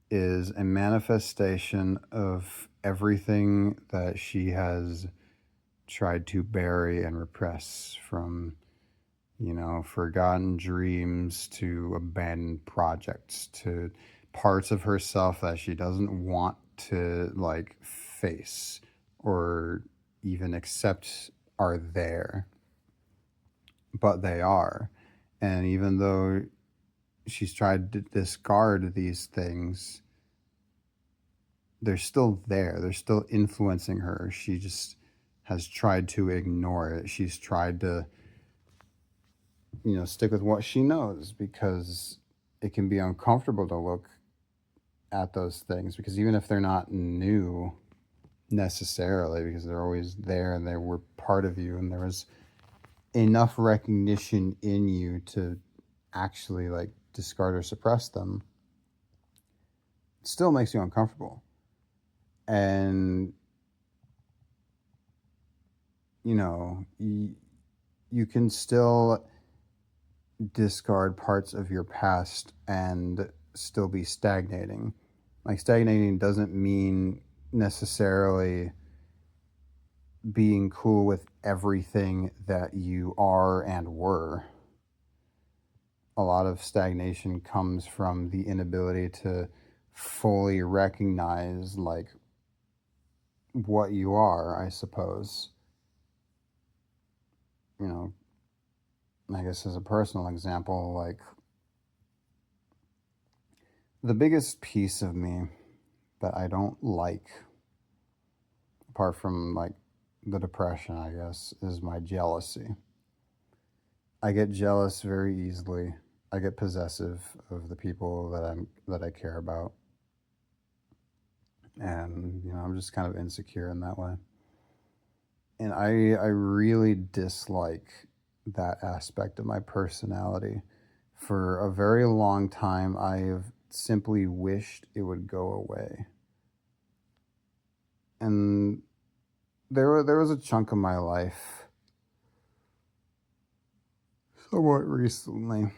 is a manifestation of everything that she has tried to bury and repress, from, forgotten dreams to abandoned projects to parts of herself that she doesn't want to like face or even accept are there, but they are. And even though she's tried to discard these things, they're still there. They're still influencing her. She just has tried to ignore it. She's tried to, stick with what she knows because it can be uncomfortable to look at those things, because even if they're not new necessarily, because they're always there and they were part of you and there was enough recognition in you to actually like discard or suppress them, it still makes you uncomfortable. And you can still discard parts of your past and still be stagnating. Like, stagnating doesn't mean necessarily being cool with everything that you are and were. A lot of stagnation comes from the inability to fully recognize like what you are, I suppose. You know, I guess as a personal example, like the biggest piece of me that I don't like, apart from like the depression, I guess, is my jealousy. I get jealous very easily. I get possessive of the people that I care about. And, I'm just kind of insecure in that way. And I really dislike that aspect of my personality. For a very long time, I've simply wished it would go away. And there was a chunk of my life, somewhat recently,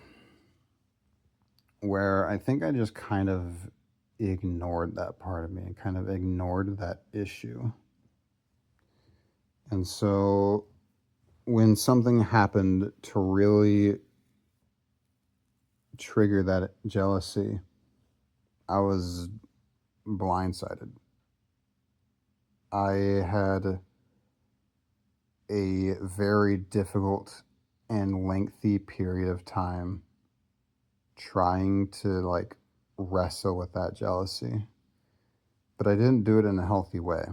where I think I just kind of ignored that part of me and kind of ignored that issue. And so when something happened to really trigger that jealousy, I was blindsided. I had a very difficult and lengthy period of time trying to like wrestle with that jealousy, but I didn't do it in a healthy way.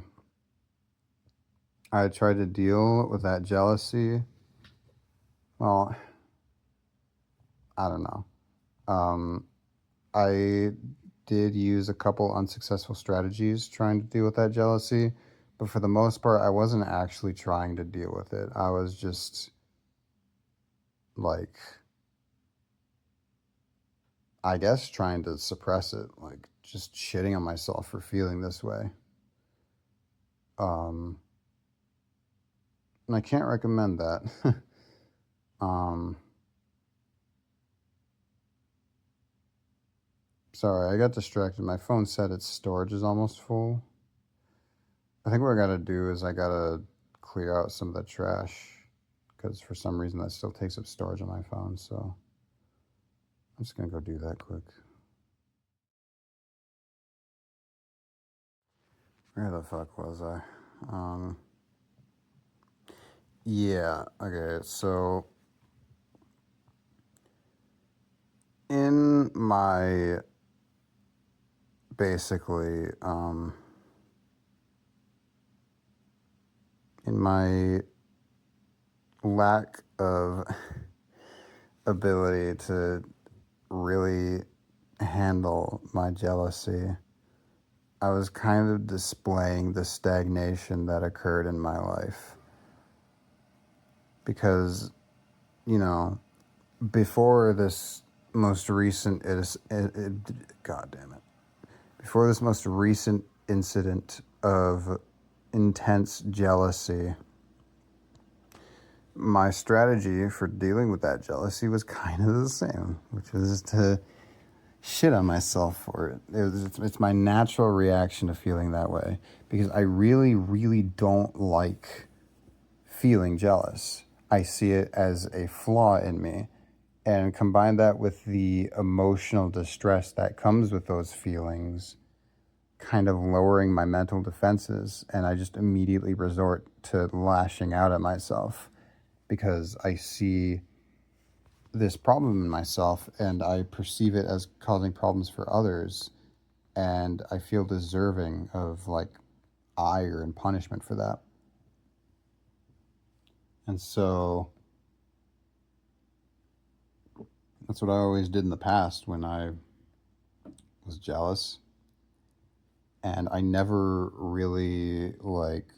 I tried to deal with that jealousy. Well, I don't know. Um, I did use a couple unsuccessful strategies trying to deal with that jealousy, but for the most part, I wasn't actually trying to deal with it. I was just like, I guess, trying to suppress it, like just shitting on myself for feeling this way. Um, and I can't recommend that. um, Sorry, I got distracted. My phone said its storage is almost full. I think what I gotta do is I gotta clear out some of the trash, because for some reason that still takes up storage on my phone. So I'm just gonna go do that quick. Where the fuck was I? Um, yeah, okay, so in my basically, in my lack of ability to really handle my jealousy, I was kind of displaying the stagnation that occurred in my life. Because, you know, before this most recent, God damn it, before this most recent incident of intense jealousy, my strategy for dealing with that jealousy was kind of the same, which was to shit on myself for it. It's my natural reaction to feeling that way because I really, really don't like feeling jealous. I see it as a flaw in me. And combine that with the emotional distress that comes with those feelings, kind of lowering my mental defenses. And I just immediately resort to lashing out at myself because I see this problem in myself and I perceive it as causing problems for others. And I feel deserving of like ire and punishment for that. And so that's what I always did in the past when I was jealous. And I never really like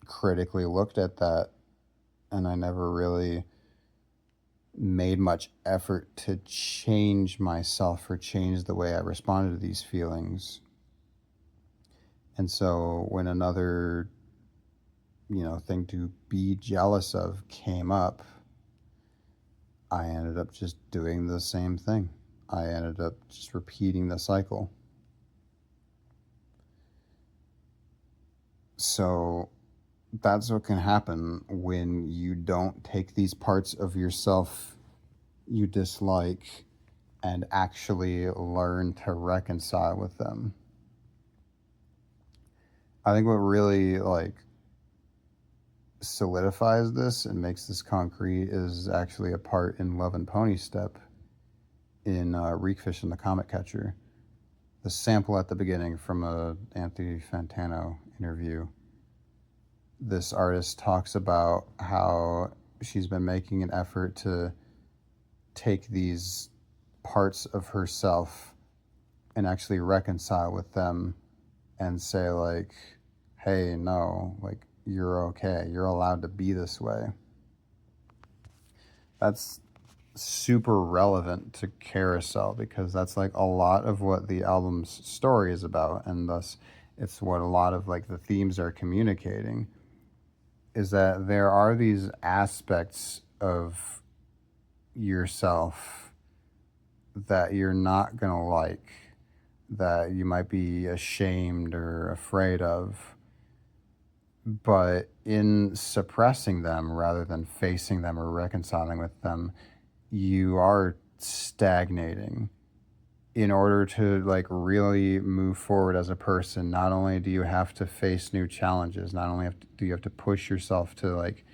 critically looked at that, and I never really made much effort to change myself or change the way I responded to these feelings. And so when another, thing to be jealous of came up, I ended up just doing the same thing. I ended up just repeating the cycle. So that's what can happen when you don't take these parts of yourself you dislike and actually learn to reconcile with them. I think what really like solidifies this and makes this concrete is actually a part in Love and Pony Step in Reekfish and the Comet Catcher. The sample at the beginning from a Anthony Fantano interview. This artist talks about how she's been making an effort to take these parts of herself and actually reconcile with them and say like, hey, no, like you're okay, you're allowed to be this way. That's super relevant to Carousel because that's like a lot of what the album's story is about, and thus it's what a lot of like the themes are communicating, is that there are these aspects of yourself that you're not gonna like, that you might be ashamed or afraid of, but in suppressing them rather than facing them or reconciling with them, you are stagnating. In order to like really move forward as a person, not only do you have to face new challenges, not only do you have to push yourself to like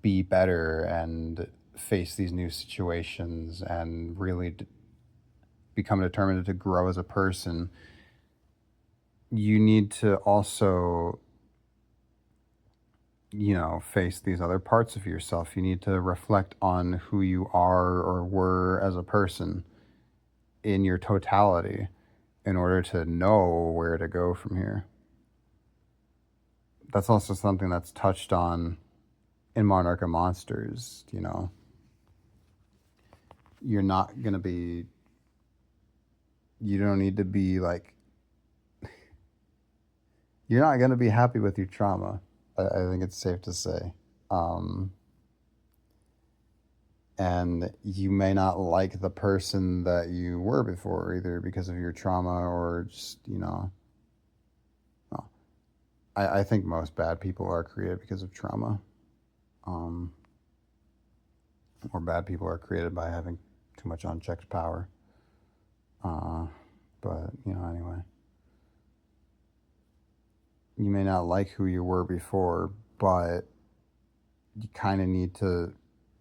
be better and face these new situations and really become determined to grow as a person, you need to also, face these other parts of yourself. You need to reflect on who you are or were as a person in your totality in order to know where to go from here. That's also something that's touched on in Monarch of Monsters. You're not going to be, you don't need to be like, you're not going to be happy with your trauma. I think it's safe to say. And you may not like the person that you were before, either because of your trauma or just, well, I think most bad people are created because of trauma. Or bad people are created by having too much unchecked power. But, anyway. You may not like who you were before, but you kind of need to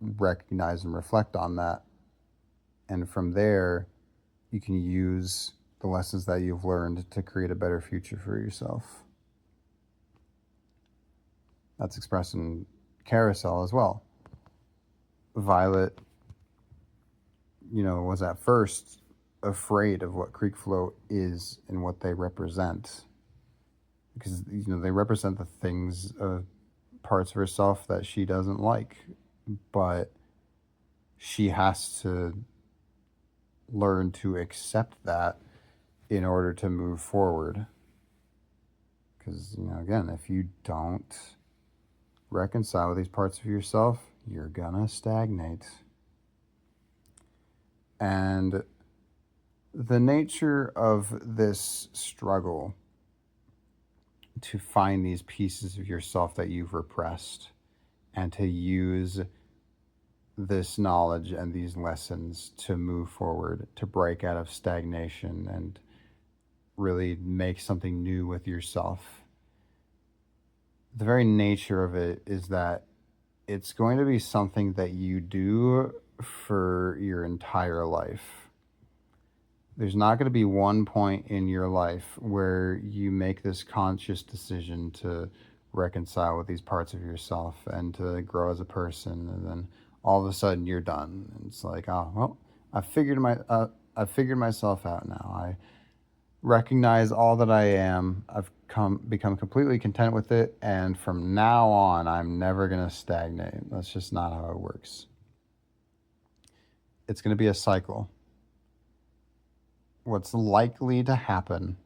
recognize and reflect on that. And from there, you can use the lessons that you've learned to create a better future for yourself. That's expressed in Carousel as well. Vylet, was at first afraid of what creek float is and what they represent. Because, they represent the things, parts of herself that she doesn't like. But she has to learn to accept that in order to move forward. Because, again, if you don't reconcile with these parts of yourself, you're gonna stagnate. And the nature of this struggle to find these pieces of yourself that you've repressed and to use this knowledge and these lessons to move forward, to break out of stagnation and really make something new with yourself. The very nature of it is that it's going to be something that you do for your entire life. There's not going to be one point in your life where you make this conscious decision to reconcile with these parts of yourself and to grow as a person, and then all of a sudden you're done. It's like, oh well, I figured myself out now. I recognize all that I am. I've become completely content with it, and from now on, I'm never gonna stagnate. That's just not how it works. It's gonna be a cycle. What's likely to happen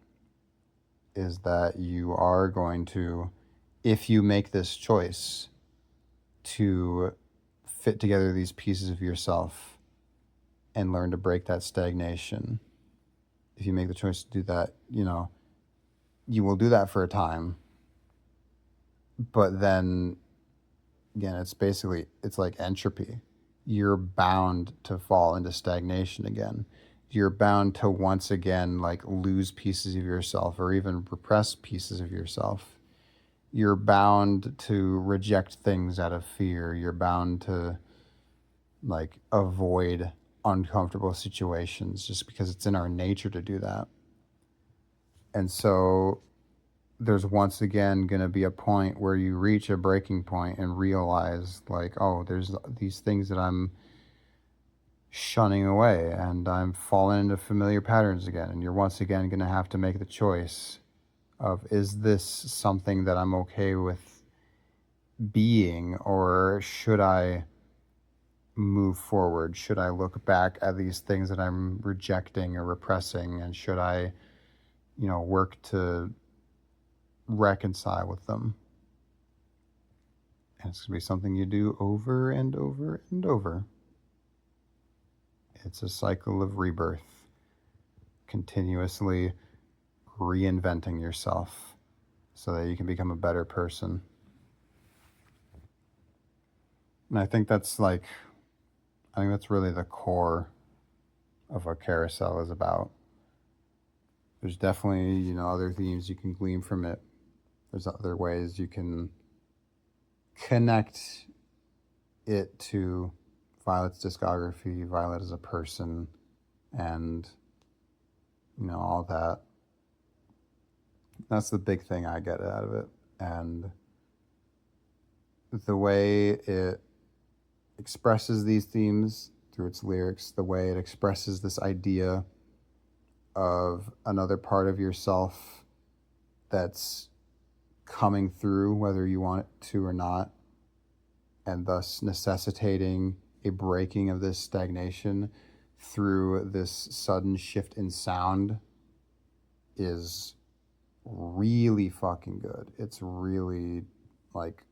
is that you are going to, if you make this choice to fit together these pieces of yourself and learn to break that stagnation, if you make the choice to do that, you will do that for a time. But then again, it's like entropy. You're bound to fall into stagnation again. You're bound to once again like lose pieces of yourself or even repress pieces of yourself. You're bound to reject things out of fear. You're bound to like avoid uncomfortable situations just because it's in our nature to do that. And so there's once again going to be a point where you reach a breaking point and realize like, oh, there's these things that I'm shunning away and I'm falling into familiar patterns again. And you're once again going to have to make the choice of, is this something that I'm okay with being, or should I move forward? Should I look back at these things that I'm rejecting or repressing, and should I, work to reconcile with them? And it's going to be something you do over and over and over. It's a cycle of rebirth, continuously reinventing yourself so that you can become a better person. And I think that's really the core of what Carousel is about. There's definitely, other themes you can glean from it. There's other ways you can connect it to Vylet's discography, Vylet as a person, and, all that. That's the big thing I get out of it. And the way it expresses these themes through its lyrics, the way it expresses this idea of another part of yourself that's coming through whether you want it to or not, and thus necessitating a breaking of this stagnation through this sudden shift in sound, is really fucking good. It's really like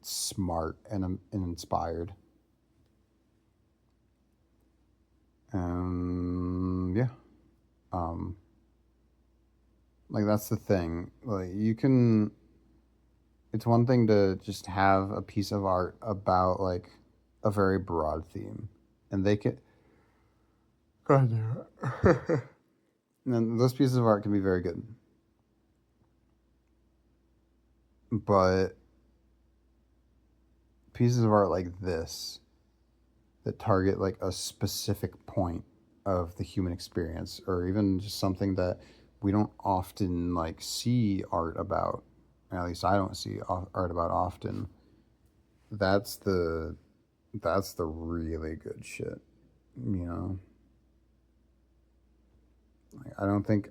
smart and inspired. Yeah. Like that's the thing. Like it's one thing to just have a piece of art about like a very broad theme, and they can, God damn it. And then those pieces of art can be very good, but pieces of art like this that target like a specific point of the human experience, or even just something that we don't often like see art about, at least I don't see art about often, that's the really good shit. I don't think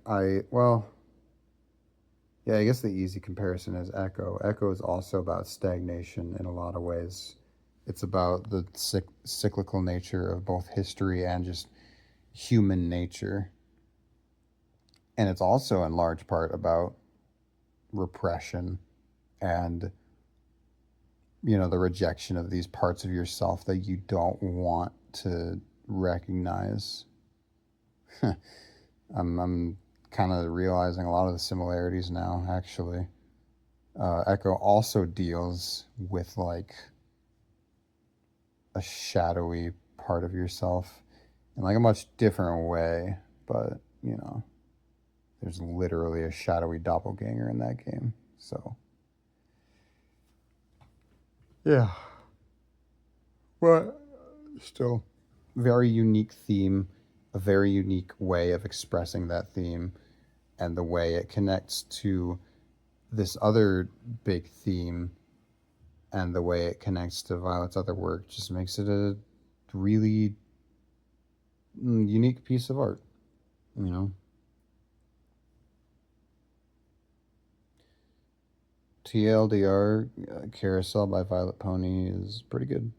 yeah, I guess the easy comparison is Echo. Echo is also about stagnation in a lot of ways. It's about the cyclical nature of both history and just human nature. And it's also in large part about repression and you know, the rejection of these parts of yourself that you don't want to recognize. I'm kind of realizing a lot of the similarities now, actually. Echo also deals with like a shadowy part of yourself in like a much different way, but you know, there's literally a shadowy doppelganger in that game. So, yeah. But still, very unique theme, a very unique way of expressing that theme, and the way it connects to this other big theme and the way it connects to Violet's other work just makes it a really unique piece of art, you know? TLDR, Carousel by Vylet Pony is pretty good.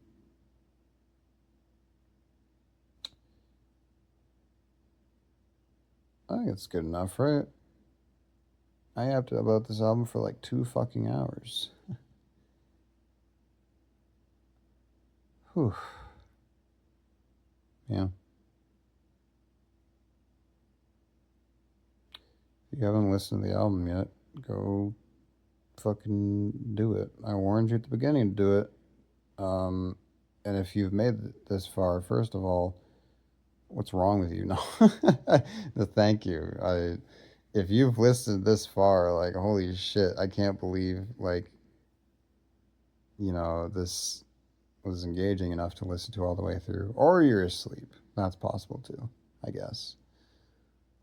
I think it's good enough, right? I yapped about this album for like 2 fucking hours. Whew. Yeah. If you haven't listened to the album yet, go fucking do it. I warned you at the beginning to do it. Um, and if you've made this far, first of all, what's wrong with you? No, no, thank you. If you've listened this far, like, holy shit, I can't believe, like, you know, this was engaging enough to listen to all the way through. Or you're asleep. That's possible too, I guess.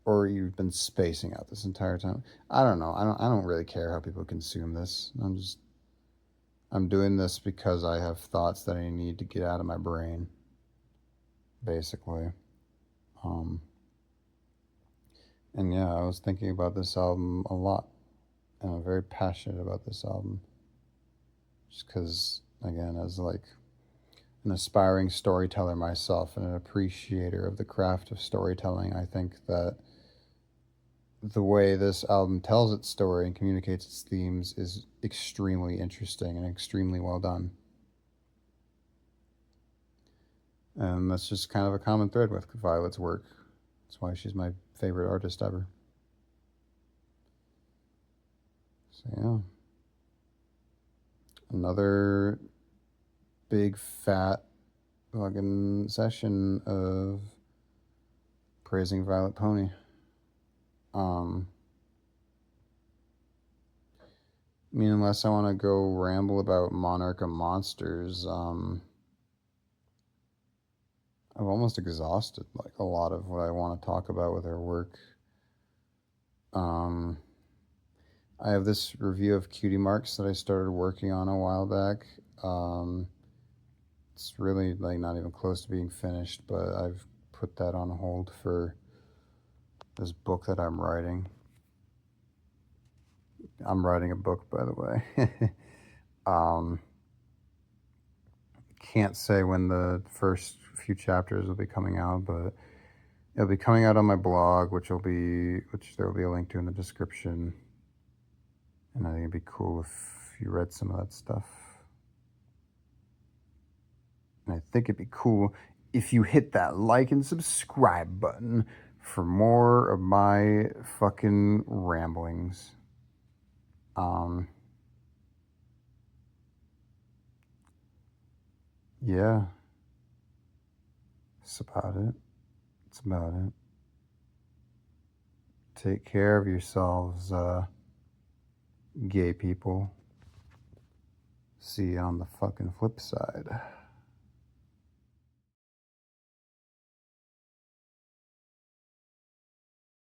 Or you've been spacing out this entire time. I don't know. I don't really care how people consume this. I'm doing this because I have thoughts that I need to get out of my brain, basically. Um, and yeah, I was thinking about this album a lot, and I'm very passionate about this album. Just because, again, as like an aspiring storyteller myself and an appreciator of the craft of storytelling, I think that the way this album tells its story and communicates its themes is extremely interesting and extremely well done. And that's just kind of a common thread with Violet's work. That's why she's my favorite artist ever. So, yeah. Another big fat fucking session of praising Vylet Pony. Um, I mean, unless I want to go ramble about Monarch of Monsters, I've almost exhausted like a lot of what I want to talk about with her work. Um, I have this review of Cutie Marks that I started working on a while back. It's really like not even close to being finished, but I've put that on hold for this book that I'm writing. I'm writing a book, by the way. um, can't say when the first few chapters will be coming out, but it'll be coming out on my blog, which there will be a link to in the description. And I think it'd be cool if you read some of that stuff. And I think it'd be cool if you hit that like and subscribe button for more of my fucking ramblings. Yeah, it's about it. It's about it. Take care of yourselves, gay people. See you on the fucking flip side.